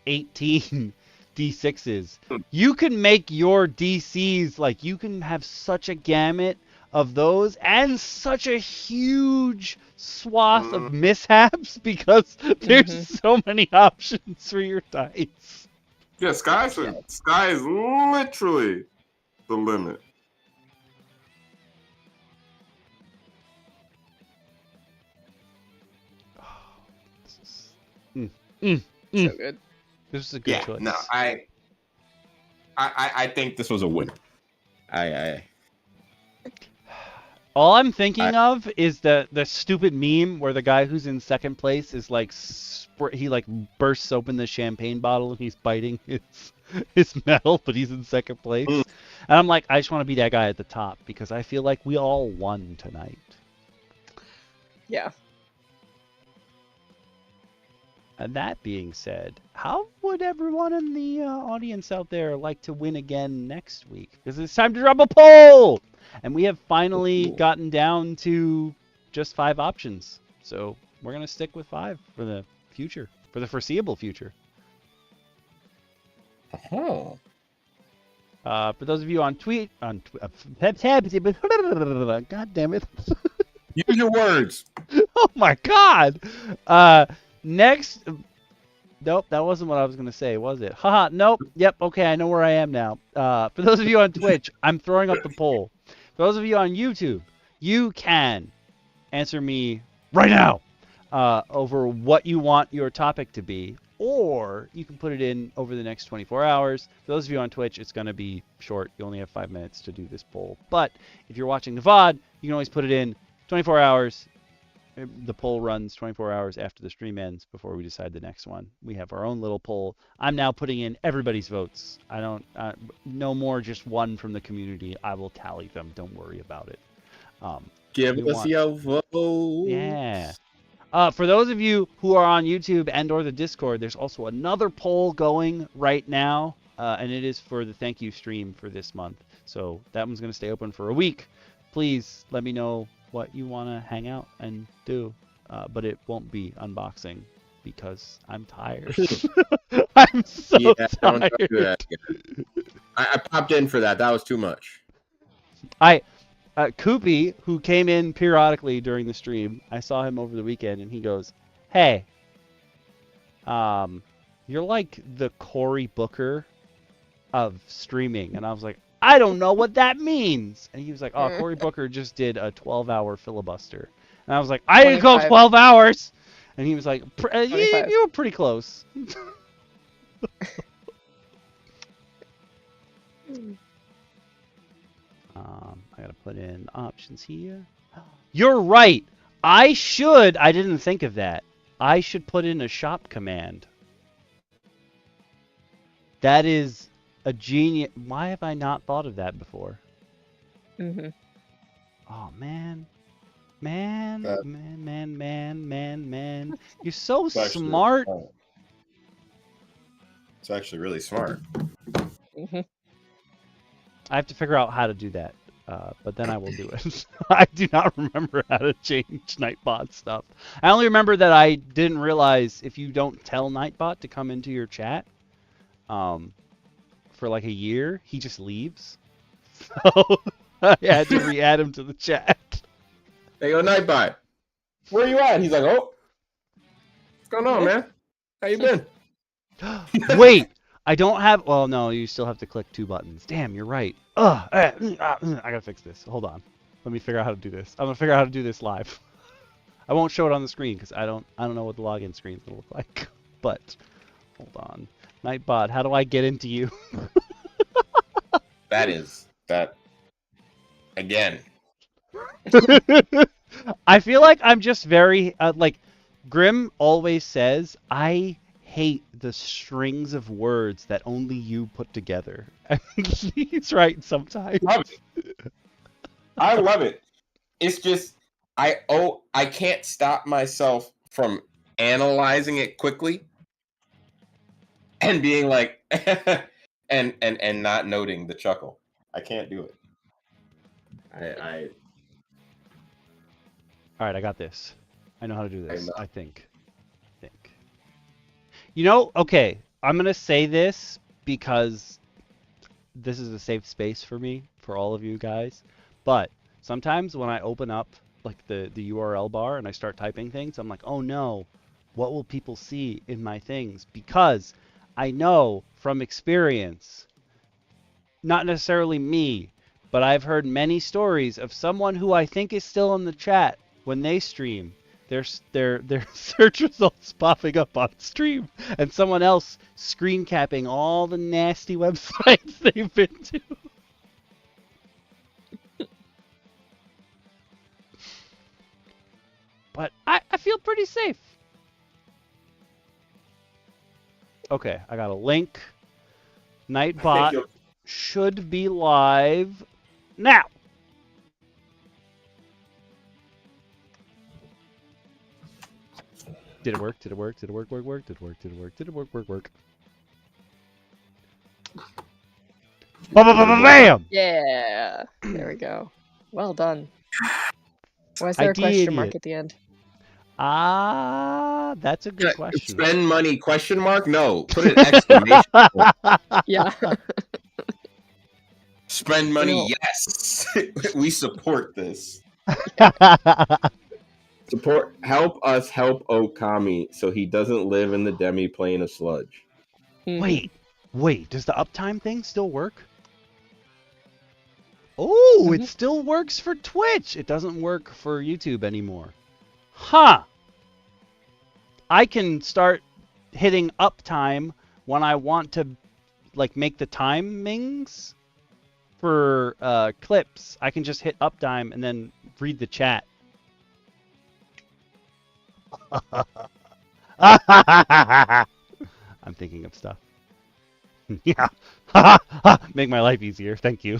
18 D6s. You can make your DCs, like, you can have such a gamut of those and such a huge swath of mishaps, because there's so many options for your dice. Yeah, sky is literally the limit. So good. This is a good choice. No, I think this was a winner. All I'm thinking of is the stupid meme where the guy who's in second place is like he like bursts open the champagne bottle and he's biting his medal, but he's in second place. And I'm like, I just want to be that guy at the top, because I feel like we all won tonight. Yeah. And that being said, how would everyone in the audience out there like to win again next week? Because it's time to drop a poll! And we have finally gotten down to just 5 options. So we're going to stick with 5 for the future, for the foreseeable future. Oh. For those of you on God damn it. Use your words. Oh my God. Next. Nope, that wasn't what I was going to say, was it? Haha, nope. Yep, okay, I know where I am now. For those of you on Twitch, I'm throwing up the poll. For those of you on YouTube, you can answer me right now over what you want your topic to be, or you can put it in over the next 24 hours. For those of you on Twitch, it's going to be short. You only have 5 minutes to do this poll. But if you're watching the VOD, you can always put it in 24 hours. The poll runs 24 hours after the stream ends before we decide the next one. We have our own little poll. I'm now putting in everybody's votes. I don't, no more just one from the community. I will tally them. Don't worry about it. Give us your vote. Yeah. For those of you who are on YouTube and or the Discord, there's also another poll going right now, and it is for the thank you stream for this month. So that one's going to stay open for a week. Please let me know what you want to hang out and do, but it won't be unboxing because I'm tired. I'm so tired. Don't do that again. I popped in for that. That was too much. Koopy, who came in periodically during the stream, I saw him over the weekend, and he goes, "Hey, you're like the Cory Booker of streaming," and I was like, I don't know what that means. And he was like, oh, Cory Booker just did a 12-hour filibuster. And I was like, I didn't go 12 hours. And he was like, you were pretty close. I got to put in options here. You're right. I didn't think of that. I should put in a shop command. That is a genius. Why have I not thought of that before? Oh man. Man. You're so smart. It's actually really smart. I have to figure out how to do that, but then I will do it. I do not remember how to change Nightbot stuff. I only remember that I didn't realize if you don't tell Nightbot to come into your chat, for like a year, he just leaves. So I had to re-add him to the chat. Hey, yo, Nightbot. Where you at? He's like, oh, what's going on, man? How you been? Wait, I don't have. Well, no, you still have to click 2 buttons. Damn, you're right. I gotta fix this. Hold on. Let me figure out how to do this. I'm gonna figure out how to do this live. I won't show it on the screen because I don't know what the login screen's gonna look like. But hold on. Nightbot, how do I get into you? That again. I feel like I'm just very like Grim always says, I hate the strings of words that only you put together. And he's right sometimes. I love it. It's just I can't stop myself from analyzing it quickly and being like and not noting the chuckle. I can't do it. All right, I got this. I know how to do this. I think. You know, okay, I'm going to say this because this is a safe space for me, for all of you guys. But sometimes when I open up like the URL bar and I start typing things, I'm like, oh no, what will people see in my things? Because I know from experience, not necessarily me, but I've heard many stories of someone who I think is still in the chat when they stream. Their search results popping up on stream, and someone else screen capping all the nasty websites they've been to. But I feel pretty safe. Okay, I got a link. Nightbot should be live now. Did it work? Did it work? Did it work? Work? Work? Did it work? Did it work? Did it work? Work? Work? Bam! Yeah. There we go. Well done. Why is there a question mark at the end? That's a good question. Spend money? Question mark? No. Put an exclamation point. Yeah. Spend money? Yes. We support this. Support. Help us help Okami so he doesn't live in the demi plane of sludge. Wait. Does the uptime thing still work? Oh, it still works for Twitch. It doesn't work for YouTube anymore. Huh. I can start hitting uptime when I want to, like, make the timings for clips. I can just hit uptime and then read the chat. I'm thinking of stuff. Yeah. Make my life easier. Thank you.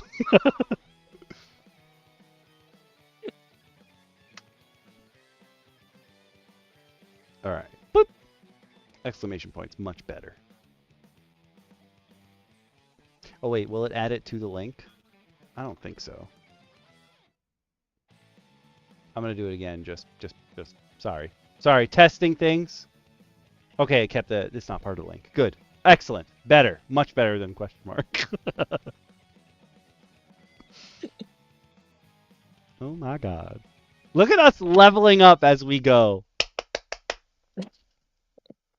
All right. Boop. Exclamation points. Much better. Oh, wait. Will it add it to the link? I don't think so. I'm going to do it again. Just, sorry. Sorry. Testing things. Okay. It kept it's not part of the link. Good. Excellent. Better. Much better than question mark. Oh my God. Look at us leveling up as we go.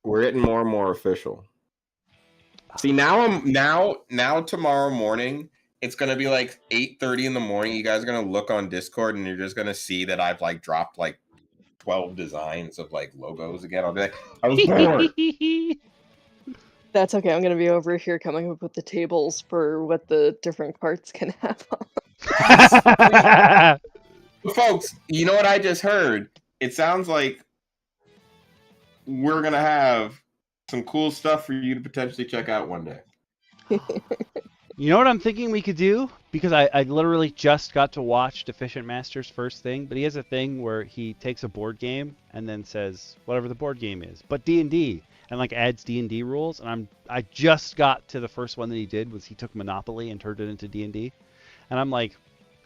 We're getting more and more official. See, now tomorrow morning, it's gonna be like 8:30 in the morning. You guys are gonna look on Discord and you're just gonna see that I've like dropped like 12 designs of like logos again. I'll be like, I was bored. That's okay. I'm gonna be over here coming up with the tables for what the different carts can have on. Folks, you know what I just heard? It sounds like we're gonna have some cool stuff for you to potentially check out one day. You know what I'm thinking we could do? Because I literally just got to watch Deficient Master's first thing, but he has a thing where he takes a board game and then says whatever the board game is, but D&D, and like adds D&D rules. And I just got to the first one that he did was he took Monopoly and turned it into D&D, and I'm like,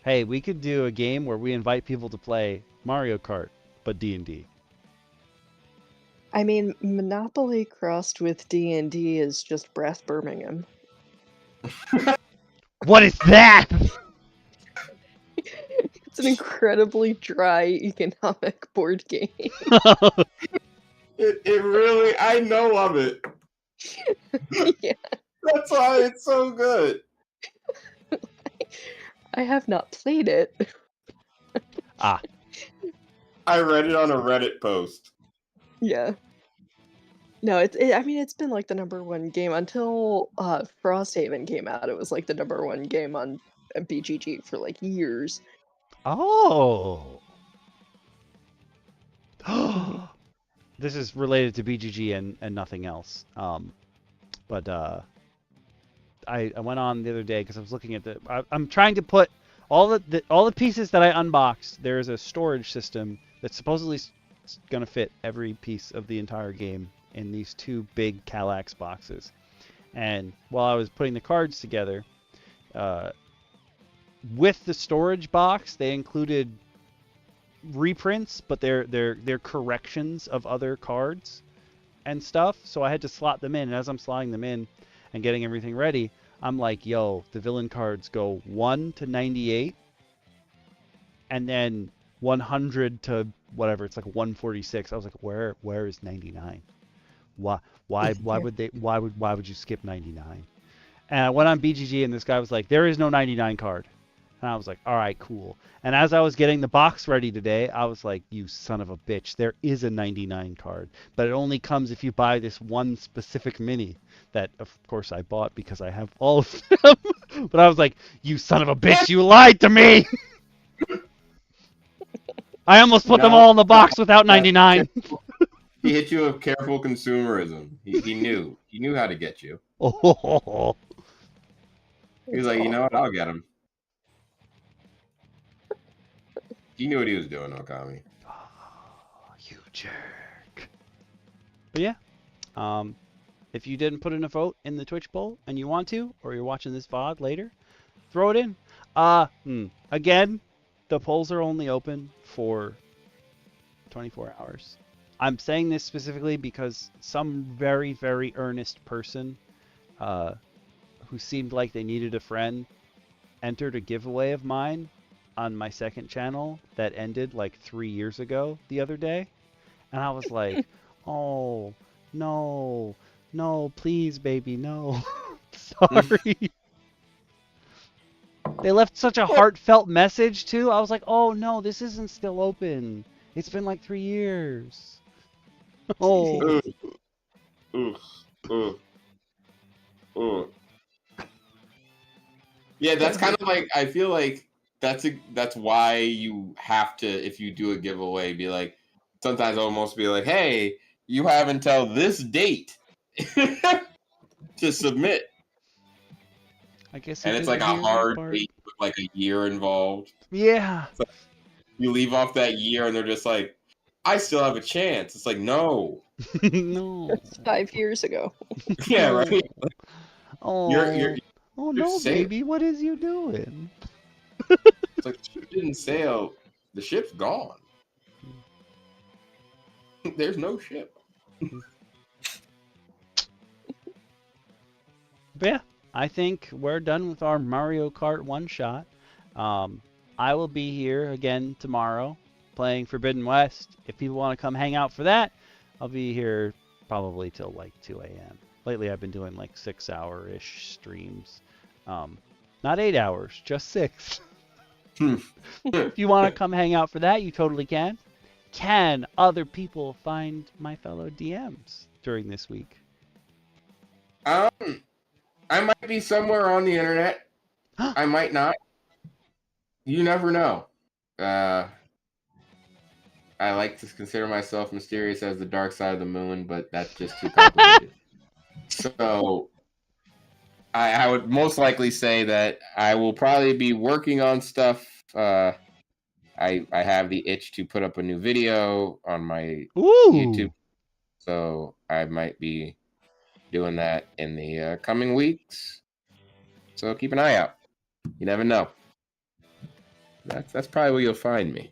hey, we could do a game where we invite people to play Mario Kart, but D&D. I mean, Monopoly crossed with D&D is just Brass Birmingham. What is that? It's an incredibly dry economic board game. It really, I know of it. Yeah. That's why it's so good. I have not played it. Ah. I read it on a Reddit post. Yeah. No, I mean, it's been like the #1 game until Frosthaven came out. It was like the #1 game on BGG for like years. Oh. This is related to BGG and nothing else. But I went on the other day because I was looking at I'm trying to put all the pieces that I unboxed. There is a storage system that's supposedly going to fit every piece of the entire game in these 2 big Kallax boxes. And while I was putting the cards together, with the storage box, they included reprints, but they're corrections of other cards and stuff. So I had to slot them in. And as I'm slotting them in and getting everything ready, I'm like, yo, the villain cards go 1 to 98, and then 100 to whatever. It's like 146. I was like, where is 99? Why would you skip 99? And I went on BGG and this guy was like, there is no 99 card. And I was like, all right, cool. And as I was getting the box ready today, I was like, you son of a bitch, there is a 99 card, but it only comes if you buy this one specific mini that, of course, I bought because I have all of them. But I was like, you son of a bitch, you lied to me. I almost put them all in the box without 99. He hit you with careful consumerism. He knew. He knew how to get you. Oh. He was like, you know what? I'll get him. He knew what he was doing, Okami. Oh, you jerk. But yeah, if you didn't put in a vote in the Twitch poll and you want to, or you're watching this VOD later, throw it in. Again, the polls are only open for 24 hours. I'm saying this specifically because some very, very earnest person who seemed like they needed a friend entered a giveaway of mine on my second channel that ended like 3 years ago the other day. And I was like, oh, no, please, baby, no. Sorry. They left such a heartfelt message, too. I was like, oh, no, this isn't still open. It's been like 3 years. Oh. Yeah, that's kind of like, I feel like that's why you have to, if you do a giveaway, be like, sometimes almost be like, hey, you have until this date to submit. I guess. And it's like a hard date with like a year involved. Yeah. So you leave off that year and they're just like, I still have a chance. It's like, no. No. That's 5 years ago. Yeah, right. Oh. You're no, baby, what is you doing? It's like, the ship didn't sail. The ship's gone. There's no ship. But yeah, I think we're done with our Mario Kart One Shot. I will be here again tomorrow playing Forbidden West. If people want to come hang out for that, I'll be here probably till like 2 a.m. Lately, I've been doing like 6-hour-ish streams. Not 8 hours, just 6. If you want to come hang out for that, you totally can. Can other people find my fellow DMs during this week? I might be somewhere on the internet. I might not. You never know. I like to consider myself mysterious as the dark side of the moon, but that's just too complicated. So I would most likely say that I will probably be working on stuff. I have the itch to put up a new video on my YouTube, so I might be doing that in the coming weeks. So keep an eye out. You never know. That's probably where you'll find me.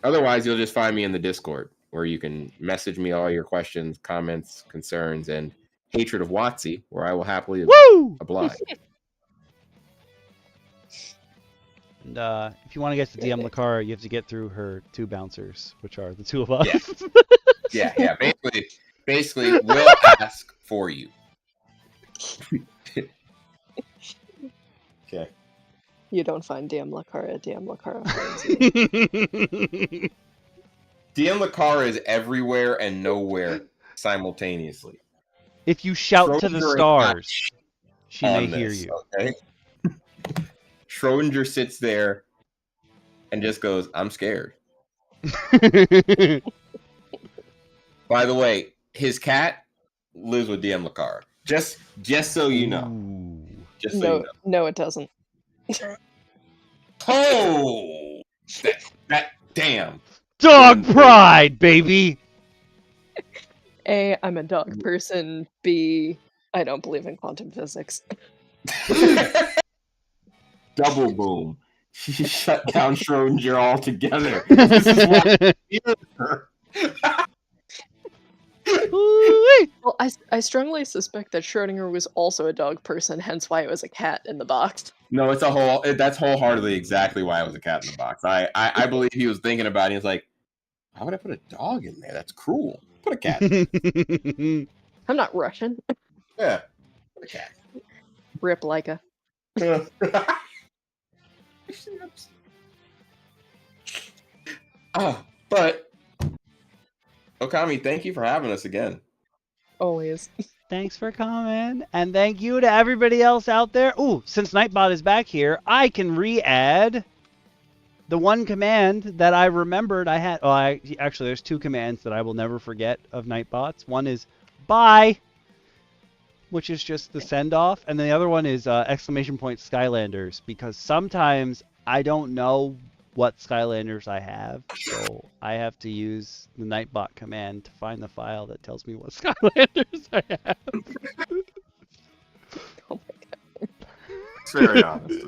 Otherwise, you'll just find me in the Discord, where you can message me all your questions, comments, concerns, and hatred of Watsy, where I will happily oblige. And if you want to get to DM Lacara, you have to get through her 2 bouncers, which are the 2 of us. Yeah. Basically, we'll ask for you. Okay. You don't find DM Lacara. DM Lacara finds you. DM Lacara is everywhere and nowhere simultaneously. If you shout to the stars, she may hear you. Okay. Schrodinger sits there and just goes, I'm scared. By the way, his cat lives with DM Lacara. Just so you know. Just so you know. No, it doesn't. Oh! That damn. Dog pride, baby! A, I'm a dog person. B, I don't believe in quantum physics. Double boom. She shut down Schrodinger altogether. This is why Well, I strongly suspect that Schrodinger was also a dog person, hence why it was a cat in the box. No, that's wholeheartedly exactly why it was a cat in the box. I believe he was thinking about it. He's like, why would I put a dog in there? That's cruel. Put a cat in. I'm not Russian. Yeah. Put a cat. Rip Leica. But Okami, thank you for having us again. Always. Thanks for coming, and thank you to everybody else out there. Ooh, since Nightbot is back here, I can re-add the one command that I remembered I had. Oh, actually, there's 2 commands that I will never forget of Nightbots. One is bye, which is just the send-off, and then the other one is exclamation point Skylanders, because sometimes I don't know what Skylanders I have. So I have to use the Nightbot command to find the file that tells me what Skylanders I have. Oh my god. It's very honest.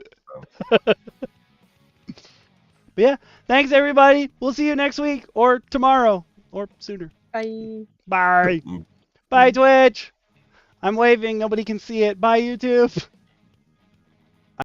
But yeah, thanks everybody. We'll see you next week or tomorrow or sooner. Bye. Bye. Bye, Twitch. I'm waving. Nobody can see it. Bye, YouTube.